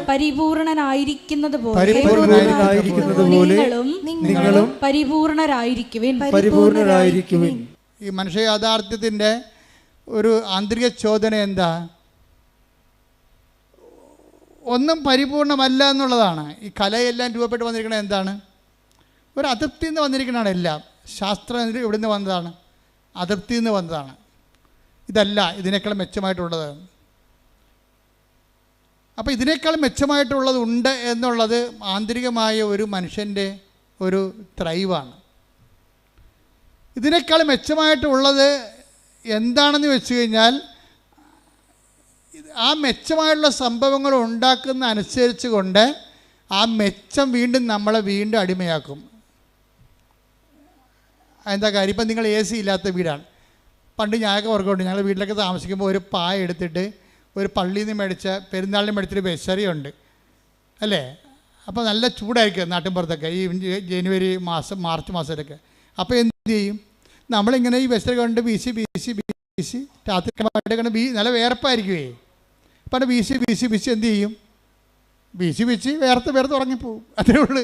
പരിപൂർണനായിരിക്കുന്നത് പോലെ നിങ്ങളും പരിപൂർണരായിരിക്കുവിൻ.
ഈ മനുഷ്യ യാഥാർത്ഥ്യത്തിൻ്റെ ഒരു ആന്തരിക ചോദന എന്താ? ഒന്നും പരിപൂർണമല്ല എന്നുള്ളതാണ്. ഈ കലയെല്ലാം രൂപപ്പെട്ട് വന്നിരിക്കുന്നത് എന്താണ്? ഒരു അതൃപ്തിയിൽ നിന്ന് വന്നിരിക്കുന്നതാണ് എല്ലാം. ശാസ്ത്രം ഇവിടെ നിന്ന് വന്നതാണ്, അതൃപ്തിയിൽ നിന്ന് വന്നതാണ്. ഇതല്ല, ഇതിനേക്കാൾ മെച്ചമായിട്ടുള്ളത്. അപ്പോൾ ഇതിനേക്കാൾ മെച്ചമായിട്ടുള്ളത് ഉണ്ട് എന്നുള്ളത് ആന്തരികമായ ഒരു മനുഷ്യൻ്റെ ഒരു ത്രൈവാണ്. ഇതിനേക്കാൾ മെച്ചമായിട്ടുള്ളത് എന്താണെന്ന് വെച്ച് കഴിഞ്ഞാൽ ആ മെച്ചമായിട്ടുള്ള സംഭവങ്ങൾ ഉണ്ടാക്കുന്ന അനുസരിച്ച് കൊണ്ട് ആ മെച്ചം നമ്മളെ വീണ്ടും അടിമയാക്കും. എന്താ കാര്യം? ഇപ്പം നിങ്ങൾ AC ഇല്ലാത്ത വീടാണ്. പണ്ട് ഞാനൊക്കെ ഓർക്കുന്നുണ്ട്, ഞങ്ങൾ വീട്ടിലൊക്കെ താമസിക്കുമ്പോൾ ഒരു പായ എടുത്തിട്ട് ഒരു പള്ളിയിൽ നിന്ന് മേടിച്ച പെരുന്നാളിന് മേടിച്ചൊരു ബെസറിയുണ്ട് അല്ലേ? അപ്പോൾ നല്ല ചൂടായിരിക്കും നാട്ടിൻപുറത്തൊക്കെ ഈ ജനുവരി മാസം, മാർച്ച് മാസത്തിലൊക്കെ. അപ്പോൾ എന്ത് ചെയ്യും? നമ്മളിങ്ങനെ ഈ ബെസറി കൊണ്ട് വീശി രാത്രി കണ്ട് നല്ല വേർപ്പായിരിക്കുമേ. അപ്പം വീശി എന്ത് ചെയ്യും? വീശി വേർത്ത് ഉറങ്ങിപ്പോവും. അതേ ഉള്ളൂ.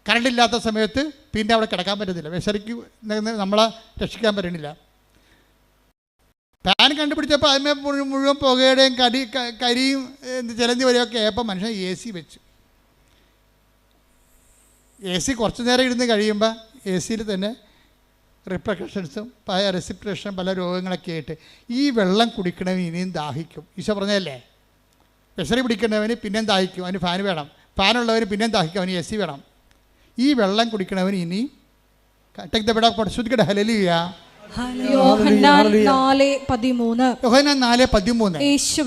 കറണ്ട് ഇല്ലാത്ത സമയത്ത് പിന്നെ അവിടെ കിടക്കാൻ പറ്റത്തില്ല. വിശറിക്ക് നമ്മളെ രക്ഷിക്കാൻ പറ്റണില്ല. ഫാൻ കണ്ടുപിടിച്ചപ്പോൾ അതിനെ മുഴുവൻ പുകയുടെയും കരിയും ചിലന്തി വരെയൊക്കെ ആയപ്പോൾ മനുഷ്യൻ AC വെച്ചു. AC കുറച്ച് നേരം ഇരുന്ന് കഴിയുമ്പോൾ AC തന്നെ റിപ്രക്കഷൻസും റെസിപ്രേഷനും പല രോഗങ്ങളൊക്കെ ആയിട്ട് ഈ വെള്ളം കുടിക്കണവന് ഇനിയും ദാഹിക്കും. ഈശോ പറഞ്ഞതല്ലേ, വിശറി പിടിക്കുന്നവന് പിന്നെയും ദാഹിക്കും, അവന് ഫാൻ വേണം. ഫാനുള്ളവന് പിന്നെയും ദാഹിക്കും, അവന് AC വേണം. ഈ വെള്ളം കുടിക്കണവന് ഇനി
യോഹന്നാൻ 4:13 യേശു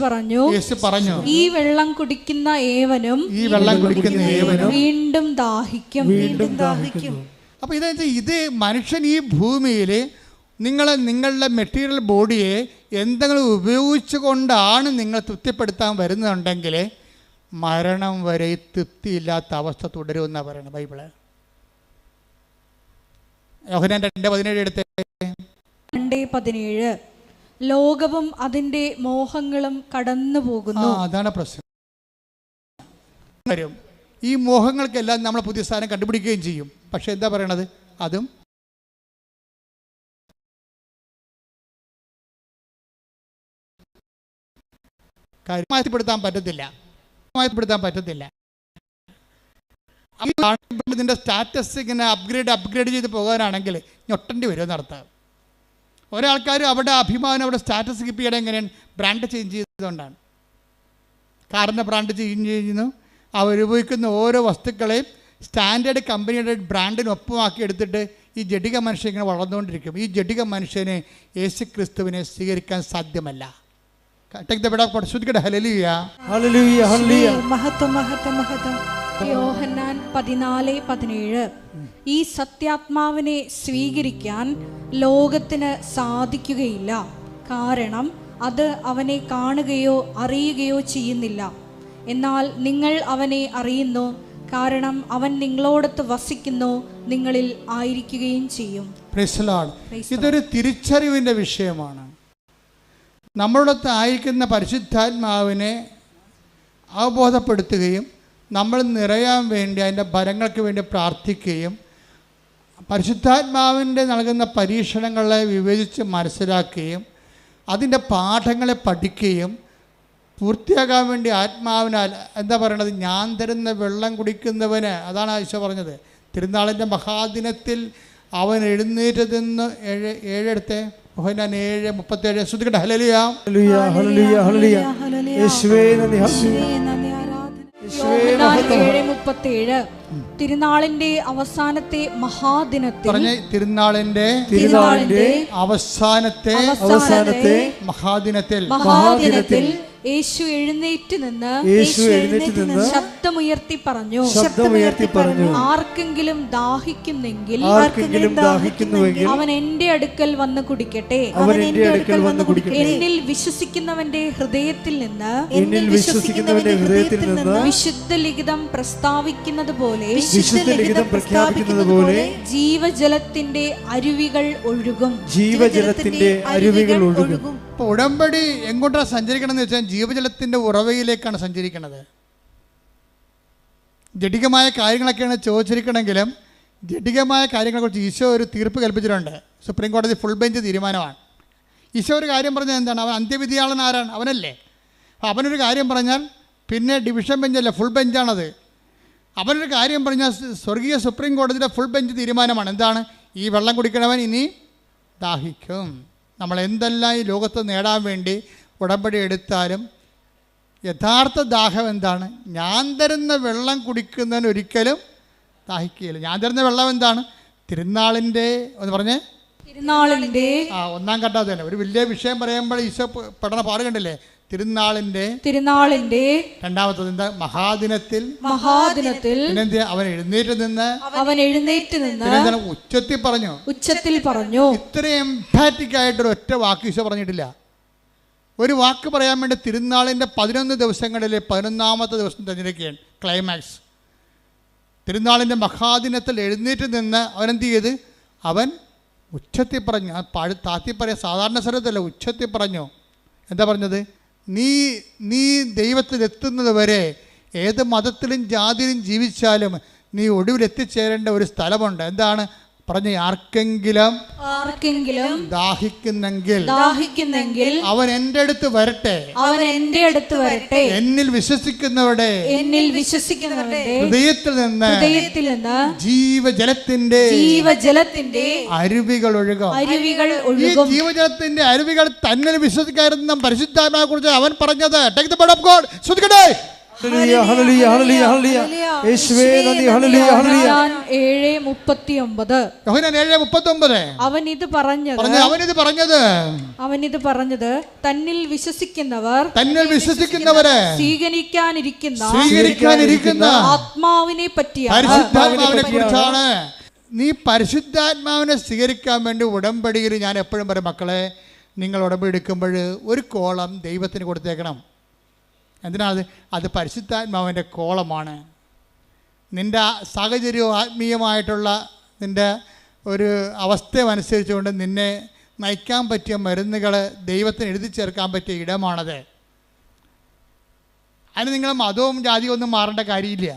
പറഞ്ഞു, ഈ വെള്ളം കുടിക്കുന്ന ഏവനും വീണ്ടും ദാഹിക്കും.
അപ്പോൾ ഇത് മനുഷ്യൻ ഈ ഭൂമിയിൽ നിങ്ങളുടെ മെറ്റീരിയൽ ബോഡിയെ എന്തെങ്കിലും ഉപയോഗിച്ചു കൊണ്ടാണ് നിങ്ങൾ തൃപ്തിപ്പെടുത്താൻ വരുന്നുണ്ടെങ്കിൽ മരണം വരെ തൃപ്തിയില്ലാത്ത അവസ്ഥ തുടരുമെന്നാണ് പറയുന്നത് ബൈബിള്. യോഹന്നാൻ 2:17 എടുത്തേ.
2:17 ലോകവും അതിൻ്റെ മോഹങ്ങളും കടന്നു പോകുന്നു.
അതാണ് പ്രശ്നം. ഈ മോഹങ്ങൾക്കെല്ലാം നമ്മൾ പുതിയ സ്ഥാനം കണ്ടുപിടിക്കുകയും ചെയ്യും. പക്ഷെ എന്താ പറയണത്, അതും മാറ്റിപ്പെടുത്താൻ പറ്റത്തില്ല. ഇതിൻ്റെ സ്റ്റാറ്റസ് ഇങ്ങനെ അപ്ഗ്രേഡ് ചെയ്ത് പോകാനാണെങ്കിൽ ഞൊട്ടേണ്ടി വരുമെന്ന് അർത്ഥം. ഒരാൾക്കാർ അവിടെ അഭിമാനം, അവിടെ സ്റ്റാറ്റസ് കീപ്പ് ചെയ്യണം. എങ്ങനെയാണ്? ബ്രാൻഡ് ചേഞ്ച് ചെയ്തുകൊണ്ടാണ്. കാറിൻ്റെ ബ്രാൻഡ് ചേഞ്ച് ചെയ്യുന്നു. അവരുപയോഗിക്കുന്ന ഓരോ വസ്തുക്കളെയും സ്റ്റാൻഡേർഡ് കമ്പനിയുടെ ബ്രാൻഡിനൊപ്പമാക്കി എടുത്തിട്ട് ഈ ജഡിക മനുഷ്യൻ ഇങ്ങനെ വളർന്നുകൊണ്ടിരിക്കും. ഈ ജഡിക മനുഷ്യനെ യേശു ക്രിസ്തുവിനെ സ്വീകരിക്കാൻ സാധ്യമല്ല.
യോഹന്നാൻ 14:17 ഈ സത്യാത്മാവിനെ സ്വീകരിക്കാൻ ലോകത്തിന് സാധിക്കുകയില്ല, കാരണം അത് അവനെ കാണുകയോ അറിയുകയോ ചെയ്യുന്നില്ല. എന്നാൽ നിങ്ങൾ അവനെ അറിയുന്നു, കാരണം അവൻ നിങ്ങളോടൊത്ത് വസിക്കുന്നു, നിങ്ങളിൽ ആയിരിക്കുകയും ചെയ്യും.
ഇതൊരു തിരിച്ചറിവിൻ്റെ വിഷയമാണ്. നമ്മളോടൊത്ത് ആയിരിക്കുന്ന പരിശുദ്ധാത്മാവിനെ അവബോധപ്പെടുത്തുകയും നമ്മൾ നിറയാൻ വേണ്ടി അതിൻ്റെ ഫലങ്ങൾക്ക് വേണ്ടി പ്രാർത്ഥിക്കുകയും പരിശുദ്ധാത്മാവിൻ്റെ നൽകുന്ന പരീക്ഷണങ്ങളെ വിവേചിച്ച് മനസ്സിലാക്കുകയും അതിൻ്റെ പാഠങ്ങളെ പഠിക്കുകയും പൂർത്തിയാകാൻ വേണ്ടി ആത്മാവിനാൽ എന്താ പറയണത്, ഞാൻ തരുന്ന വെള്ളം കുടിക്കുന്നവന്, അതാണ് ഈശോ പറഞ്ഞത്. തിരുനാളിൻ്റെ മഹാദിനത്തിൽ അവൻ എഴുന്നേറ്റതെന്ന് 7 യോഹന്നാൻ 7:37 ശ്രദ്ധിക്കട്ടെ. ഹല്ലേലൂയ
ഹല്ലേലൂയ ഹല്ലേലൂയ യേശുവേ നന്ദി.
യോഹന്നാൻ 7:37 തിരുനാളിന്റെ അവസാനത്തെ മഹാദിനത്തിൽ
തിരുനാളിന്റെ അവസാനത്തെ മഹാദിനത്തിൽ
യേശു എഴുന്നേറ്റ് നിന്ന് ശബ്ദമുയർത്തി പറഞ്ഞു, ആർക്കെങ്കിലും ദാഹിക്കുന്നെങ്കിൽ അവൻ എന്റെ അടുക്കൽ വന്ന് കുടിക്കട്ടെ. എന്നിൽ വിശ്വസിക്കുന്നവന്റെ ഹൃദയത്തിൽ നിന്ന് വിശുദ്ധ ലിഖിതം പ്രസ്താവിക്കുന്നത് പോലെ ജീവജലത്തിന്റെ അരുവികൾ ഒഴുകും.
ഇപ്പോൾ ഉടമ്പടി എങ്ങോട്ടാണ് സഞ്ചരിക്കണം എന്ന് വെച്ചാൽ ജീവജലത്തിൻ്റെ ഉറവയിലേക്കാണ് സഞ്ചരിക്കുന്നത്. ജഡികമായ കാര്യങ്ങളൊക്കെയാണ് ചോദിച്ചിരിക്കണമെങ്കിലും ജഡികമായ കാര്യങ്ങളെക്കുറിച്ച് ഈശോ ഒരു തീർപ്പ് കൽപ്പിച്ചിട്ടുണ്ട്. സുപ്രീം കോടതി ഫുൾ ബെഞ്ച് തീരുമാനമാണ്. ഈശോ ഒരു കാര്യം പറഞ്ഞാൽ എന്താണ്? അവൻ അന്ത്യവിധിയാളൻ ആരാണ്? അവനല്ലേ. അപ്പോൾ അവനൊരു കാര്യം പറഞ്ഞാൽ പിന്നെ ഡിവിഷൻ ബെഞ്ചല്ല, ഫുൾ ബെഞ്ചാണത്. അവനൊരു കാര്യം പറഞ്ഞാൽ സ്വർഗീയ സുപ്രീം കോടതിയുടെ ഫുൾ ബെഞ്ച് തീരുമാനമാണ്. എന്താണ്? ഈ വെള്ളം കുടിക്കണവൻ ഇനി ദാഹിക്കും. നമ്മൾ എന്തെല്ലാം ഈ ലോകത്ത് നേടാൻ വേണ്ടി ഉടമ്പടി എടുത്താലും യഥാർത്ഥ ദാഹം എന്താണ്? ഞാൻ തരുന്ന വെള്ളം കുടിക്കുന്നതിന് ഒരിക്കലും ദാഹിക്കുകയില്ല. ഞാൻ തരുന്ന വെള്ളം എന്താണ്? തിരുനാളിൻ്റെ ഒന്ന് പറഞ്ഞേ,
തിരുനാളിൻ്റെ
1-ാം ഘട്ടം തന്നെ. ഒരു വലിയ വിഷയം പറയുമ്പോൾ ഈശോ പഠന പാട് കണ്ടില്ലേ? തിരുനാളിൻ്റെ രണ്ടാമത്തത് എന്താ? മഹാദിനത്തിൽ പിന്നെന്താ? അവൻ എഴുന്നേറ്റ് നിന്ന് ഉച്ചത്തിൽ പറഞ്ഞു. ഇത്രയും എംഫാറ്റിക് ആയിട്ടൊരു ഒറ്റ വാക്ക് ഈശോ പറഞ്ഞിട്ടില്ല. ഒരു വാക്ക് പറയാൻ വേണ്ടി തിരുനാളിൻ്റെ 11 ദിവസങ്ങളിൽ 11ാമത്തെ ദിവസം തിരഞ്ഞെടുക്കുകയാണ് ക്ലൈമാക്സ്. തിരുനാളിൻ്റെ മഹാദിനത്തിൽ എഴുന്നേറ്റ് നിന്ന് അവനെന്ത് ചെയ്ത്? അവൻ ഉച്ചത്തിൽ പറഞ്ഞു. താത്തി പറയാൻ സാധാരണ സ്വരത്തല്ല, ഉച്ചത്തിൽ പറഞ്ഞു. എന്താ പറഞ്ഞത്? നീ ദൈവത്തിലെത്തുന്നത് വരെ ഏത് മതത്തിലും ജാതിയിലും ജീവിച്ചാലും നീ ഒടുവിൽ എത്തിച്ചേരേണ്ട ഒരു സ്ഥലമുണ്ട്. എന്താണ് പറഞ്ഞ? ആർക്കെങ്കിലും ദാഹിക്കുന്നെങ്കിൽ അവൻ എൻ്റെ അടുത്ത് വരട്ടെ, എന്നിൽ വിശ്വസിക്കുന്നവരുടെ ഹൃദയത്തിൽ നിന്ന് ജീവജലത്തിന്റെ അരുവികൾ ഒഴുകും. ഈ ജീവജലത്തിന്റെ അരുവികൾ തന്നിൽ വിശ്വസിക്കാറുന്ന പരിശുദ്ധാത്മാവിനെ കുറിച്ച് അവൻ പറഞ്ഞത്. Take the word of God. ശ്രദ്ധിക്കട്ടെ.
ഹല്ലേലൂയ ഹല്ലേലൂയ ഹല്ലേലൂയ ഹല്ലേലൂയ. യേശുവേ നന്ദി. ഹല്ലേലൂയ ഹല്ലേലൂയ.
യോഹന്നാൻ 7:39 അവൻ ഇത് പറഞ്ഞത് തന്നിൽ വിശ്വസിക്കുന്നവരെ സ്വീകരിക്കാനിരിക്കുന്ന ആത്മാവിനെ
കുറിച്ചാണ്. നീ പരിശുദ്ധാത്മാവിനെ സ്വീകരിക്കാൻ വേണ്ടി ഉടമ്പടിയിൽ ഞാൻ എപ്പോഴും പറയും, മക്കളെ, നിങ്ങൾ ഉടമ്പടി എടുക്കുമ്പോൾ ഒരു കോളം ദൈവത്തിന് കൊടുത്തേക്കണം. എന്തിനാണ്? അത് പരിശുദ്ധാത്മാവിൻ്റെ കോളമാണ്. നിൻ്റെ സാഹചര്യവും ആത്മീയമായിട്ടുള്ള നിൻ്റെ ഒരു അവസ്ഥയനുസരിച്ചുകൊണ്ട് നിന്നെ നയിക്കാൻ പറ്റിയ മരുന്നുകൾ ദൈവത്തിന് എഴുതി ചേർക്കാൻ പറ്റിയ ഇടമാണത്. അതിന് നിങ്ങൾ മതവും ജാതിയും ഒന്നും മാറേണ്ട കാര്യമില്ല.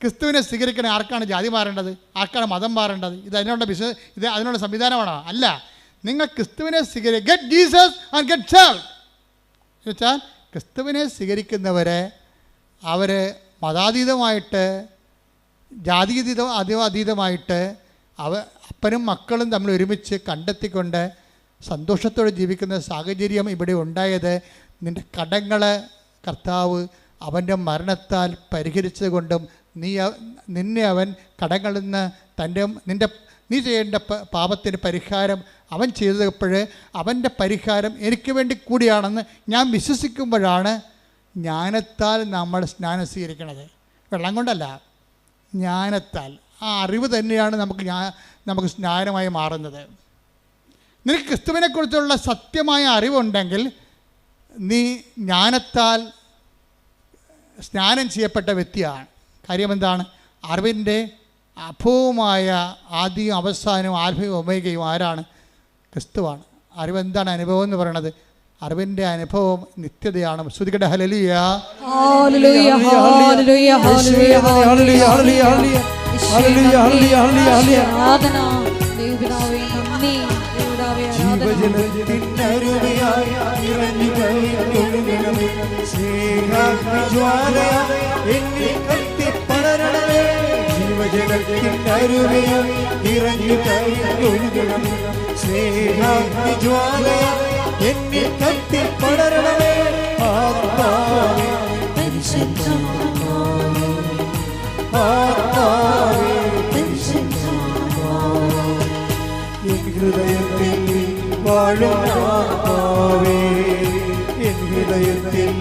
ക്രിസ്തുവിനെ സ്വീകരിക്കണേ ആർക്കാണ് ജാതി മാറേണ്ടത്? ആർക്കാണ് മതം മാറേണ്ടത്? ഇത് അതിനുള്ള സംവിധാനമാണോ? അല്ല. നിങ്ങൾ ക്രിസ്തുവിനെ get Jesus and get saved എന്ന് വെച്ചാൽ ക്രിസ്തുവിനെ സ്വീകരിക്കുന്നവരെ അവർ മതാതീതമായിട്ട് അതീതമായിട്ട് അപ്പനും മക്കളും തമ്മിൽ ഒരുമിച്ച് കണ്ടെത്തിക്കൊണ്ട് സന്തോഷത്തോടെ ജീവിക്കുന്ന സാഹചര്യം ഇവിടെ ഉണ്ടായത് നിൻ്റെ കടങ്ങൾ കർത്താവ് അവൻ്റെ മരണത്താൽ പരിഹരിച്ചത് കൊണ്ടും നിന്നെ അവൻ കടങ്ങളിൽ നിന്ന് നീ ചെയ്യേണ്ട പാപത്തിന് പരിഹാരം അവൻ ചെയ്തപ്പോൾ അവൻ്റെ പരിഹാരം എനിക്ക് വേണ്ടി കൂടിയാണെന്ന് ഞാൻ വിശ്വസിക്കുമ്പോഴാണ് ജ്ഞാനത്താൽ നമ്മൾ സ്നാനം സ്വീകരിക്കുന്നത്. വെള്ളം കൊണ്ടല്ല, ജ്ഞാനത്താൽ. ആ അറിവ് തന്നെയാണ് നമുക്ക് സ്നാനമായി മാറുന്നത്. നിനക്ക് ക്രിസ്തുവിനെക്കുറിച്ചുള്ള സത്യമായ അറിവുണ്ടെങ്കിൽ നീ ജ്ഞാനത്താൽ സ്നാനം ചെയ്യപ്പെട്ട വ്യക്തിയാണ്. കാര്യം എന്താണ്? അറിവിൻ്റെ അഭവമായ ആദ്യവും അവസാനവും ആൽഫയും ഒമേഗയും ആരാണ്? ക്രിസ്തുവാണ്. അറിവ് എന്താണ്? അനുഭവം എന്ന് പറയുന്നത്. അറിവിൻ്റെ അനുഭവം നിത്യതയാണ്. ശ്രുതിക്കട്ടെ. ഹല്ലേലൂയ
ഹല്ലേലൂയ ഹല്ലേലൂയ ഹല്ലേലൂയ ഹല്ലേലൂയ ഹല്ലേലൂയ. ആരാധന ദൈവപിതാവേ, നന്ദി ദൈവപിതാവേ.
ജീവജലത്തിനരുവിയായി ഇറങ്ങി ഒഴുകണമേ, സ്നേഹാഗ്നിജ്വാലയായി എന്നിൽ കത്തിപ്പടരണമേ. ജീവജലത്തിനരുവിയായി ഇറങ്ങി ഒഴുകണമേ, സ്നേഹാഗ്നിജ്വാലയായി എന്നിൽ കത്തിപ്പടരണമേ. ആത്മാവേ പരിശുദ്ധാത്മാവേ, ആത്മാവേ പരിശുദ്ധാത്മാവേ, എൻ ഹൃദയത്തിൽ വാഴും ആത്മാവേ, എൻ ഹൃദയത്തിൽ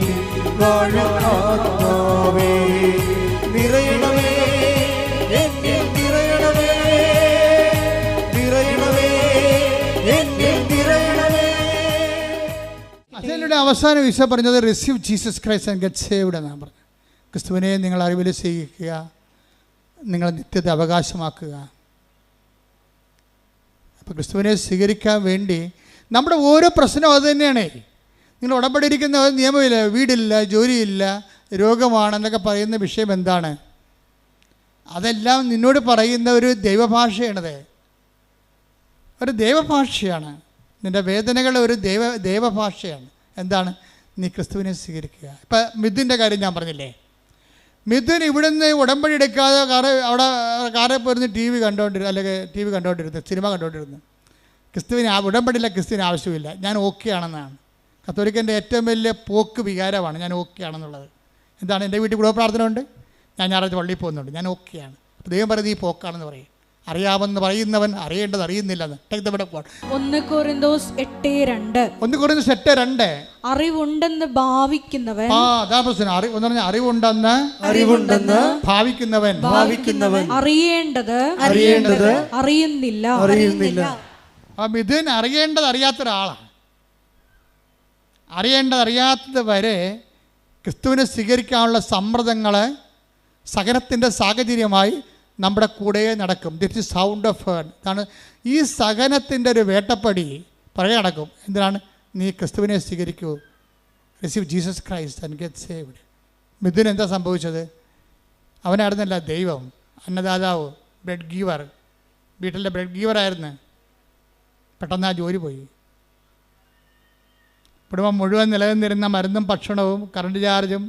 വാഴും ആത്മാവേ, നിറയണമേ എന്നിൽ, നിറയണമേ, നിറയണമേ എന്നിൽ, നിറയണമേ.
അതിലൂടെ അവസാനം ഈശോ പറഞ്ഞത് receive Jesus Christ and get saved എന്നാണ് പറഞ്ഞത്. ക്രിസ്തുവിനെ നിങ്ങൾ അറിവിൽ സ്വീകരിക്കുക, നിങ്ങൾ നിത്യത അവകാശമാക്കുക. അപ്പോൾ ക്രിസ്തുവിനെ സ്വീകരിക്കാൻ വേണ്ടി നമ്മുടെ ഓരോ പ്രശ്നവും അത് തന്നെയാണ്. നിങ്ങൾ ഉടമ്പടിയിരിക്കുന്ന നിയമമില്ല, വീടില്ല, ജോലിയില്ല, രോഗമാണെന്നൊക്കെ പറയുന്ന വിഷയം എന്താണ്? അതെല്ലാം നിന്നോട് പറയുന്ന ഒരു ദൈവഭാഷയാണത്. ഒരു ദൈവഭാഷയാണ്. നിൻ്റെ വേദനകൾ ഒരു ദൈവഭാഷയാണ്. എന്താണ്? നീ ക്രിസ്തുവിനെ സ്വീകരിക്കുക. ഇപ്പം മിഥുൻ്റെ കാര്യം ഞാൻ പറഞ്ഞില്ലേ, മിഥുൻ ഇവിടുന്ന് ഉടമ്പടി എടുക്കാതെ കാറിൽ പോയിരുന്ന് ടി വി കണ്ടുകൊണ്ടിരുന്നു, സിനിമ കണ്ടുകൊണ്ടിരുന്നു. ക്രിസ്തുവിന് ഉടമ്പടിയില്ല, ക്രിസ്തുവിന് ആവശ്യമില്ല. ഞാൻ ഓക്കെ ആണെന്നാണ്. കത്തോലിക്കൻ്റെ ഏറ്റവും വലിയ പോക്ക് വികാരമാണ് ഞാൻ ഓക്കെ ആണെന്നുള്ളത്. എന്താണ്? എൻ്റെ വീട്ടിൽ ഗൃഹപ്രാർത്ഥന ഉണ്ട്, ഞാൻ ഞായറാഴ്ച പള്ളിയിൽ പോകുന്നുണ്ട്, ഞാൻ ഓക്കെയാണ്. അപ്പോൾ ദൈവം പറയുന്നത് ഈ പോക്കാണെന്ന് പറയും. അറിയാമെന്ന് പറയുന്നവൻ അറിയേണ്ടത് അറിയുന്നില്ലെന്ന്.
1 കൊരിന്തോസ്
8:2
അറിവുണ്ടെന്ന് ഭാവിക്കുന്നവൻ,
അറിവുണ്ടെന്ന് ഭാവിക്കുന്നവൻ
അറിയേണ്ടത് അറിയുന്നില്ല.
മിഥുൻ അറിയേണ്ടത് അറിയാത്ത ഒരാളാണ്. അറിയേണ്ടത് അറിയാത്തത് വരെ ക്രിസ്തുവിനെ സ്വീകരിക്കാനുള്ള സമ്മർദ്ദങ്ങൾ സഹനത്തിൻ്റെ സാഹചര്യമായി നമ്മുടെ കൂടെ നടക്കും. ദിറ്റ് ഈസ് സൗണ്ട് ഓഫ് ഹേർഡ്. ഇതാണ് ഈ സഹനത്തിൻ്റെ ഒരു വേട്ടപ്പടി പുറകെ നടക്കും. എന്തിനാണ്? നീ ക്രിസ്തുവിനെ സ്വീകരിക്കൂ, receive Jesus Christ and get saved. Mithun എന്താ സംഭവിച്ചത്? അവനായിരുന്നല്ല ദൈവം, അന്നദാതാവ്, ബ്രെഡ് ഗീവർ, വീട്ടിലെ ബ്രെഡ് ഗീവറായിരുന്നു. പെട്ടെന്ന് ആ ജോലി പോയി. കുടുംബം മുഴുവൻ നിലനിന്നിരുന്ന മരുന്നും ഭക്ഷണവും കറണ്ട് ചാർജും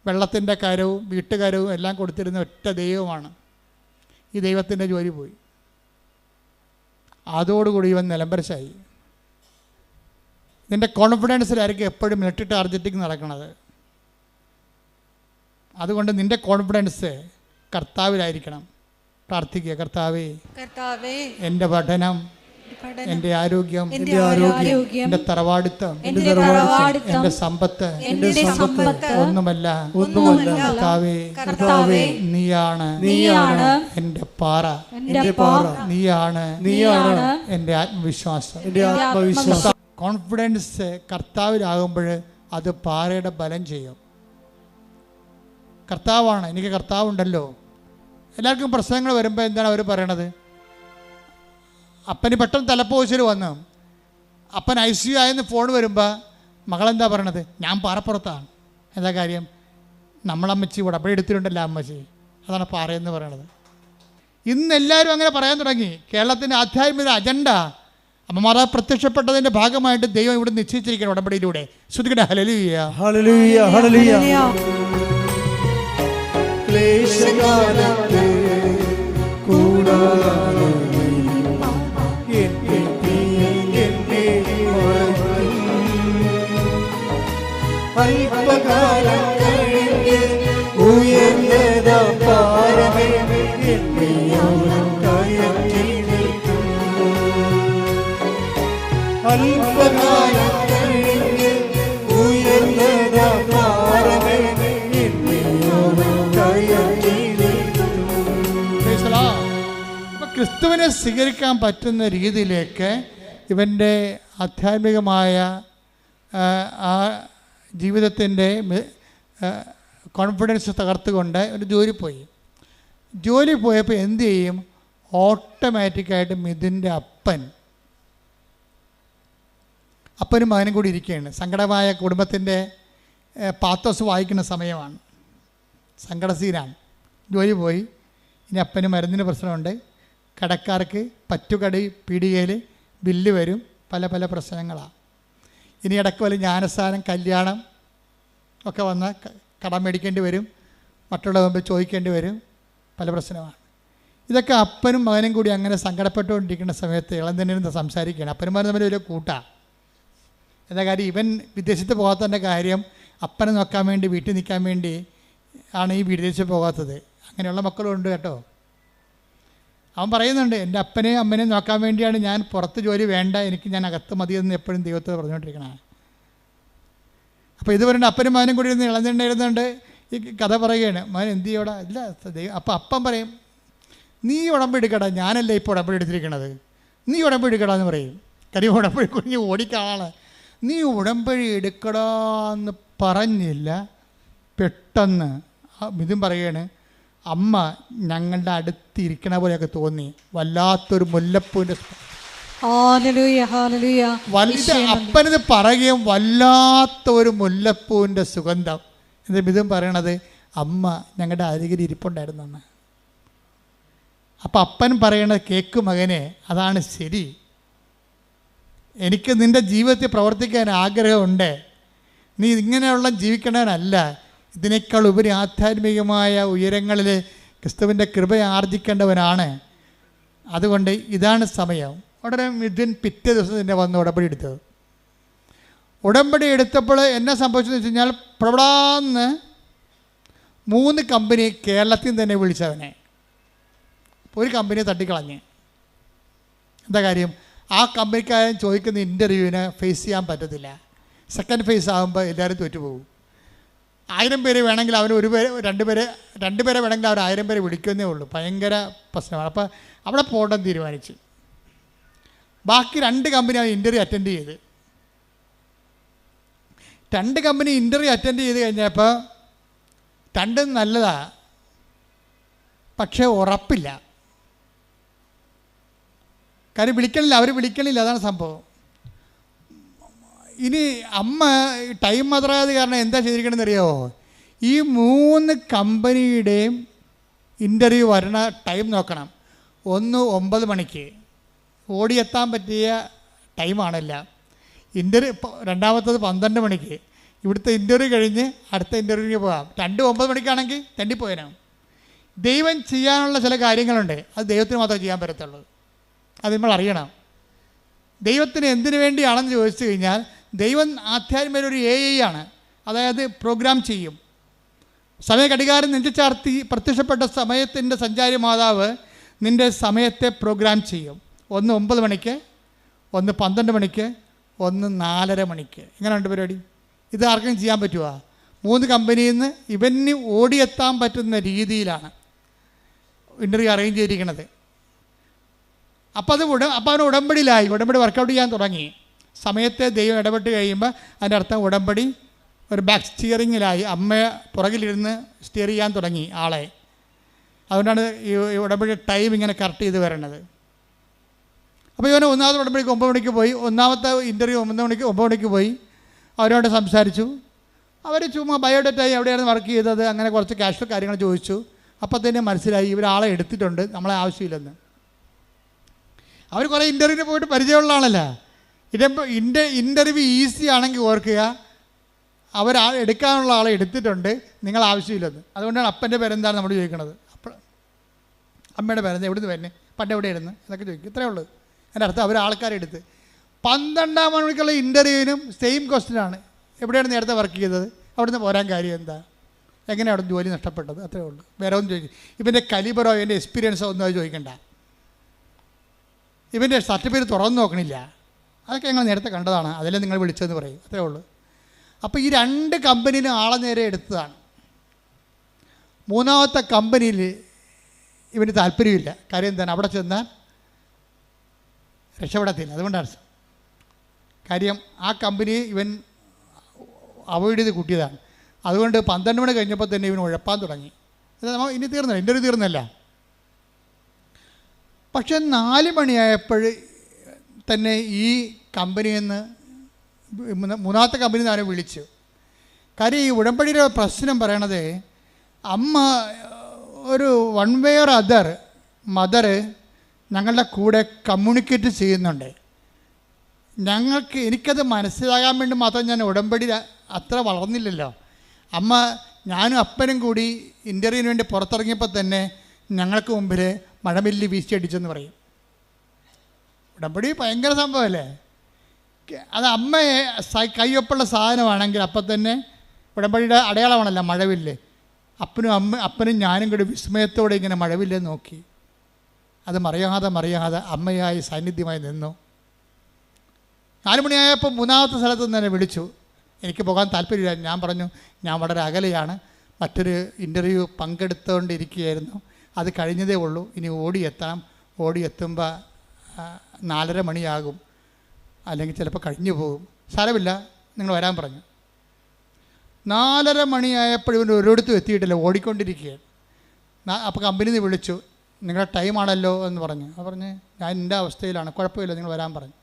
വെള്ളത്തിൻ്റെ കരവും വീട്ടുകാരവും എല്ലാം കൊടുത്തിരുന്ന ഒറ്റ ദൈവമാണ്. ഈ ദൈവത്തിൻ്റെ ജോലി പോയി. അതോടുകൂടി ഇവൻ നിലംപരിശായി. നിൻ്റെ കോൺഫിഡൻസിലായിരിക്കും എപ്പോഴും മിലിറ്ററി ടാർഗറ്റിങ് നടക്കുന്നത്. അതുകൊണ്ട് നിൻ്റെ കോൺഫിഡൻസ് കർത്താവിലായിരിക്കണം. പ്രാർത്ഥിക്കുക, കർത്താവേ, എൻ്റെ പഠനം, എൻ്റെ ആരോഗ്യം, എൻ്റെ തറവാടിത്തം, എൻ്റെ സമ്പത്ത് ഒന്നുമല്ല. കർത്താവേ, നീയാണ് എൻ്റെ പാറ, നീയാണ് എൻ്റെ ആത്മവിശ്വാസം. കോൺഫിഡൻസ് കർത്താവിലാകുമ്പോൾ അത് പാറയുടെ ബലം ചെയ്യും. കർത്താവാണ്, എനിക്ക് കർത്താവുണ്ടല്ലോ. എല്ലാവർക്കും പ്രശ്നങ്ങൾ വരുമ്പോൾ എന്താണ് അവർ പറയണത്? അപ്പന് പെട്ടെന്ന് തലപ്പോശൽ വന്നു, അപ്പൻ ICU ആയെന്ന് ഫോൺ വരുമ്പോൾ മകളെന്താ പറയണത്? ഞാൻ പാറപ്പുറത്താണ്. എന്താ കാര്യം? നമ്മളമ്മച്ചി ഉടമ്പടി എടുത്തിട്ടുണ്ടല്ലോ അമ്മച്ചി, അതാണ് പാറയെന്ന് പറയണത്. ഇന്ന് എല്ലാവരും അങ്ങനെ പറയാൻ തുടങ്ങി. കേരളത്തിൻ്റെ ആധ്യാത്മിക അജണ്ട അമ്മമാരെ പ്രത്യക്ഷപ്പെട്ടതിൻ്റെ ഭാഗമായിട്ട് ദൈവം ഇവിടെ നിശ്ചയിച്ചിരിക്കണം ഉടമ്പടിയിലൂടെ. ശ്രുതിക്കട്ടെ, ഹല്ലേലൂയ,
ഹല്ലേലൂയ, ഹല്ലേലൂയ. ക്ലേശകാലത്തെ കൂടാതെ അല്പകാലം കഴിഞ്ഞ് ഉയർന്നതാ പാറമേ അല്പകാലം കഴിഞ്ഞ് ഉയർന്നതാ പാറമേ
ക്രിസ്തുവിനെ സ്വീകരിക്കാൻ പറ്റുന്ന രീതിയിലേക്ക് ഇവൻ്റെ ആധ്യാത്മികമായ ആ ജീവിതത്തിൻ്റെ കോൺഫിഡൻസ് തകർത്തുകൊണ്ട് ഒരു ജോലി പോയി. ജോലി പോയപ്പോൾ എന്തു ചെയ്യും? ഓട്ടോമാറ്റിക്കായിട്ട് മിഥുൻ്റെ അപ്പനും മകനും കൂടി ഇരിക്കുകയാണ്. സങ്കടമായ കുടുംബത്തിൻ്റെ പാത്തോസ് വായിക്കുന്ന സമയമാണ്, സങ്കടസീനാണ്. ജോലി പോയി. ഇനി അപ്പന് മരുന്നിന് പ്രശ്നമുണ്ട്, കടക്കാർക്ക് പറ്റുകടി പീടികയിൽ ബില്ല് വരും, പല പല പ്രശ്നങ്ങളാണ്. ഇനി ഇടയ്ക്ക് വല്ല ജ്ഞാനസ്ഥാനം, കല്യാണം ഒക്കെ വന്നാൽ കടം മേടിക്കേണ്ടി വരും, മറ്റുള്ള മുമ്പിൽ ചോദിക്കേണ്ടി വരും, പല പ്രശ്നമാണ്. ഇതൊക്കെ അപ്പനും മകനും കൂടി അങ്ങനെ സങ്കടപ്പെട്ടുകൊണ്ടിരിക്കുന്ന സമയത്ത് ഇളം തന്നെ ഇരുന്ന് സംസാരിക്കുകയാണ്. അപ്പനും തമ്മിൽ ഒരു കൂട്ടാണ്. എന്താ കാര്യം? ഇവൻ വിദേശത്ത് പോകാത്തതിൻ്റെ കാര്യം അപ്പനെ നോക്കാൻ വേണ്ടി, വീട്ടിൽ നിൽക്കാൻ വേണ്ടി ആണ് ഈ വിദേശത്ത് പോകാത്തത്. അങ്ങനെയുള്ള മക്കളുണ്ട് കേട്ടോ. അവൻ പറയുന്നുണ്ട്, എൻ്റെ അപ്പനെയും അമ്മനെയും നോക്കാൻ വേണ്ടിയാണ് ഞാൻ പുറത്ത് ജോലി വേണ്ട, എനിക്ക് ഞാൻ അകത്ത് മതിയെന്ന് എപ്പോഴും ദൈവത്തോട് പറഞ്ഞുകൊണ്ടിരിക്കണേ. അപ്പോൾ ഇത് പറയുന്നത് അപ്പനും മകനും കൂടി ഇരുന്ന് ഇളഞ്ഞിരുന്നുണ്ട് ഈ കഥ പറയുകയാണ്. മകൻ എന്ത് ചെയ്യോടാ? ഇല്ല ദൈവം. അപ്പോൾ അപ്പം പറയും, നീ ഉടമ്പെടുക്കടാ, ഞാനല്ലേ ഇപ്പോൾ ഉടമ്പെടുത്തിരിക്കണത്, നീ ഉടമ്പെടുക്കടാ എന്ന് പറയും. കാര്യം ഉടമ്പടി കുഞ്ഞ് ഓടിക്കാളാണ്. നീ ഉടമ്പടി എടുക്കടാന്ന് പറഞ്ഞില്ല, പെട്ടെന്ന് ഇതും പറയുകയാണ്, അമ്മ ഞങ്ങളുടെ അടുത്തിരിക്കണ പോലെയൊക്കെ തോന്നി, വല്ലാത്തൊരു മുല്ലപ്പൂവിൻ്റെ വലുത്. അപ്പനത് പറയുകയും വല്ലാത്ത ഒരു മുല്ലപ്പൂവിൻ്റെ സുഗന്ധം. എന്നിട്ട് ഇതും പറയണത് അമ്മ ഞങ്ങളുടെ അരികിൽ ഇരിപ്പുണ്ടായിരുന്നു അന്ന്. അപ്പം അപ്പൻ പറയണത് കേക്ക് മകനെ, അതാണ് ശരി, എനിക്ക് നിൻ്റെ ജീവിതത്തിൽ പ്രവർത്തിക്കാൻ ആഗ്രഹമുണ്ട്, നീ ഇങ്ങനെയുള്ള ജീവിക്കണവനല്ല, ഇതിനേക്കാൾ ഉപരി ആധ്യാത്മികമായ ഉയരങ്ങളിൽ ക്രിസ്തുവിൻ്റെ കൃപ ആർജിക്കേണ്ടവനാണ്. അതുകൊണ്ട് ഇതാണ് സമയം. ഉടനെ മിഥുൻ പിറ്റേ ദിവസം തന്നെ വന്ന് ഉടമ്പടി എടുത്തത്. ഉടമ്പടി എടുത്തപ്പോൾ എന്നെ സംഭവിച്ചതെന്ന് വെച്ച് കഴിഞ്ഞാൽ, പ്രവടാന്ന് 3 കമ്പനി കേരളത്തിൽ തന്നെ വിളിച്ചവനെ ഒരു കമ്പനി തട്ടിക്കളഞ്ഞ്. എന്താ കാര്യം? ആ കമ്പനിക്കാരൻ ചോദിക്കുന്ന ഇൻ്റർവ്യൂവിന് ഫേസ് ചെയ്യാൻ പറ്റത്തില്ല. സെക്കൻഡ് ഫേസ് ആകുമ്പോൾ എല്ലാവരും തോറ്റുപോകും. 1000 പേര് വേണമെങ്കിൽ അവർ 1 പേര് 2 പേരെ വേണമെങ്കിൽ അവർ 1000 പേരെ വിളിക്കുന്നേ ഉള്ളൂ. ഭയങ്കര പ്രശ്നമാണ്. അപ്പോൾ അവിടെ പോകണമെന്ന് തീരുമാനിച്ചു. ബാക്കി 2 കമ്പനി അവർ ഇൻ്റർവ്യൂ അറ്റൻഡ് ചെയ്ത്. 2 കമ്പനി ഇൻ്റർവ്യൂ അറ്റൻഡ് ചെയ്ത് കഴിഞ്ഞപ്പോൾ 2 നല്ലതാണ്, പക്ഷേ ഉറപ്പില്ല. കാര്യം വിളിക്കണില്ല, അവർ വിളിക്കണില്ല, അതാണ് സംഭവം. ഇനി അമ്മ ടൈം മാത്രമായത് കാരണം എന്താ ചെയ്തിരിക്കണമെന്ന് അറിയാമോ? ഈ 3 കമ്പനിയുടെയും ഇൻ്റർവ്യൂ വരണ ടൈം നോക്കണം. ഒന്ന് 9 മണിക്ക് ഓടിയെത്താൻ പറ്റിയ ടൈമാണല്ല. രണ്ടാമത്തത് 12 മണിക്ക്. ഇവിടുത്തെ ഇൻ്റർവ്യൂ കഴിഞ്ഞ് അടുത്ത ഇൻ്റർവ്യൂവിന് പോകാം. 9 മണിക്കാണെങ്കിൽ തെണ്ടിപ്പോയനാവും. ദൈവം ചെയ്യാനുള്ള ചില കാര്യങ്ങളുണ്ട്, അത് ദൈവത്തിന് മാത്രമേ ചെയ്യാൻ പറ്റത്തുള്ളൂ. അത് നമ്മൾ അറിയണം. ദൈവത്തിന് എന്തിനു വേണ്ടിയാണെന്ന് ചോദിച്ചു കഴിഞ്ഞാൽ, ദൈവം ആധ്യാത്മിക ഒരു AI ആണ്. അതായത് പ്രോഗ്രാം ചെയ്യും. സമയ ഘടികാരം നെഞ്ചുചാർത്തി പ്രത്യക്ഷപ്പെട്ട സമയത്തിൻ്റെ സഞ്ചാരി മാതാവ് നിൻ്റെ സമയത്തെ പ്രോഗ്രാം ചെയ്യും. ഒന്ന് 9 മണിക്ക്, ഒന്ന് 12 മണിക്ക്, ഒന്ന് 4:30 മണിക്ക്. എങ്ങനെയുണ്ട് പരിപാടി? ഇത് ആർക്കും ചെയ്യാൻ പറ്റുമോ? 3 കമ്പനിയിൽ നിന്ന് ഇവന് ഓടിയെത്താൻ പറ്റുന്ന രീതിയിലാണ് ഇൻ്റർവ്യൂ അറേഞ്ച് ചെയ്തിരിക്കുന്നത്. അപ്പോൾ അവൻ ഉടമ്പടിയിലായി. ഉടമ്പടി വർക്കൗട്ട് ചെയ്യാൻ തുടങ്ങി. സമയത്തെ ദൈവം ഇടപെട്ട് കഴിയുമ്പോൾ അതിൻ്റെ അർത്ഥം ഉടമ്പടി ഒരു ബാക്ക് സ്റ്റിയറിങ്ങിലായി. അമ്മയെ പുറകിലിരുന്ന് സ്റ്റിയർ ചെയ്യാൻ തുടങ്ങി ആളെ. അതുകൊണ്ടാണ് ഈ ഉടമ്പടി ടൈം ഇങ്ങനെ കറക്റ്റ് ചെയ്ത് വരണത്. അപ്പോൾ ഇവന് 1ാമത്തെ ഉടമ്പടിക്ക് 9 മണിക്ക് പോയി. 1ാമത്തെ ഇൻ്റർവ്യൂ 9 മണിക്ക് പോയി. അവരോട് സംസാരിച്ചു. അവർ ചുമ്മാ ബയോഡേറ്റായി എവിടെയാണ് വർക്ക് ചെയ്തത്, അങ്ങനെ കുറച്ച് ക്യാഷ്വൽ കാര്യങ്ങൾ ചോദിച്ചു. അപ്പോൾ തന്നെ മനസ്സിലായി ഇവരാളെ എടുത്തിട്ടുണ്ട്, നമ്മളെ ആവശ്യമില്ലെന്ന്. അവർ കുറേ ഇൻ്റർവ്യൂവിന് പോയിട്ട് പരിചയമുള്ള ആളല്ല. ഇൻ്റർവ്യൂ ഈസി ആണെങ്കിൽ ഓർക്കുക, എടുക്കാനുള്ള ആളെ എടുത്തിട്ടുണ്ട്, നിങ്ങൾ ആവശ്യമില്ലെന്ന്. അതുകൊണ്ടാണ് അപ്പൻ്റെ പേരെന്താണ് നമ്മൾ ചോദിക്കണത്. അമ്മയുടെ പേരെന്താ, എവിടുന്ന് വരുന്നത്, പണ്ട് എവിടെയായിരുന്നു എന്നൊക്കെ ചോദിക്കും. ഇത്രയേ ഉള്ളൂ. എൻ്റെ അർത്ഥം അവർ ആൾക്കാരെടുത്ത്. 12 മണിക്കുള്ള ഇൻ്റർവ്യൂവിനും സെയിം ക്വസ്റ്റ്യനാണ്. എവിടെയാണ് നേരത്തെ വർക്ക് ചെയ്തത്, അവിടുന്ന് പോരാൻ കാര്യം എന്താ, എങ്ങനെ അവിടെ ജോലി നഷ്ടപ്പെട്ടത്, അത്രേ ഉള്ളൂ. വേറെ ഒന്നും ചോദിക്കും. ഇവൻ്റെ കലിബറോ ഇവൻ്റെ എക്സ്പീരിയൻസോ ഒന്നും അത് ചോദിക്കണ്ട. ഇവൻ്റെ സർട്ടിഫിക്കറ്റ് തുറന്നു നോക്കണില്ല. അതൊക്കെ ഞങ്ങൾ നേരത്തെ കണ്ടതാണ്, അതിലെ നിങ്ങൾ വിളിച്ചതെന്ന് പറയും. അത്രേ ഉള്ളൂ. അപ്പോൾ ഈ 2 കമ്പനിയിലും ആളെ നേരെ എടുത്തതാണ്. 3ാമത്തെ കമ്പനിയിൽ ഇവന് താല്പര്യമില്ല. കാര്യം എന്താണ്, അവിടെ ചെന്നാൽ രക്ഷപ്പെടത്തില്ല. അതുകൊണ്ടാണ് കാര്യം ആ കമ്പനി ഇവൻ അവോയ്ഡ് ചെയ്ത് കൂട്ടിയതാണ്. അതുകൊണ്ട് 12 മണി കഴിഞ്ഞപ്പോൾ തന്നെ ഇവൻ ഉഴപ്പാൻ തുടങ്ങി. ഇനി തീർന്നില്ല, ഇൻ്റർവ്യൂ തീർന്നില്ല. പക്ഷെ 4 മണിയായപ്പോൾ തന്നെ ഈ കമ്പനിയിൽ നിന്ന് 3ാമത്തെ കമ്പനിയിൽ നിന്ന് അവനെ വിളിച്ചു. കാര്യം ഈ ഉടമ്പടിയുടെ പ്രശ്നം പറയണത്, അമ്മ ഒരു 1 way or other മദർ ഞങ്ങളുടെ കൂടെ കമ്മ്യൂണിക്കേറ്റ് ചെയ്യുന്നുണ്ട്. എനിക്കത് മനസ്സിലാകാൻ വേണ്ടി മാത്രം ഞാൻ ഉടമ്പടി അത്ര വളർന്നില്ലല്ലോ. അമ്മ ഞാനും അപ്പനും കൂടി ഇൻ്റർവ്യൂവിന് വേണ്ടി പുറത്തിറങ്ങിയപ്പോൾ തന്നെ ഞങ്ങൾക്ക് മുമ്പിൽ മഴമില്ലി വീശിയടിച്ചെന്ന് പറയും. ഉടമ്പടി ഭയങ്കര സംഭവമല്ലേ. അത് അമ്മയെ കയ്യൊപ്പുള്ള സാധനമാണെങ്കിൽ അപ്പം തന്നെ ഉടമ്പടിയുടെ അടയാളമാണല്ലോ മഴവില്ല്. അപ്പനും ഞാനും കൂടി വിസ്മയത്തോടെ ഇങ്ങനെ മഴവില്ല് നോക്കി. അത് മറിയാതെ അമ്മയായി സാന്നിധ്യമായി നിന്നു. 4 മണിയായപ്പോൾ 3ാമത്തെ സ്ഥലത്ത് നിന്ന് തന്നെ വിളിച്ചു. എനിക്ക് പോകാൻ താല്പര്യമില്ല. ഞാൻ പറഞ്ഞു ഞാൻ വളരെ അകലെയാണ്, മറ്റൊരു ഇൻ്റർവ്യൂ പങ്കെടുത്തുകൊണ്ടിരിക്കുകയായിരുന്നു, അത് കഴിഞ്ഞതേ ഉള്ളൂ, ഇനി ഓടിയെത്തുമ്പോൾ 4:30 മണിയാകും, അല്ലെങ്കിൽ ചിലപ്പോൾ കഴിഞ്ഞു പോകും, സാരമില്ല നിങ്ങൾ വരാൻ പറഞ്ഞു. 4:30 മണിയായപ്പോൾ ഇവൻ ഒരിടത്തും എത്തിയിട്ടില്ല, ഓടിക്കൊണ്ടിരിക്കുകയാണ്. അപ്പോൾ കമ്പനിയിൽ നിന്ന് വിളിച്ചു, നിങ്ങളുടെ ടൈമാണല്ലോ എന്ന് പറഞ്ഞു. അപ്പോൾ പറഞ്ഞ് ഞാൻ എൻ്റെ അവസ്ഥയിലാണ്, കുഴപ്പമില്ല നിങ്ങൾ വരാൻ പറഞ്ഞു.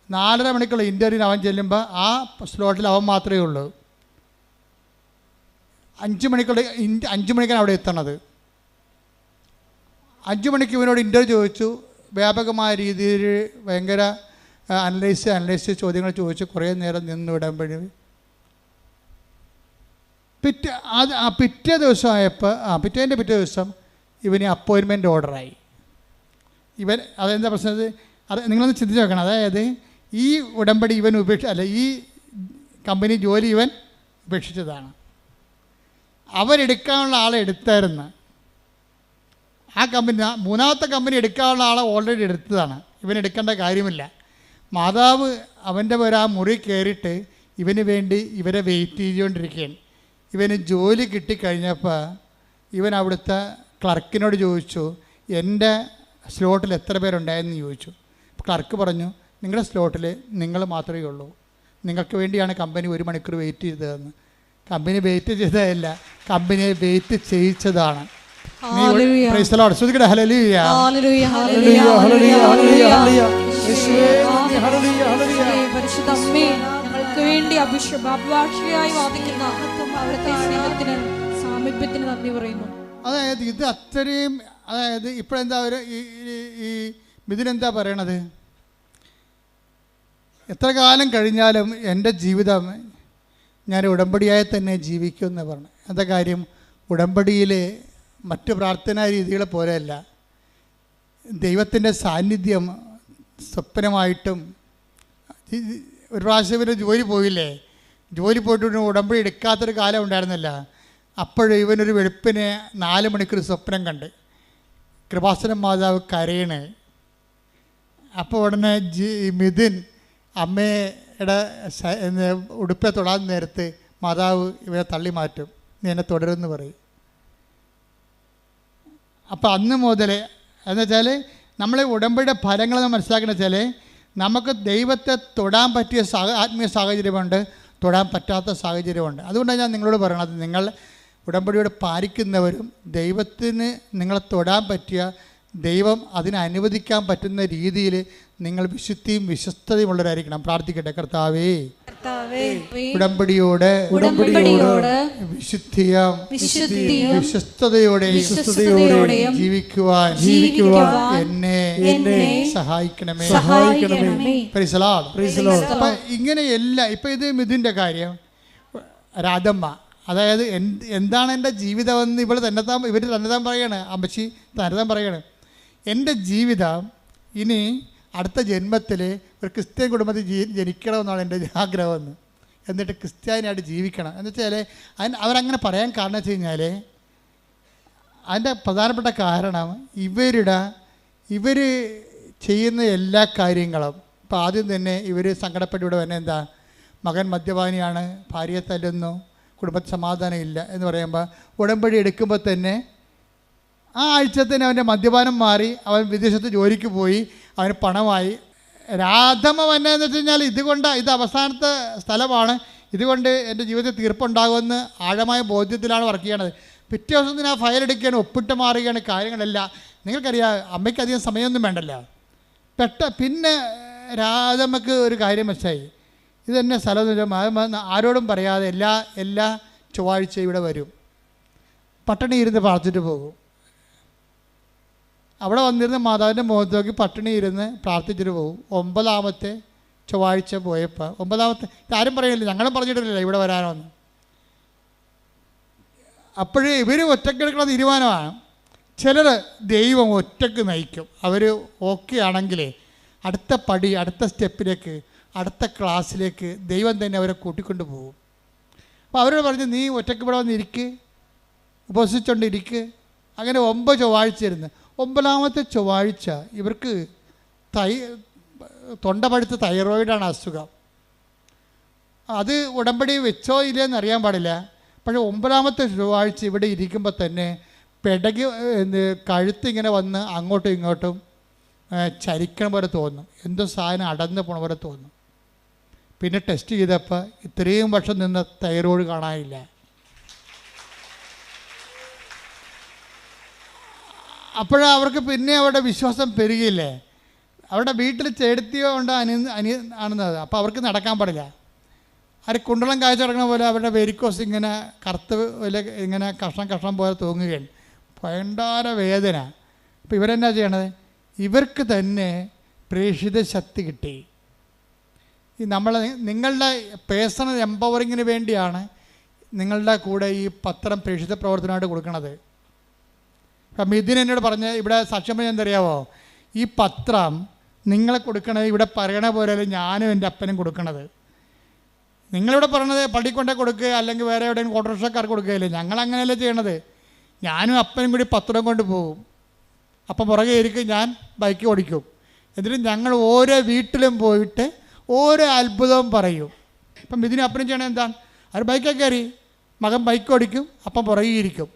4:30 മണിക്കുള്ള ഇൻ്റർവ്യൂവിന് അവൻ ചെല്ലുമ്പോൾ ആ സ്ലോട്ടിൽ അവൻ മാത്രമേ ഉള്ളൂ. 5 മണിക്കാണ് അവിടെ എത്തണത്. 5 മണിക്ക് ഇവനോട് ഇൻ്റർവ്യൂ ചോദിച്ചു. വ്യാപകമായ രീതിയിൽ ഭയങ്കര അനലൈസ് ചോദ്യങ്ങൾ ചോദിച്ചു. കുറേ നേരം നിന്ന് വിടുമ്പോഴും പിറ്റേ ദിവസം ഇവന് അപ്പോയിൻമെൻറ്റ് ഓർഡറായി. അതെന്താ പ്രശ്നം, അത് നിങ്ങളൊന്ന് ചിന്തിച്ച് നോക്കണം. അതായത് ഈ ഉടമ്പടി ഇവൻ ഈ കമ്പനി ജോലി ഇവൻ ഉപേക്ഷിച്ചതാണ്. അവരെടുക്കാനുള്ള ആളെ എടുത്തായിരുന്നു. ആ കമ്പനി 3ാമത്തെ കമ്പനി എടുക്കാനുള്ള ആളെ ഓൾറെഡി എടുത്തതാണ്. ഇവൻ എടുക്കേണ്ട കാര്യമില്ല. മാതാവ് അവൻ്റെ ആ മുറി കയറിയിട്ട് ഇവന് വേണ്ടി ഇവരെ വെയിറ്റ് ചെയ്തുകൊണ്ടിരിക്കുകയാണ്. ഇവന് ജോലി കിട്ടിക്കഴിഞ്ഞപ്പോൾ ഇവൻ അവിടുത്തെ ക്ലർക്കിനോട് ചോദിച്ചു, എൻ്റെ സ്ലോട്ടിൽ എത്ര പേരുണ്ടായെന്ന് ചോദിച്ചു. ക്ലർക്ക് പറഞ്ഞു, നിങ്ങളുടെ സ്ലോട്ടിൽ നിങ്ങൾ മാത്രമേ ഉള്ളൂ, നിങ്ങൾക്ക് വേണ്ടിയാണ് കമ്പനി 1 മണിക്കൂർ വെയിറ്റ് ചെയ്തതെന്ന്. കമ്പനി വെയിറ്റ് ചെയ്തതല്ല, കമ്പനിയെ വെയിറ്റ് ചെയ്യിച്ചതാണ്.
പരിശുദ്ധ അമ്മേ, ഞങ്ങൾക്ക് ഞങ്ങൾക്ക് വേണ്ടി അഭിഭാഷകയായി വാദിക്കുന്ന അവിടുത്തെ സ്നേഹത്തിന് സാമീപ്യത്തിന് നന്ദി പറയുന്നു.
അതായത് ഇത് അത്രയും, അതായത് ഇപ്പോഴെന്താ ഒരു ഈ മിഥുനെന്താ പറയണത്, എത്ര കാലം കഴിഞ്ഞാലും എൻ്റെ ജീവിതം ഞാൻ ഉടമ്പടിയായി തന്നെ ജീവിക്കുമെന്ന് പറഞ്ഞു. എന്താ കാര്യം? ഉടമ്പടിയിൽ മറ്റ് പ്രാർത്ഥനാ രീതികളെ പോലെയല്ല, ദൈവത്തിൻ്റെ സാന്നിധ്യം സ്വപ്നമായിട്ടും. ഒരു പ്രാവശ്യം ഇവർ ജോലി പോയില്ലേ, ജോലി പോയിട്ട് ഉടമ്പടി എടുക്കാത്തൊരു കാലം ഉണ്ടായിരുന്നില്ല. അപ്പോഴും ഇവനൊരു വെളുപ്പിന് 4 മണിക്കൂർ സ്വപ്നം കണ്ട് കൃപാസനം മാതാവ് കരയണേ. അപ്പോൾ ഉടനെ മിഥുൻ അമ്മയുടെ ഉടുപ്പെ തൊടാൻ നേരത്ത് മാതാവ് ഇവരെ തള്ളി മാറ്റും, നീ എന്നെ തുടരുമെന്ന് പറയും. അപ്പോൾ അന്ന് മുതൽ എന്ന് വെച്ചാൽ നമ്മളെ ഉടമ്പടിയുടെ ഫലങ്ങൾ മനസ്സിലാക്കുന്ന വെച്ചാൽ നമുക്ക് ദൈവത്തെ തൊടാൻ പറ്റിയ ആത്മീയ സാഹചര്യമുണ്ട്, തൊടാൻ പറ്റാത്ത സാഹചര്യമുണ്ട്. അതുകൊണ്ടാണ് ഞാൻ നിങ്ങളോട് പറയണത്, നിങ്ങൾ ഉടമ്പടിയോട് പാലിക്കുന്നവരും ദൈവത്തിന് നിങ്ങളെ തൊടാൻ പറ്റിയ, ദൈവം അതിനെ അനുവദിക്കാൻ പറ്റുന്ന രീതിയിൽ നിങ്ങൾ വിശുദ്ധിയും വിശ്വസ്തതയുമുള്ളവരായിരിക്കണം. പ്രാർത്ഥിക്കട്ടെ. കർത്താവേ, ഉടമ്പടിയോട് വിശ്വസ്തതയോടെയും ജീവിക്കുവാൻ എന്നെ സഹായിക്കണമേ. അപ്പം ഇങ്ങനെയല്ല. ഇപ്പം ഇത് മിഥുൻ്റെ കാര്യം, രാധമ്മ, അതായത് എന്താണ് എൻ്റെ ജീവിതമെന്ന് ഇവർ തന്നെത്താൻ പറയാണ്, അമ്മച്ചി തന്നെത്താൻ പറയാണ്. എൻ്റെ ജീവിതം ഇനി അടുത്ത ജന്മത്തിൽ ഒരു ക്രിസ്ത്യൻ കുടുംബത്തിൽ ജനിക്കണമെന്നാണ് എൻ്റെ ആഗ്രഹമെന്ന്. എന്നിട്ട് ക്രിസ്ത്യാനിയായിട്ട് ജീവിക്കണം എന്ന് വെച്ചാൽ അവരങ്ങനെ പറയാൻ കാരണം വെച്ച് കഴിഞ്ഞാൽ അതിൻ്റെ പ്രധാനപ്പെട്ട കാരണം ഇവർ ചെയ്യുന്ന എല്ലാ കാര്യങ്ങളും. ഇപ്പോൾ ആദ്യം തന്നെ ഇവർ സങ്കടപ്പെട്ട് ഇവിടെ തന്നെ എന്താ, മകൻ മദ്യപാനിയാണ്, ഭാര്യയെ തല്ലുന്നു, കുടുംബത്തിൽ സമാധാനം ഇല്ല എന്ന് പറയുമ്പോൾ ഉടമ്പടി എടുക്കുമ്പോൾ തന്നെ ആ ആഴ്ച തന്നെ അവൻ്റെ മദ്യപാനം മാറി, അവൻ വിദേശത്ത് ജോലിക്ക് പോയി, അവന് പണമായി. രാധമ്മ വന്നതെന്ന് വെച്ച് കഴിഞ്ഞാൽ ഇത് അവസാനത്തെ സ്ഥലമാണ്, ഇതുകൊണ്ട് എൻ്റെ ജീവിതത്തിൽ തീർപ്പുണ്ടാകുമെന്ന് ആഴമായ ബോധ്യത്തിലാണ് വർക്ക് ചെയ്യണത്. പിറ്റേ ദിവസത്തിന് ആ ഫയൽ എടുക്കുകയാണ്, ഒപ്പിട്ട് മാറുകയാണ് കാര്യങ്ങളെല്ലാം. നിങ്ങൾക്കറിയാം, അമ്മയ്ക്ക് അധികം സമയമൊന്നും വേണ്ടല്ലോ. പിന്നെ രാധമ്മക്ക് ഒരു കാര്യം വെച്ചായി, ഇതെന്നെ സ്ഥലം ആരോടും പറയാതെ എല്ലാ ചൊവ്വാഴ്ച ഇവിടെ വരും, പട്ടിണി ഇരുന്ന് പ്രാർത്ഥിച്ചിട്ട് പോകും. അവിടെ വന്നിരുന്ന് മാതാവിൻ്റെ മുഖത്ത് നോക്കി പട്ടിണി ഇരുന്ന് പ്രാർത്ഥിച്ചിട്ട് പോകും. 9ാമത്തെ ചൊവ്വാഴ്ച പോയപ്പോൾ, 9ാമത്തെ ആരും പറയില്ല, ഞങ്ങളും പറഞ്ഞിട്ടില്ല ഇവിടെ വരാനോന്ന്. അപ്പോഴേ ഇവർ ഒറ്റക്കെടുക്കുന്ന തീരുമാനമാണ്. ചിലർ ദൈവം ഒറ്റക്ക് നയിക്കും. അവർ ഓക്കെ ആണെങ്കിലേ അടുത്ത പടി, അടുത്ത സ്റ്റെപ്പിലേക്ക്, അടുത്ത ക്ലാസ്സിലേക്ക് ദൈവം തന്നെ അവരെ കൂട്ടിക്കൊണ്ട് പോകും. അപ്പോൾ അവരോട് പറഞ്ഞ്, നീ ഒറ്റക്ക് ഇവിടെ വന്നിരിക്ക്, ഉപസിച്ചുകൊണ്ടിരിക്ക്. അങ്ങനെ 9 ചൊവ്വാഴ്ച ഇരുന്ന് 9ാമത്തെ ചൊവ്വാഴ്ച ഇവർക്ക് തൊണ്ട പഴുത്ത് തൈറോയിഡാണ് അസുഖം. അത് ഉടമ്പടി വെച്ചോ ഇല്ലയെന്ന് അറിയാൻ പാടില്ല. പക്ഷേ 9ാമത്തെ ചൊവ്വാഴ്ച ഇവിടെ ഇരിക്കുമ്പോൾ തന്നെ പെടകി കഴുത്തിങ്ങനെ വന്ന് അങ്ങോട്ടും ഇങ്ങോട്ടും ചരിക്കണ പോലെ തോന്നും, എന്തോ സാധനം അടന്ന് പോണ പോലെ തോന്നും. പിന്നെ ടെസ്റ്റ് ചെയ്തപ്പോൾ ഇത്രയും വർഷം നിന്ന് തൈറോയ്ഡ് കാണാനില്ല. അപ്പോഴവർക്ക് പിന്നെ അവരുടെ വിശ്വാസം പെരുകിയില്ലേ. അവരുടെ വീട്ടിൽ ചേടത്തിയോ ഉണ്ട് ആണെന്നത്. അപ്പോൾ അവർക്ക് നടക്കാൻ പാടില്ല. അവർ കുണ്ടളം കാഴ്ച കിടക്കുന്ന പോലെ അവരുടെ വെരിക്കോസ് ഇങ്ങനെ കറുത്ത് പോലെ ഇങ്ങനെ കഷ്ണം പോലെ തൂങ്ങുകയാണ്. ഭയങ്കര വേദന. അപ്പോൾ ഇവരെന്നാ ചെയ്യണത്? ഇവർക്ക് തന്നെ പ്രേക്ഷിത ശക്തി കിട്ടി. നിങ്ങളുടെ പേഴ്സണൽ എംപവറിങ്ങിന് വേണ്ടിയാണ് നിങ്ങളുടെ കൂടെ ഈ പത്രം പ്രേക്ഷിത പ്രവർത്തനമായിട്ട് കൊടുക്കുന്നത്. അപ്പം മിഥുൻ എന്നോട് പറഞ്ഞ് ഇവിടെ സാക്ഷ്യം പറഞ്ഞാൽ എന്തറിയാവോ, ഈ പത്രം നിങ്ങളെ കൊടുക്കണത് ഇവിടെ പറയണ പോലെയല്ല ഞാനും എൻ്റെ അപ്പനും കൊടുക്കണത്. നിങ്ങളിവിടെ പറയണത് പള്ളി കൊണ്ടേ കൊടുക്കുക, അല്ലെങ്കിൽ വേറെ എവിടെയും ഓട്ടോറിക്ഷക്കാർക്ക് കൊടുക്കുകയില്ലേ. ഞങ്ങളങ്ങനെയല്ലേ ചെയ്യണത്. ഞാനും അപ്പനും കൂടി പത്രം കൊണ്ട് പോകും. അപ്പം പുറകെ ഇരിക്കും, ഞാൻ ബൈക്ക് ഓടിക്കും. എന്നിട്ട് ഞങ്ങൾ ഓരോ വീട്ടിലും പോയിട്ട് ഓരോ അത്ഭുതവും പറയും. ഇപ്പം മിഥുനും അപ്പനും ചെയ്യണത് എന്താണ്? അവർ ബൈക്കൊക്കെ കയറി, മകൻ ബൈക്ക് ഓടിക്കും, അപ്പം പുറകെ ഇരിക്കും.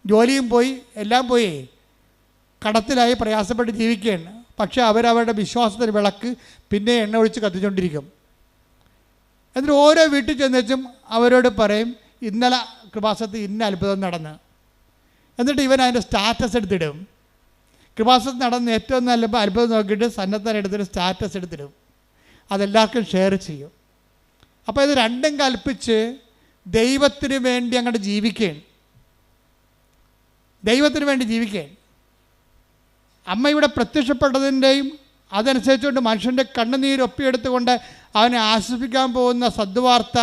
ജോലിയും പോയി, എല്ലാം പോയി, കടത്തിലായി പ്രയാസപ്പെട്ട് ജീവിക്കുകയാണ്. പക്ഷേ അവരവരുടെ വിശ്വാസത്തിന് വിളക്ക് പിന്നെ എണ്ണ ഒഴിച്ച് കത്തിച്ചുകൊണ്ടിരിക്കും. എന്നിട്ട് ഓരോ വീട്ടിൽ ചെന്നുവെച്ചും അവരോട് പറയും, ഇന്നലെ കൃപാസനത്തിൽ ഇന്ന അത്ഭുതം നടന്ന്. എന്നിട്ട് ഇവൻ അതിൻ്റെ സ്റ്റാറ്റസ് എടുത്തിടും. കൃപാസനത്തിൽ നടന്ന് ഏറ്റവും നല്ല അത്ഭുതം നോക്കിയിട്ട് സന്നദ്ധരെടുത്തിട്ട് സ്റ്റാറ്റസ് എടുത്തിടും. അതെല്ലാവർക്കും ഷെയർ ചെയ്യും. അപ്പോൾ ഇത് രണ്ടും കൽപ്പിച്ച് ദൈവത്തിന് വേണ്ടി അങ്ങോട്ട് ജീവിക്കുകയാണ്. ദൈവത്തിന് വേണ്ടി ജീവിക്കുകയാണ്. അമ്മ ഇവിടെ പ്രത്യക്ഷപ്പെട്ടതിൻ്റെയും അതനുസരിച്ചുകൊണ്ട് മനുഷ്യൻ്റെ കണ്ണുനീരൊപ്പിയെടുത്തുകൊണ്ട് അവനെ ആശ്വസിപ്പിക്കാൻ പോകുന്ന സദ്വാർത്ത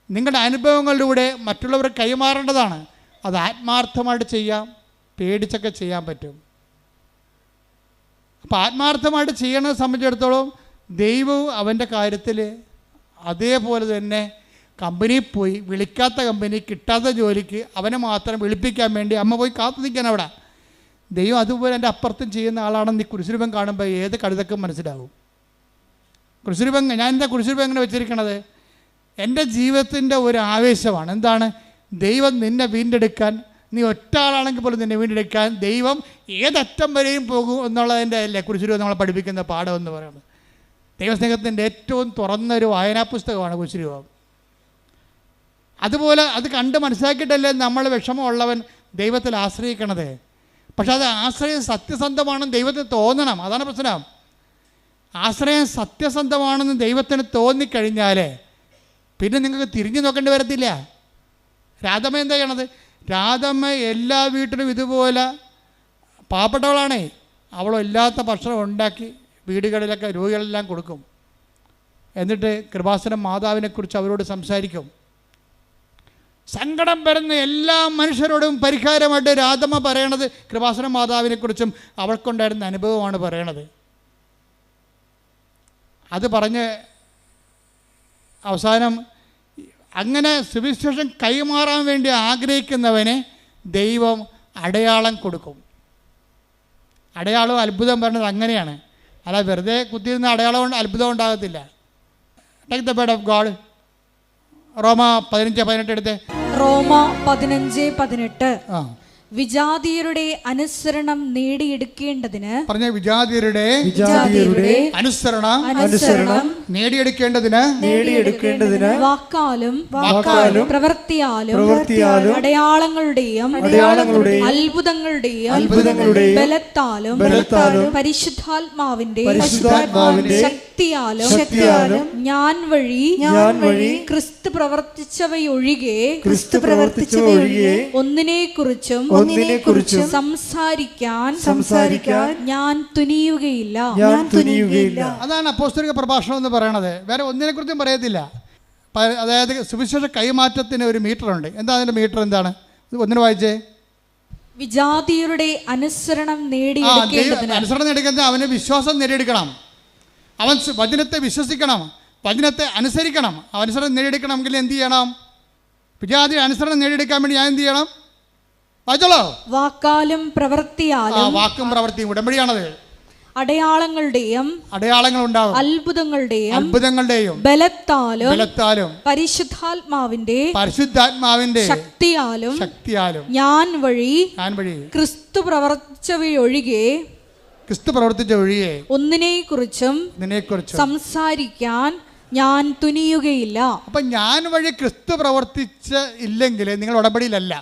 നിങ്ങളുടെ അനുഭവങ്ങളിലൂടെ മറ്റുള്ളവർ കൈമാറേണ്ടതാണ്. അത് ആത്മാർത്ഥമായിട്ട് ചെയ്യാം, പേടിച്ചൊക്കെ ചെയ്യാൻ പറ്റും. അപ്പോൾ ആത്മാർത്ഥമായിട്ട് ചെയ്യണത് സംബന്ധിച്ചിടത്തോളം ദൈവവും അവൻ്റെ കാര്യത്തിൽ അതേപോലെ തന്നെ കമ്പനിയിൽ പോയി, വിളിക്കാത്ത കമ്പനി, കിട്ടാത്ത ജോലിക്ക് അവനെ മാത്രം വിളിപ്പിക്കാൻ വേണ്ടി അമ്മ പോയി കാത്തു നിൽക്കാൻ അവിടെ. ദൈവം അതുപോലെ എൻ്റെ അപ്പുറത്തും ചെയ്യുന്ന ആളാണെന്ന് ഈ കുരിശുരൂപം കാണുമ്പോൾ ഏത് കഴുതക്കും മനസ്സിലാവും. കുരിശുരൂപം, ഞാൻ എന്താ കുരിശുരൂപം എങ്ങനെ വെച്ചിരിക്കണത്? എൻ്റെ ജീവിതത്തിൻ്റെ ഒരു ആവേശമാണ്. എന്താണ്? ദൈവം നിന്നെ വീണ്ടെടുക്കാൻ, നീ ഒറ്റ ആളാണെങ്കിൽ പോലും നിന്നെ വീണ്ടെടുക്കാൻ ദൈവം ഏതറ്റം വരെയും പോകും എന്നുള്ളതിൻ്റെ അല്ലേ കുരിശുരൂപം നമ്മളെ പഠിപ്പിക്കുന്ന പാഠം എന്ന് പറയുന്നത്. ദൈവസ്നേഹത്തിൻ്റെ ഏറ്റവും തുറന്നൊരു വായനാ പുസ്തകമാണ് കുരിശുരൂപം. അതുപോലെ അത് കണ്ട് മനസ്സിലാക്കിയിട്ടല്ലേ നമ്മൾ വിഷമമുള്ളവൻ ദൈവത്തിൽ ആശ്രയിക്കണത്. പക്ഷെ അത് ആശ്രയം സത്യസന്ധമാണെന്ന് ദൈവത്തിന് തോന്നണം. അതാണ് പ്രശ്നം. ആശ്രയം സത്യസന്ധമാണെന്ന് ദൈവത്തിന് തോന്നിക്കഴിഞ്ഞാൽ പിന്നെ നിങ്ങൾക്ക് തിരിഞ്ഞു നോക്കേണ്ടി വരത്തില്ല. രാധമ്മ എന്താ ചെയ്യണത്? രാധമ്മ എല്ലാ വീട്ടിലും ഇതുപോലെ പാവപ്പെട്ടവളാണേ, അവളില്ലാത്ത ഭക്ഷണം ഉണ്ടാക്കി വീടുകളിലൊക്കെ രോഗികളെല്ലാം കൊടുക്കും. എന്നിട്ട് കൃപാസനം മാതാവിനെക്കുറിച്ച് അവരോട് സംസാരിക്കും. സങ്കടം വരുന്ന എല്ലാ മനുഷ്യരോടും പരിഹാരമായിട്ട് രാധമ്മ പറയണത് കൃപാസനം മാതാവിനെക്കുറിച്ചും അവൾക്കുണ്ടായിരുന്ന അനുഭവമാണ് പറയണത്. അത് പറഞ്ഞ് അവസാനം അങ്ങനെ സുവിശേഷം കൈമാറാൻ വേണ്ടി ആഗ്രഹിക്കുന്നവനെ ദൈവം അടയാളം കൊടുക്കും. അടയാളം അത്ഭുതം പറഞ്ഞത് അങ്ങനെയാണ്. അല്ല വെറുതെ കുത്തിയിരുന്ന അടയാളം കൊണ്ട് അത്ഭുതം ഉണ്ടാകത്തില്ല. Take the word of God. റോമ 15:18 എടുത്തേ.
റോമ 15:18. വിജാതിയരുടെ അനുസരണം നേടിയെടുക്കേണ്ടതിന്
പറഞ്ഞ വിജാതിയരുടെ അനുസരണം നേടിയെടുക്കേണ്ടതിന്
വാക്കാലും പ്രവൃത്തിയാലും അടയാളങ്ങളുടെയും അത്ഭുതങ്ങളുടെയും ബലത്താലും പരിശുദ്ധാത്മാവിന്റെ ശക്തിയാലും ഞാൻ വഴി ക്രിസ്തു പ്രവർത്തിച്ചവയൊഴികെ ഒന്നിനെക്കുറിച്ചും സംസാരിക്കാൻ ഞാൻ തുനിയുകയില്ല.
അതാണ് അപ്പോസ്തലിക പ്രഭാഷണം എന്ന് പറയണത്. വേറെ ഒന്നിനെ കുറിച്ചും പറയത്തില്ല. അതായത് സുവിശേഷ കൈമാറ്റത്തിന് ഒരു മീറ്റർ ഉണ്ട്. എന്താ അതിന്റെ മീറ്റർ? എന്താണ്? ഒന്നിന് വായിച്ചേ.
വിജാതിയരുടെ അനുസരണം നേടിയെടുക്കേണ്ടതിന്
അവന് വിശ്വാസം നേടിയെടുക്കണം. അവൻ വചനത്തെ വിശ്വസിക്കണം, വചനത്തെ അനുസരിക്കണം. അനുസരണം നേടിയെടുക്കണമെങ്കിൽ എന്ത് ചെയ്യണം? വിജാതി അനുസരണം നേടിയെടുക്കാൻ വേണ്ടി ഞാൻ എന്ത് ചെയ്യണം?
വാക്കാലും പ്രവൃത്തിയാലും.
വാക്കും പ്രവൃത്തിയും ഉടമ്പടിയാണത്.
അടയാളങ്ങൾ ഉണ്ടാവും, അത്ഭുതങ്ങളുടെയും ബലത്താലും പരിശുദ്ധാത്മാവിന്റെ ശക്തിയാലും ഞാൻ വഴി ക്രിസ്തു പ്രവർത്തിച്ചവയൊഴികെ ഒന്നിനെക്കുറിച്ചും സംസാരിക്കാൻ ഞാൻ തുനിയുകയില്ല.
അപ്പൊ ഞാൻ വഴി ക്രിസ്തു പ്രവർത്തിച്ച ഇല്ലെങ്കിൽ നിങ്ങൾ ഉടമ്പടിയിലല്ല.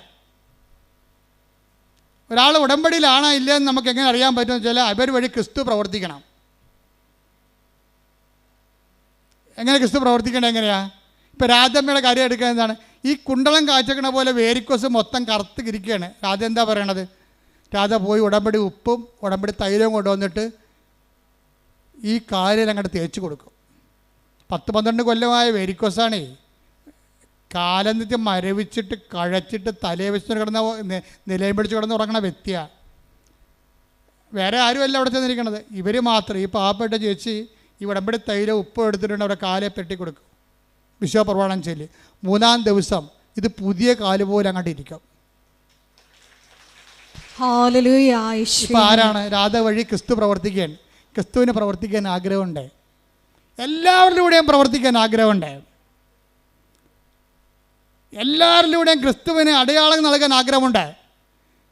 ഒരാൾ ഉടമ്പടിയിലാണോ ഇല്ലയെന്ന് നമുക്ക് എങ്ങനെ അറിയാൻ പറ്റുമെന്ന് വെച്ചാൽ അവർ വഴി ക്രിസ്തു പ്രവർത്തിക്കണം. എങ്ങനെ ക്രിസ്തു പ്രവർത്തിക്കേണ്ടത് എങ്ങനെയാ? ഇപ്പോൾ രാധമ്മയുടെ കാര്യം എടുക്കുക. എന്താണ്? ഈ കുണ്ടളം കാച്ചക്കണ പോലെ വേരിക്കോസ് മൊത്തം കറുത്ത് കിരിക്കുകയാണ്. രാധ എന്താ പറയണത്? രാധ പോയി ഉടമ്പടി ഉപ്പും ഉടമ്പടി തൈലവും കൊണ്ടുവന്നിട്ട് ഈ കാലിൽ അങ്ങോട്ട് തേച്ച് കൊടുക്കും. 10-12 കൊല്ലമായ വേരിക്കോസാണേ. കാലെന്നിട്ട് മരവിച്ചിട്ട് കഴച്ചിട്ട് തലയെ വെച്ചിട്ട് കിടന്ന നിലയം പിടിച്ച് കിടന്ന് ഉറങ്ങണ വ്യക്തിയാണ്. വേറെ ആരുമല്ല അവിടെ ചെന്നിരിക്കണത്, ഇവർ മാത്രം. ഈ പാവപ്പെട്ട ചേച്ചി ഈ ഉടമ്പടി തൈല ഉപ്പ് എടുത്തിട്ടുണ്ട്, അവരുടെ കാലെ പെട്ടി കൊടുക്കും. വിശ്വപ്രമാണം ചൊല്ലി 3-ാം ദിവസം ഇത് പുതിയ കാല് പോലെ അങ്ങോട്ട് ഇരിക്കും. ഇപ്പം ആരാണ്? രാധ വഴി ക്രിസ്തു പ്രവർത്തിക്കാൻ, ക്രിസ്തുവിന് പ്രവർത്തിക്കാൻ ആഗ്രഹമുണ്ട്. എല്ലാവരിലൂടെയും പ്രവർത്തിക്കാൻ ആഗ്രഹമുണ്ട്. എല്ലാവരിലൂടെയും ക്രിസ്തുവിന് അടയാളം നൽകാൻ ആഗ്രഹമുണ്ട്.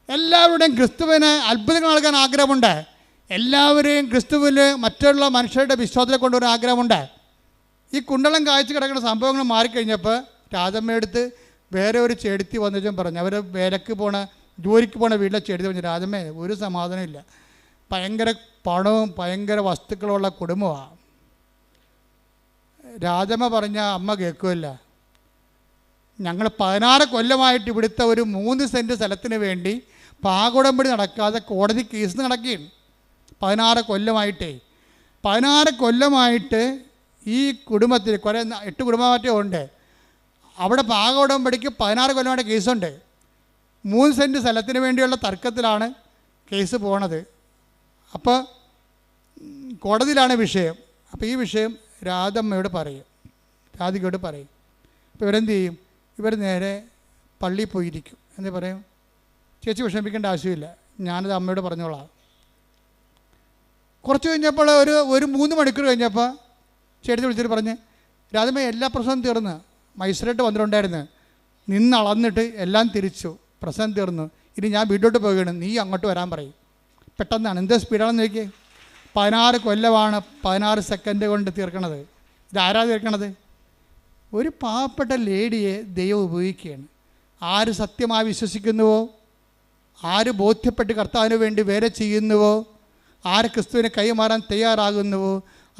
എല്ലാവരുടെയും ക്രിസ്തുവിന് അത്ഭുതങ്ങൾ നൽകാൻ ആഗ്രഹമുണ്ട്. എല്ലാവരെയും ക്രിസ്തുവിൽ മറ്റുള്ള മനുഷ്യരുടെ വിശ്വാസത്തിൽ കൊണ്ടുവരാൻ ആഗ്രഹമുണ്ട്. ഈ കുണ്ടളം കാഴ്ച കിടക്കുന്ന സംഭവങ്ങൾ മാറിക്കഴിഞ്ഞപ്പോൾ രാധമ്മയെടുത്ത് വേറെ ഒരു ചെടുത്തി വന്നിട്ടും പറഞ്ഞു. അവർ വേലക്ക് ജോലിക്ക് പോണ വീട്ടിലെ ചെടുത്തി പറഞ്ഞു, രാധമ്മേ ഒരു സമാധാനമില്ല, ഭയങ്കര പണവും ഭയങ്കര വസ്തുക്കളുള്ള കുടുംബമാണ്. രാജമ്മ പറഞ്ഞ അമ്മ കേൾക്കുമല്ല. ഞങ്ങൾ 16 കൊല്ലമായിട്ട് ഇവിടുത്തെ ഒരു 3 സെൻറ്റ് സ്ഥലത്തിന് വേണ്ടി പാകുടമ്പടി നടക്കാതെ കോടതി കേസ് നടക്കുകയാണ്. 16 കൊല്ലമായിട്ടേ 16 കൊല്ലമായിട്ട് ഈ കുടുംബത്തിൽ കുറേ 8 കുടുംബമാറ്റേ ഉണ്ട്. അവിടെ പാകുടമ്പടിക്ക് 16 കൊല്ലമായിട്ട് കേസുണ്ട്. 3 സെൻറ്റ് സ്ഥലത്തിന് വേണ്ടിയുള്ള തർക്കത്തിലാണ് കേസ് പോണത്. അപ്പോൾ കോടതിയിലാണ് വിഷയം. അപ്പോൾ ഈ വിഷയം രാധമ്മയോട് പറയും, രാധികയോട് പറയും. അപ്പോൾ ഇവരെന്ത് ചെയ്യും? ഇവർ നേരെ പള്ളിയിൽ പോയിരിക്കും. എന്ന് പറയും, ചേച്ചി വിഷമിക്കേണ്ട ആവശ്യമില്ല, ഞാനത് അമ്മയോട് പറഞ്ഞോളാം. കുറച്ച് കഴിഞ്ഞപ്പോൾ ഒരു 3 മണിക്കൂർ കഴിഞ്ഞപ്പോൾ ചേട്ടത്തി വിളിച്ചിട്ട് പറഞ്ഞ്, രാധമ്മ എല്ലാ പ്രശ്നവും തീർന്ന്, മജിസ്ട്രേറ്റ് വന്നിട്ടുണ്ടായിരുന്നു, നിന്നളന്നിട്ട് എല്ലാം തിരിച്ചു, പ്രശ്നം തീർന്നു, ഇനി ഞാൻ വീട്ടിലോട്ട് പോവുകയാണ്, നീ അങ്ങോട്ട് വരാൻ പറയും. പെട്ടെന്നാണ്, എന്ത് സ്പീഡാണെന്ന് നോക്കിയേ. 16 കൊല്ലമാണ് 16 സെക്കൻഡ് കൊണ്ട് തീർക്കണത്. ഇതാരാ തീർക്കണത്? ഒരു പാവപ്പെട്ട ലേഡിയെ ദൈവം ഉപയോഗിക്കുകയാണ്. ആര് സത്യമായി വിശ്വസിക്കുന്നുവോ, ആര് ബോധ്യപ്പെട്ട് കർത്താവിന് വേണ്ടി വേറെ ചെയ്യുന്നുവോ, ആര് ക്രിസ്തുവിനെ കൈമാറാൻ തയ്യാറാകുന്നുവോ,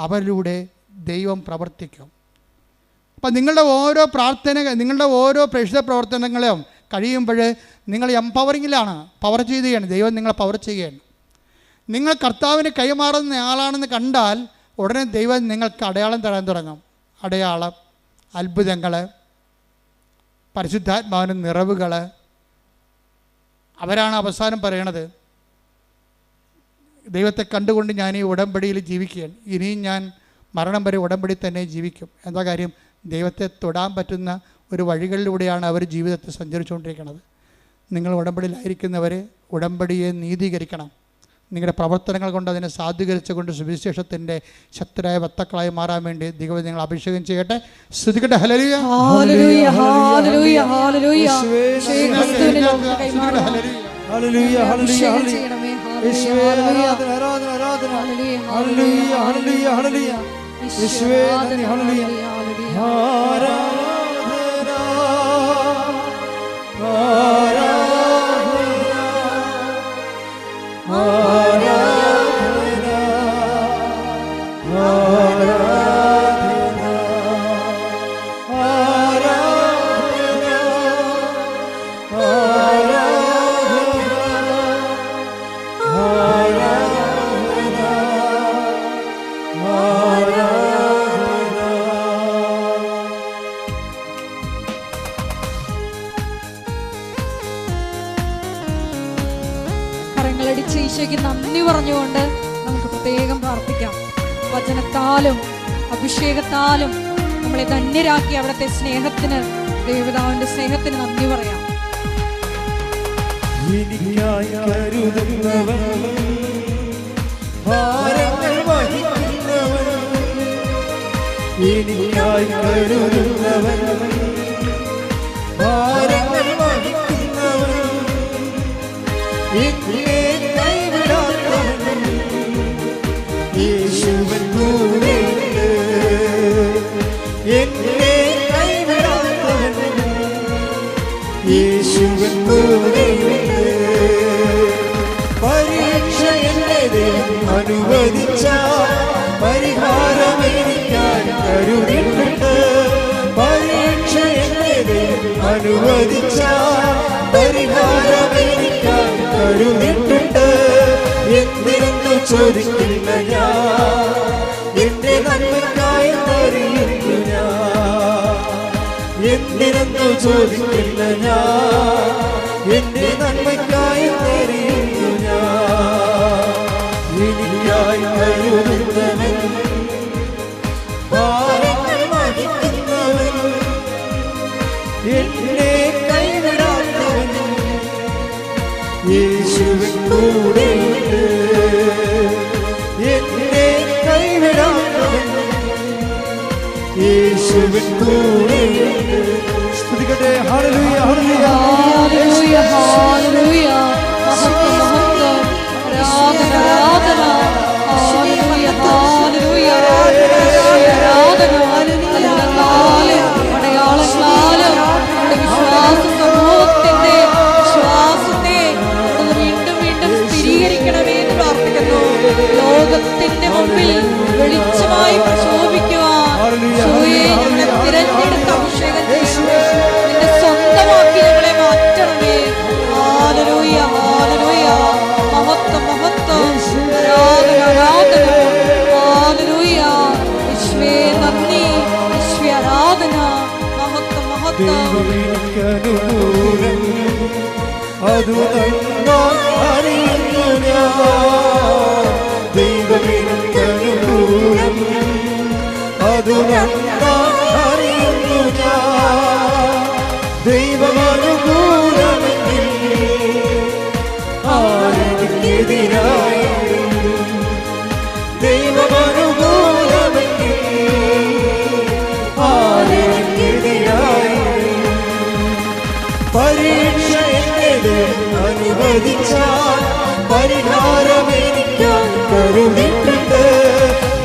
അവരിലൂടെ ദൈവം പ്രവർത്തിക്കും. അപ്പം നിങ്ങളുടെ ഓരോ നിങ്ങളുടെ ഓരോ പ്രേക്ഷിത പ്രവർത്തനങ്ങളും കഴിയുമ്പോൾ നിങ്ങൾ എംപവറിങ്ങിലാണ്, പവർ ചെയ്യുകയാണ്. ദൈവം നിങ്ങളെ പവർ ചെയ്യുകയാണ്. നിങ്ങൾ കർത്താവിന് കൈമാറുന്ന ആളാണെന്ന് കണ്ടാൽ ഉടനെ ദൈവം നിങ്ങൾക്ക് അടയാളം തരാൻ തുടങ്ങും. അടയാളം, അത്ഭുതങ്ങൾ, പരിശുദ്ധാത്മാവിന് നിറവുകൾ. അവരാണ് അവസാനം പറയണത്, ദൈവത്തെ കണ്ടുകൊണ്ട് ഞാൻ ഈ ഉടമ്പടിയിൽ ജീവിക്കുകയാണ്, ഇനിയും ഞാൻ മരണം വരെ ഉടമ്പടി തന്നെ ജീവിക്കും. എന്താ കാര്യം? ദൈവത്തെ തൊടാൻ പറ്റുന്ന ഒരു വഴികളിലൂടെയാണ് അവർ ജീവിതത്തെ സഞ്ചരിച്ചുകൊണ്ടിരിക്കുന്നത്. നിങ്ങൾ ഉടമ്പടിയിലായിരിക്കുന്നവർ ഉടമ്പടിയെ നീതീകരിക്കണം. നിങ്ങളുടെ പ്രവർത്തനങ്ങൾ കൊണ്ട് അതിനെ സാധൂകരിച്ചുകൊണ്ട് സുവിശേഷത്തിൻ്റെ ശക്തരായ വക്താക്കളായി മാറാൻ വേണ്ടി ദൈവം നിങ്ങൾ അഭിഷേകം ചെയ്യട്ടെ. സ്തുതിക്കട്ടെ. ഹല്ലേലൂയ,
ഹല്ലേലൂയ, ഹല്ലേലൂയ, ഹല്ലേലൂയ.
ഹല്ലേലൂയ, ഹല്ലേലൂയ, ഹല്ലേലൂയ. യേശുവേ ആരാധന, ആരാധന, ആരാധന. ഹല്ലേലൂയ, ഹല്ലേലൂയ, ഹല്ലേലൂയ. യേശുവേ നന്ദി. ഹല്ലേലൂയ, ആരാധന, ആരാധന,
കരങ്ങളടിച്ച് ഈശോയ്ക്ക് നന്ദി പറഞ്ഞുകൊണ്ട് നമുക്ക് പ്രത്യേകം പ്രാർത്ഥിക്കാം. വചനത്താലും അഭിഷേകത്താലും നമ്മളെ ധന്യരാക്കി അവിടുത്തെ സ്നേഹത്തിന്, ദേവതാവിന്റെ സ്നേഹത്തിന് നന്ദി പറയാം.
എനിക്കായി കരുതുന്നവൻ, ഭാരങ്ങൾ വഹിക്കുന്നവൻ, എനിക്കായി കരുതുന്നവൻ, ഭാരങ്ങൾ വഹിക്കുന്നവൻ, എന്നെ കൈവിടാത്തവൻ, യേശുവിൻ കൂടെയുണ്ട്. എന്നെ കൈവിടാത്തവൻ, യേശുവിൻ കൂടെയുണ്ട്. പരീക്ഷ എന്നെ അനുവദിച്ച പരിഹാരം എനിക്കായി കരുതിയിട്ടുണ്ട്. പരീക്ഷ എന്നെ അനുവദിച്ച പരിഹാരം എനിക്കായി കരുതിയിട്ടുണ്ട്. എന്തിനെന്ന് ചോദിക്കില്ല ഞാൻ, എന്റെ നന്മയ്ക്കായി അറിയുന്നു ഞാൻ. എന്തിനെന്ന് ചോദിക്കില്ല ഞാൻ, എന്റെ നന്മയ്ക്കായി അറിയുന്നു ഞാൻ. എനിക്കായി കരുതുന്നവൻ, ഭാരങ്ങൾ വഹിക്കുന്നവൻ, എന്നെ കൈവിടാത്തവൻ, യേശുവിൻ കൂടെയുണ്ട്. എന്നെ കൈവിടാത്തവൻ, യേശുവിൻ കൂടെയുണ്ട്. സ്തുതിക്കട്ടെ. ഹല്ലേലൂയ, ഹല്ലേലൂയ,
ഹല്ലേലൂയ, ഹല്ലേലൂയ. മഹത്വം, മഹത്വം, ആരാധന, ആരാധന. ഹല്ലേലൂയ, ഹല്ലേലൂയ, ആരാധന. അത്ഭുതങ്ങളാലും അടയാളങ്ങളാലും നമ്മുടെ വിശ്വാസ സമൂഹത്തിന്റെ വിശ്വാസത്തെ വീണ്ടും വീണ്ടും സ്ഥിരീകരിക്കണമേ എന്ന് പ്രാർത്ഥിക്കുന്നു. ലോകത്തിന്റെ മുമ്പിൽ വെളിച്ചമായി പ്രശോഭിക്കുവാൻ
അതു നന്നായി അറിയുന്നു ഞാൻ. ദൈവമെനിക്കനുകൂലം അതു നന്നായി അറിയുന്നു ഞാൻ. ദൈവമനുകൂലമെങ്കിൽ ആരെനിക്കെതിരായി? ദൈവമനുകൂലമെങ്കിൽ ആരെനിക്കെതിരായി? പരീക്ഷ എന്നത് അനുവദിച്ചാൽ പരിഹാരമെനിക്ക് കരുതിട്ടുണ്ട്.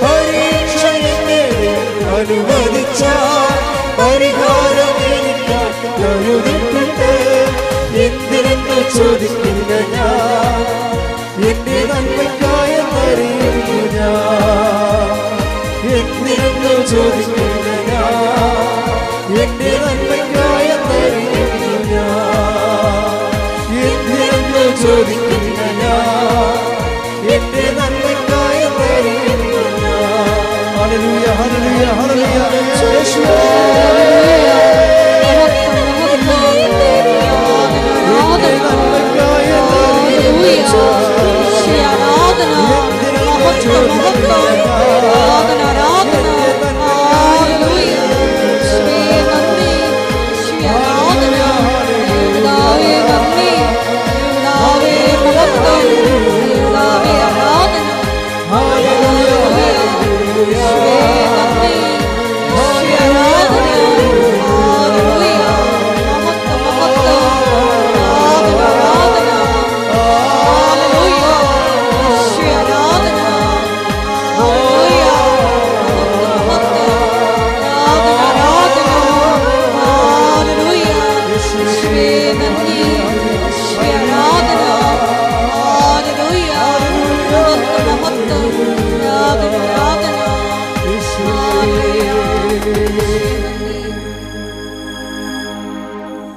പരീക്ഷ എന്നത് അനുവദിച്ചാൽ പരിഹാരമെനിക്ക് കരുതിട്ടുണ്ട്. എന്തിനെന്ന് ചോദിക്കില്ല ഞാൻ, എന്റെ നന്മയ്ക്കായെന്നറിയുന്നു ഞാൻ. എന്തിനെന്ന് ചോദിക്കില്ല ഞാൻ, എന്റെ നന്മയ്ക്കായെന്നറിയുന്നു ഞാൻ. എന്തിനെന്ന് ചോദിക്കില്ല ഞാൻ, എന്റെ നന്മയ്ക്കായെന്നറിയുന്നു ഞാൻ. ഹല്ലേലൂയ ഹല്ലേലൂയ ഹല്ലേലൂയ യേശുവേ.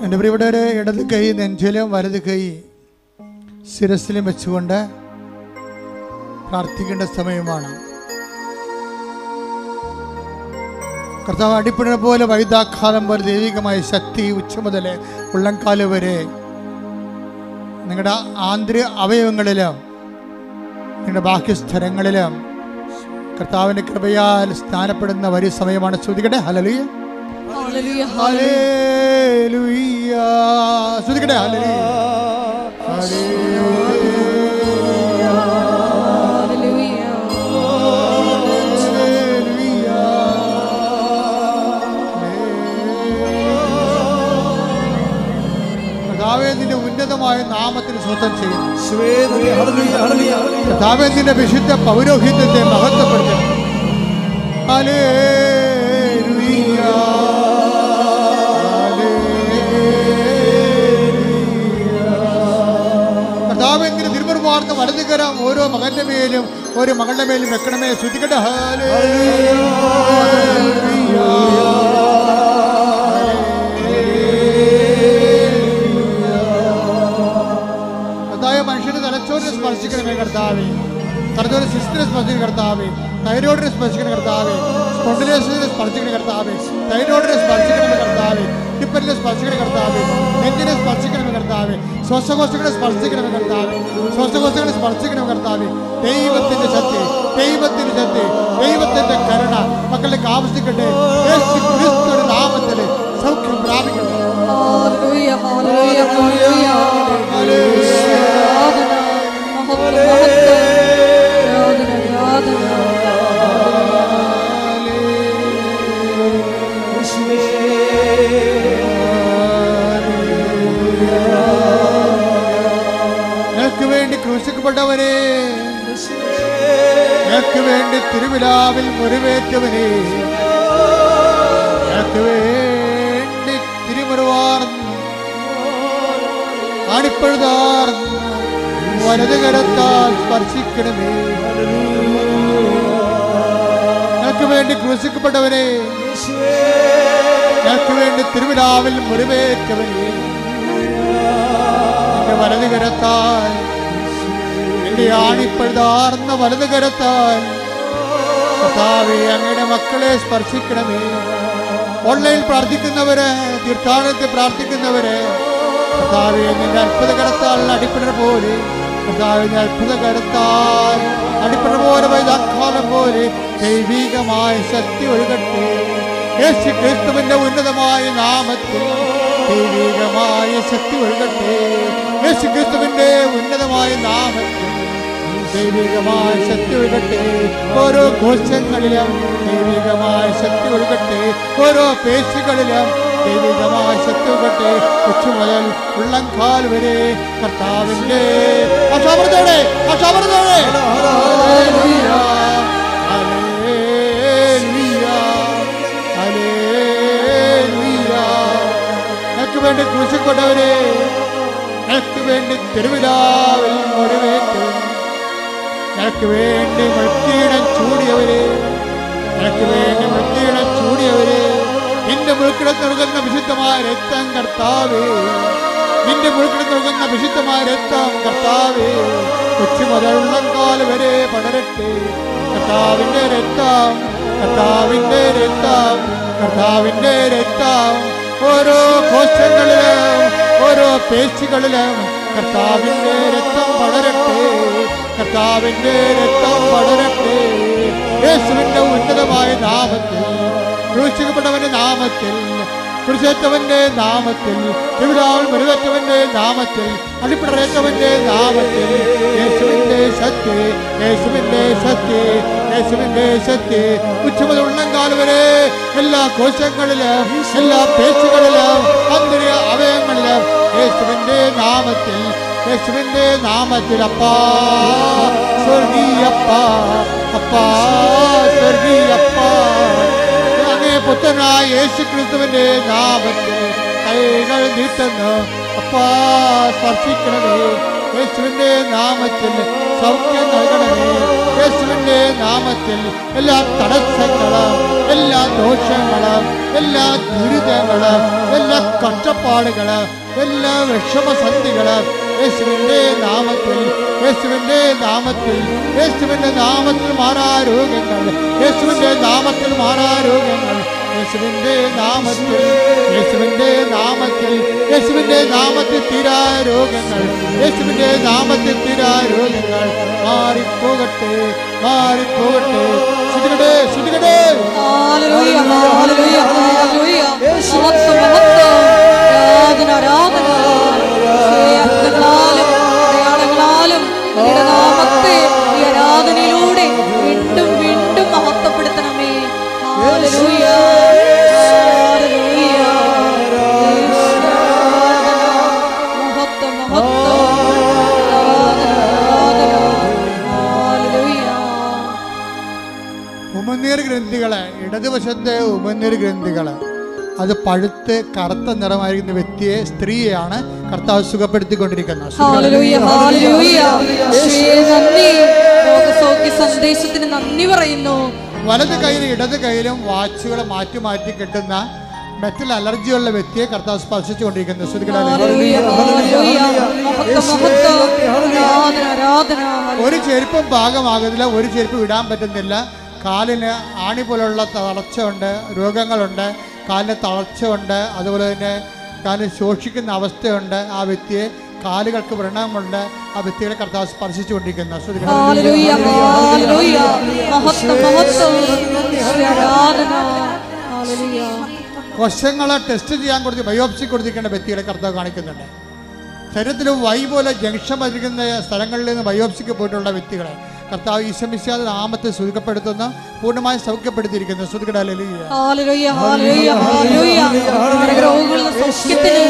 എൻ്റെ പ്രിയപ്പെട്ടവരെ, ഇടത് കൈ നെഞ്ചിലും വലത് കൈ ശിരസിലും വെച്ചുകൊണ്ട് പ്രാർത്ഥിക്കേണ്ട സമയമാണ്. കർത്താവ് അടിപ്പിണ പോലെ വൈദ്യാഘാതം പോലെ ദൈവികമായ ശക്തി ഉച്ച മുതൽ ഉള്ളംകാല് വരെ നിങ്ങളുടെ ആന്തരിക അവയവങ്ങളിലും നിങ്ങളുടെ ബാഹ്യസ്ഥലങ്ങളിലും കർത്താവിൻ്റെ കൃപയാൽ സ്നാനപ്പെടുന്ന വലിയ സമയമാണ്. ശ്രദ്ധിക്കട്ടെ. ഹല്ലേലൂയ ഹല്ലേലൂയ. ശ്രദ്ധിക്കട്ടെ. ഹല്ലേലൂയ കർത്താവേ, നിന്റെ ഉന്നതമായ നാമത്തിന് സ്വന്തം ചെയ്യുന്നു. കർത്താവേ, നിന്റെ വിശുദ്ധ പൗരോഹിത്യത്തെ മഹത്വപ്പെടുത്തുന്നു. ഹല്ലേലൂയ കർത്താവേ, നിന്റെ തിരുമുറുമാർന്ന വലതുകരം ഓരോ മകന്റെ മേലും ഓരോ മകളുടെ മേലും വെക്കണമേ. ശ്രദ്ധിക്കട്ടെ. കർത്താവേ, മനുഷ്യന്റെ തലച്ചോറിനെ സ്പർശിക്കണമേ കർത്താവേ. തലച്ചോറ് സിസ്റ്റിനെ സ്പർശിക്കുന്ന കർത്താവേ. തൈറോയിഡിനെ സ്പർശിക്കുന്ന കർത്താവേ. സ്പോണ്ടിലോസിസിനെ സ്പർശിക്കുന്ന കർത്താവേ. തൈറോയിഡിനെ സ്പർശിക്കണമേ കർത്താവേ. ടിപ്പലിനെ സ്പർശിക്കണ കർത്താവേ. നെഞ്ചിനെ സ്പർശിക്കണമേ കർത്താവേ. ശ്വാസകോശങ്ങളെ സ്പർശിക്കണമേ കർത്താവേ. ശ്വാസകോശങ്ങളെ സ്പർശിക്കണമേ കർത്താവേ. ദൈവത്തിന്റെ ശക്തി, ദൈവത്തിന്റെ ശക്തി, ദൈവത്തിന്റെ കരുണ മക്കളിലേക്ക് ആവശ്യിക്കട്ടെ. യേശു ക്രിസ്തുവിന്റെ നാമത്തിൽ സൗഖ്യം പ്രാപിക്കട്ടെ. ഞങ്ങൾക്ക് വേണ്ടി ക്രൂശിക്കപ്പെട്ടവനെ, ഞങ്ങൾക്ക് വേണ്ടി തിരുവിലാവിൽ മുറിവേറ്റവനെ, ഞങ്ങൾക്ക് വേണ്ടി തിരുമുറിവാർന്ന് ആണിപ്പഴുതാർന്ന് വലത് കരത്താൽ സ്പർശിക്കണമേ. ഞങ്ങൾക്ക് വേണ്ടി ക്രൂശിക്കപ്പെട്ടവനെ, ഞങ്ങൾക്ക് വേണ്ടി തിരുവിലാവിൽ മുറിവേറ്റവനെ, എന്റെ വലത് കരത്താൽ, എന്റെ ആണിപ്പഴുതാർന്ന വലത് കരത്താൽ കർത്താവേ അങ്ങയുടെ മക്കളെ സ്പർശിക്കണമേ. ഓൺലൈനിൽ പ്രാർത്ഥിക്കുന്നവര്, തീർത്ഥാടനത്തിൽ പ്രാർത്ഥിക്കുന്നവര്, കർത്താവേ, നിന്റെ അത്ഭുത കരത്താൽ അടിപ്പിടർ പോലെ, കർത്താവിന്റെ അത്ഭുത കരത്താൽ അടിപ്പിടർ പോലെ വൈദാക്കാലം പോലെ ദൈവികമായ ശക്തി ഒഴുകട്ടെ. യേശു ക്രിസ്തുവിന്റെ ഉന്നതമായ നാമത്തിൽ ദൈവികമായ ശക്തി ഒഴുകട്ടെ. യേശു ക്രിസ്തുവിന്റെ ഉന്നതമായ നാമത്തിൽ ദൈവികമായ ശക്തി ഒഴുകട്ടെ. ഓരോ കോശങ്ങളിലും ദൈവികമായ ശക്തി ഒഴുകട്ടെ. ഓരോ പേശികളിലും ദൈവികമായ ശക്തി ഒഴുകട്ടെ. കൊച്ചു മുതൽ ഉള്ളംകാൽ വരെ കർത്താവിന്റെ അക്ഷാപരത്തോടെ എനിക്ക് വേണ്ടി ക്രൂശിക്കൊണ്ടവരെ, എനിക്ക് വേണ്ടി തിരുവിതാവിൽ മുറിവേറ്റ്, എനിക്ക് വേണ്ടി മൃത്യുടം ചൂടിയവരെ, എനിക്ക് വേണ്ടി മൃത്യുടം ചൂടിയവരെ, നിന്റെ മുഴുക്കിടത്ത് നൽകുന്ന വിശുദ്ധമായ രക്തം കർത്താവേ, നിന്റെ മുഴുക്കിടത്ത് നൽകുന്ന വിശുദ്ധമായ രക്തം കർത്താവേ, കൊച്ചു മുതലുള്ളംകാൽ വരെ പടരട്ടെ. കർത്താവിന്റെ രക്തം, കർത്താവിന്റെ രക്തം, കർത്താവിന്റെ രക്തം ഓരോ കോശങ്ങളിലും ഓരോ പേശികളിലും കർത്താവിന്റെ രക്തം പടരട്ടെ. കർത്താവിന്റെ രക്തം പടരട്ടെ. യേശുവിന്റെ ഉന്നതമായ നാമത്തിൽ, ക്രൂശിക്കപ്പെട്ടവന്റെ നാമത്തിൽ, കുരിശേറ്റവന്റെ നാമത്തിൽ, തിരുവിതാവിൽ മുറിവേറ്റവന്റെ നാമത്തിൽ, അടിപ്പിടറേറ്റവന്റെ നാമത്തിൽ, യേശുവിന്റെ ശക്തി, യേശുവിന്റെ ശക്തി, യേശുവിന്റെ ശക്തി ഉച്ചമുതൽ ഉള്ളംകാൽ വരെ എല്ലാ കോശങ്ങളിലും എല്ലാ പേശികളിലും ആന്തരിക അവയവങ്ങളിലും യേശുവിന്റെ നാമത്തിൽ, യേശുവിന്റെ നാമത്തിൽ അപ്പാ സ്വർഗീയപ്പാ, അപ്പാ സ്വർഗീയപ്പാ, അങ്ങേ പുത്രനായ യേശു ക്രിസ്തുവിന്റെ നാമത്തിൽ കൈകൾ നീട്ടുന്നു. അപ്പാ സ്പർശിക്കണമേ. യേശുവിന്റെ നാമത്തിൽ സൗഖ്യം നൽകണമേ. യേശുവിന്റെ നാമത്തിൽ എല്ലാ തടസ്സങ്ങളും എല്ലാ ദോഷങ്ങളും എല്ലാ ദുരിതങ്ങളും എല്ലാ കഷ്ടപ്പാടുകളും എല്ലാ വിഷമസന്ധികളും യേശുവിന്റെ നാമത്തിൽ, യേശുവിന്റെ നാമത്തിൽ, യേശുവിന്റെ നാമത്തിൽ മാറാ രോഗങ്ങൾ, യേശുവിന്റെ നാമത്തിൽ മാറാ രോഗങ്ങൾ, യേശുവിന്റെ നാമത്തിൽ, യേശുവിന്റെ നാമത്തിൽ, യേശുവിന്റെ നാമത്തിൽ തീരാ രോഗങ്ങൾ, യേശുവിന്റെ നാമത്തിൽ തീരാ രോഗങ്ങൾ മാറിപ്പോകട്ടെ, മാറിപ്പോകട്ടെ. ശ്രുതികടേ, ശ്രുതികടേ.
ഹല്ലേലൂയ, ഹല്ലേലൂയ, ഹല്ലേലൂയ. മഹത്വം, മഹത്വം. ആരാധന, ആരാധന. അത്ഭുതങ്ങളാലും അടയാളങ്ങളാലും അങ്ങയുടെ നാമത്തെ ഈ ആരാധനയിലൂടെ വീണ്ടും വീണ്ടും മഹത്വപ്പെടുത്തണമേ. ഹല്ലേലൂയ, ഹല്ലേലൂയ. മഹത്വം, മഹത്വം. ആരാധന, ഹല്ലേലൂയ.
ഉമനീർ ഗ്രന്ഥികള്, ഇടതുവശത്തെ ഉമനീർ ഗ്രന്ഥികള് അത് പഴുത്ത് കറുത്ത നിറമായിരിക്കുന്ന വ്യക്തിയെ, സ്ത്രീയെയാണ് കർത്താവ് സുഖപ്പെടുത്തിക്കൊണ്ടിരിക്കുന്നത്.
ഹല്ലേലൂയ, ഹല്ലേലൂയ. യേശുവേ നന്ദി. ലോകസൗഖ്യ സന്ദേശത്തിന് നന്ദി പറയുന്നു.
വലത് കൈയിലും ഇടത് കൈയിലും വാച്ചുകൾ മാറ്റി മാറ്റി കെട്ടുന്ന മെറ്റൽ അലർജിയുള്ള വ്യക്തിയെ കർത്താവ് സ്പർശിച്ചുകൊണ്ടിരിക്കുന്നു.
ഹല്ലേലൂയ, ഹല്ലേലൂയ. മഹത്വം, മഹത്വം. ആരാധന, ആരാധന.
ഒരു ചെരുപ്പും പാകമാകുന്നില്ല, ഒരു ചെരുപ്പ് ഇടാൻ പറ്റുന്നില്ല. കാലിന് ആണി പോലുള്ള തളർച്ചയുണ്ട്, രോഗങ്ങളുണ്ട്, കാലിന് തളർച്ചയുണ്ട്, അതുപോലെ തന്നെ കാലിന് ശോഷിക്കുന്ന അവസ്ഥയുണ്ട്. ആ വ്യക്തിയെ കാലുകൾക്ക് വ്രണമുണ്ട്. ആ വ്യക്തികളെ കർത്താവ് സ്പർശിച്ചുകൊണ്ടിരിക്കുന്നു.
ഹല്ലേലൂയ, ഹല്ലേലൂയ. മഹത്വം, മഹത്വം. ആരാധന. ഹല്ലേലൂയ.
കോശങ്ങളെ ടെസ്റ്റ് ചെയ്യാൻ കൊടുത്ത് ബയോപ്സി കൊടുത്തിരിക്കേണ്ട വ്യക്തികളെ കർത്താവ് കാണിക്കുന്നുണ്ട്. ശരീരത്തിൽ വൈ പോലെ ജംഗ്ഷൻ വരിക്കുന്ന സ്ഥലങ്ങളിൽ നിന്ന് ബയോപ്സിക്ക് പോയിട്ടുള്ള വ്യക്തികളെ കർത്താവ് ഈശോമിശിഹായുടെ നാമത്തെ സുഖപ്പെടുത്തുന്ന പൂർണ്ണമായി സൗഖ്യപ്പെടുത്തിയിരിക്കുന്നു.
ഹല്ലേലൂയ, ഹല്ലേലൂയ, ഹല്ലേലൂയ. രോഗങ്ങളുടെ സൗഖ്യത്തിന്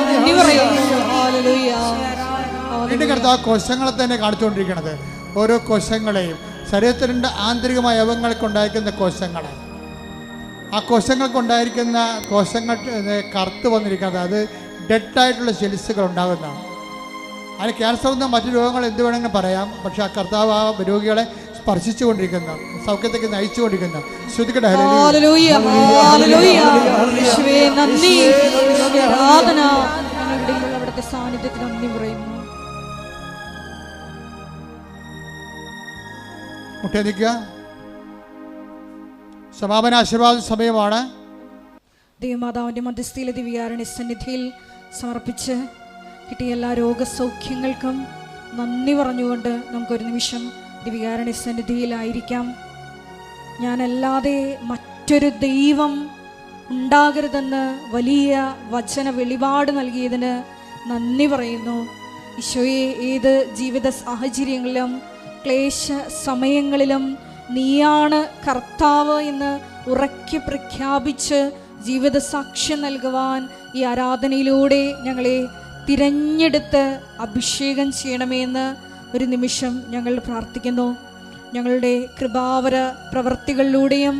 നന്ദി പറയുന്നു. ഹല്ലേലൂയ.
വീണ്ടും കർത്താവ് കോശങ്ങളെ തന്നെ കാണിച്ചുകൊണ്ടിരിക്കുന്നത്. ഓരോ കോശങ്ങളെയും ശരീരത്തിൻ്റെ ആന്തരികമായ അവയവങ്ങൾക്കുണ്ടായിരിക്കുന്ന കോശങ്ങളെ, ആ കോശങ്ങൾക്കുണ്ടായിരിക്കുന്ന കോശങ്ങൾ കറുത്ത് വന്നിരിക്കുന്നത് അത് ഡെഡായിട്ടുള്ള സെൽസുകൾ ഉണ്ടാകുന്നതാണ്. അതിന് ക്യാൻസർ എന്ന മറ്റു രോഗങ്ങൾ എന്ത് വേണമെങ്കിലും പറയാം. പക്ഷെ ആ കർത്താവ് ആ രോഗികളെ സ്പർശിച്ചുകൊണ്ടിരിക്കുന്നു, സൗഖ്യത്തേക്ക് നയിച്ചുകൊണ്ടിരിക്കുന്നു. ശ്രുതികട
ഹല്ലേലൂയ, ഹല്ലേലൂയ. യേശുവേ നന്ദി. ആരാധന. അവിടുത്തെ സാന്നിധ്യത്തിന് നന്ദി പറയുന്നു.
മുട്ടേ നിൽക്കുക. സമാപന ആശീർവാദ സമയമാണ്.
ദേവമാതാവിന്റെ മധ്യസ്ഥയിലെ ദിവ്യാരണി സന്നിധിയിൽ സമർപ്പിച്ച് കിട്ടിയ എല്ലാ രോഗസൗഖ്യങ്ങൾക്കും നന്ദി പറഞ്ഞുകൊണ്ട് നമുക്കൊരു നിമിഷം ദിവികാരുണ്യ സന്നിധിയിലായിരിക്കാം. ഞാനല്ലാതെ മറ്റൊരു ദൈവം ഉണ്ടാകരുതെന്ന് വലിയ വചന വെളിപാട് നൽകിയതിന് നന്ദി പറയുന്നു. ഈശോയെ, ഏത് ജീവിത സാഹചര്യങ്ങളിലും ക്ലേശ സമയങ്ങളിലും നീയാണ് കർത്താവ് എന്ന് ഉറക്കെ പ്രഖ്യാപിച്ച് ജീവിത സാക്ഷ്യം നൽകുവാൻ ഈ ആരാധനയിലൂടെ ഞങ്ങളെ തിരഞ്ഞെടുത്ത് അഭിഷേകം ചെയ്യണമെന്ന് ഒരു നിമിഷം ഞങ്ങൾ പ്രാർത്ഥിക്കുന്നു. ഞങ്ങളുടെ കൃപാവര പ്രവൃത്തികളിലൂടെയും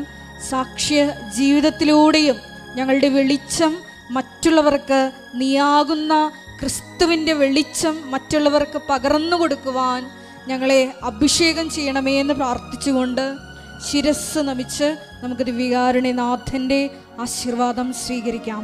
സാക്ഷ്യ ജീവിതത്തിലൂടെയും ഞങ്ങളുടെ വെളിച്ചം മറ്റുള്ളവർക്ക്, നീയാകുന്ന ക്രിസ്തുവിൻ്റെ വെളിച്ചം മറ്റുള്ളവർക്ക് പകർന്നു കൊടുക്കുവാൻ ഞങ്ങളെ അഭിഷേകം ചെയ്യണമേ എന്ന് പ്രാർത്ഥിച്ചുകൊണ്ട് ശിരസ് നമിച്ച് നമുക്ക് ദിവികാരുണ്യനാഥൻ്റെ ആശീർവാദം സ്വീകരിക്കാം.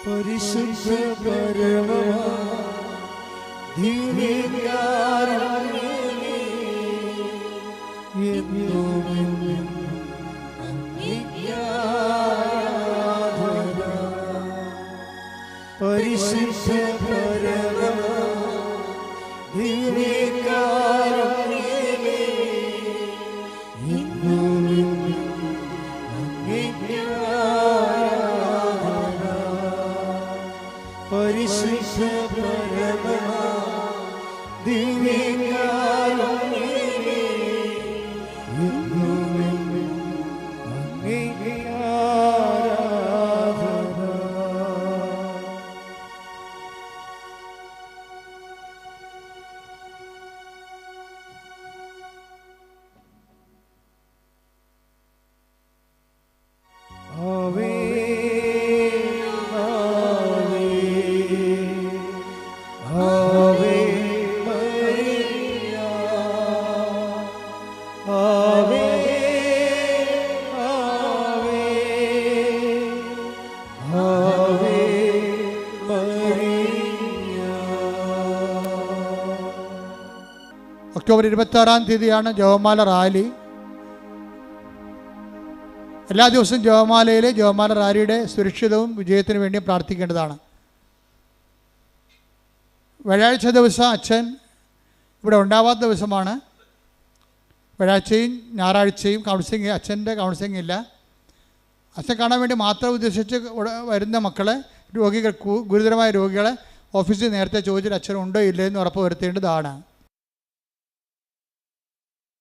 പരിശുദ്ധ പരമ ദിവ്യകാരുണ്യമേ, എന്നും അങ്ങേക്ക് ആരാധന. പരിശുദ്ധ പരമ ദിവ്യകാരുണ്യമേ, എന്നും അങ്ങേക്ക് പരിശുദ്ധ പരമ ദിവ്യകാരുണ്യമേ, എന്നും അങ്ങേക്ക് ആരാധന. ആവേ
ഒക്ടോബർ 26-ാം തീയതിയാണ് ജപമാല റാലി. എല്ലാ ദിവസവും ജപമാല റാലിയുടെ സുരക്ഷിതവും വിജയത്തിനു വേണ്ടി പ്രാർത്ഥിക്കേണ്ടതാണ്. വ്യാഴാഴ്ച ദിവസം അച്ഛൻ ഇവിടെ ഉണ്ടാവാത്ത ദിവസമാണ്. വ്യാഴാഴ്ചയും ഞായറാഴ്ചയും കൗൺസിലിംഗ്, അച്ഛൻ്റെ കൗൺസിലിംഗ് ഇല്ല. അച്ഛൻ കാണാൻ വേണ്ടി മാത്രം ഉദ്ദേശിച്ച് വരുന്ന മക്കളെ, രോഗികൾ, ഗുരുതരമായ രോഗികളെ ഓഫീസിൽ നേരത്തെ ചോദിച്ചിട്ട് അച്ഛനുണ്ടോ ഇല്ലയെന്ന് ഉറപ്പ് വരുത്തേണ്ടതാണ്.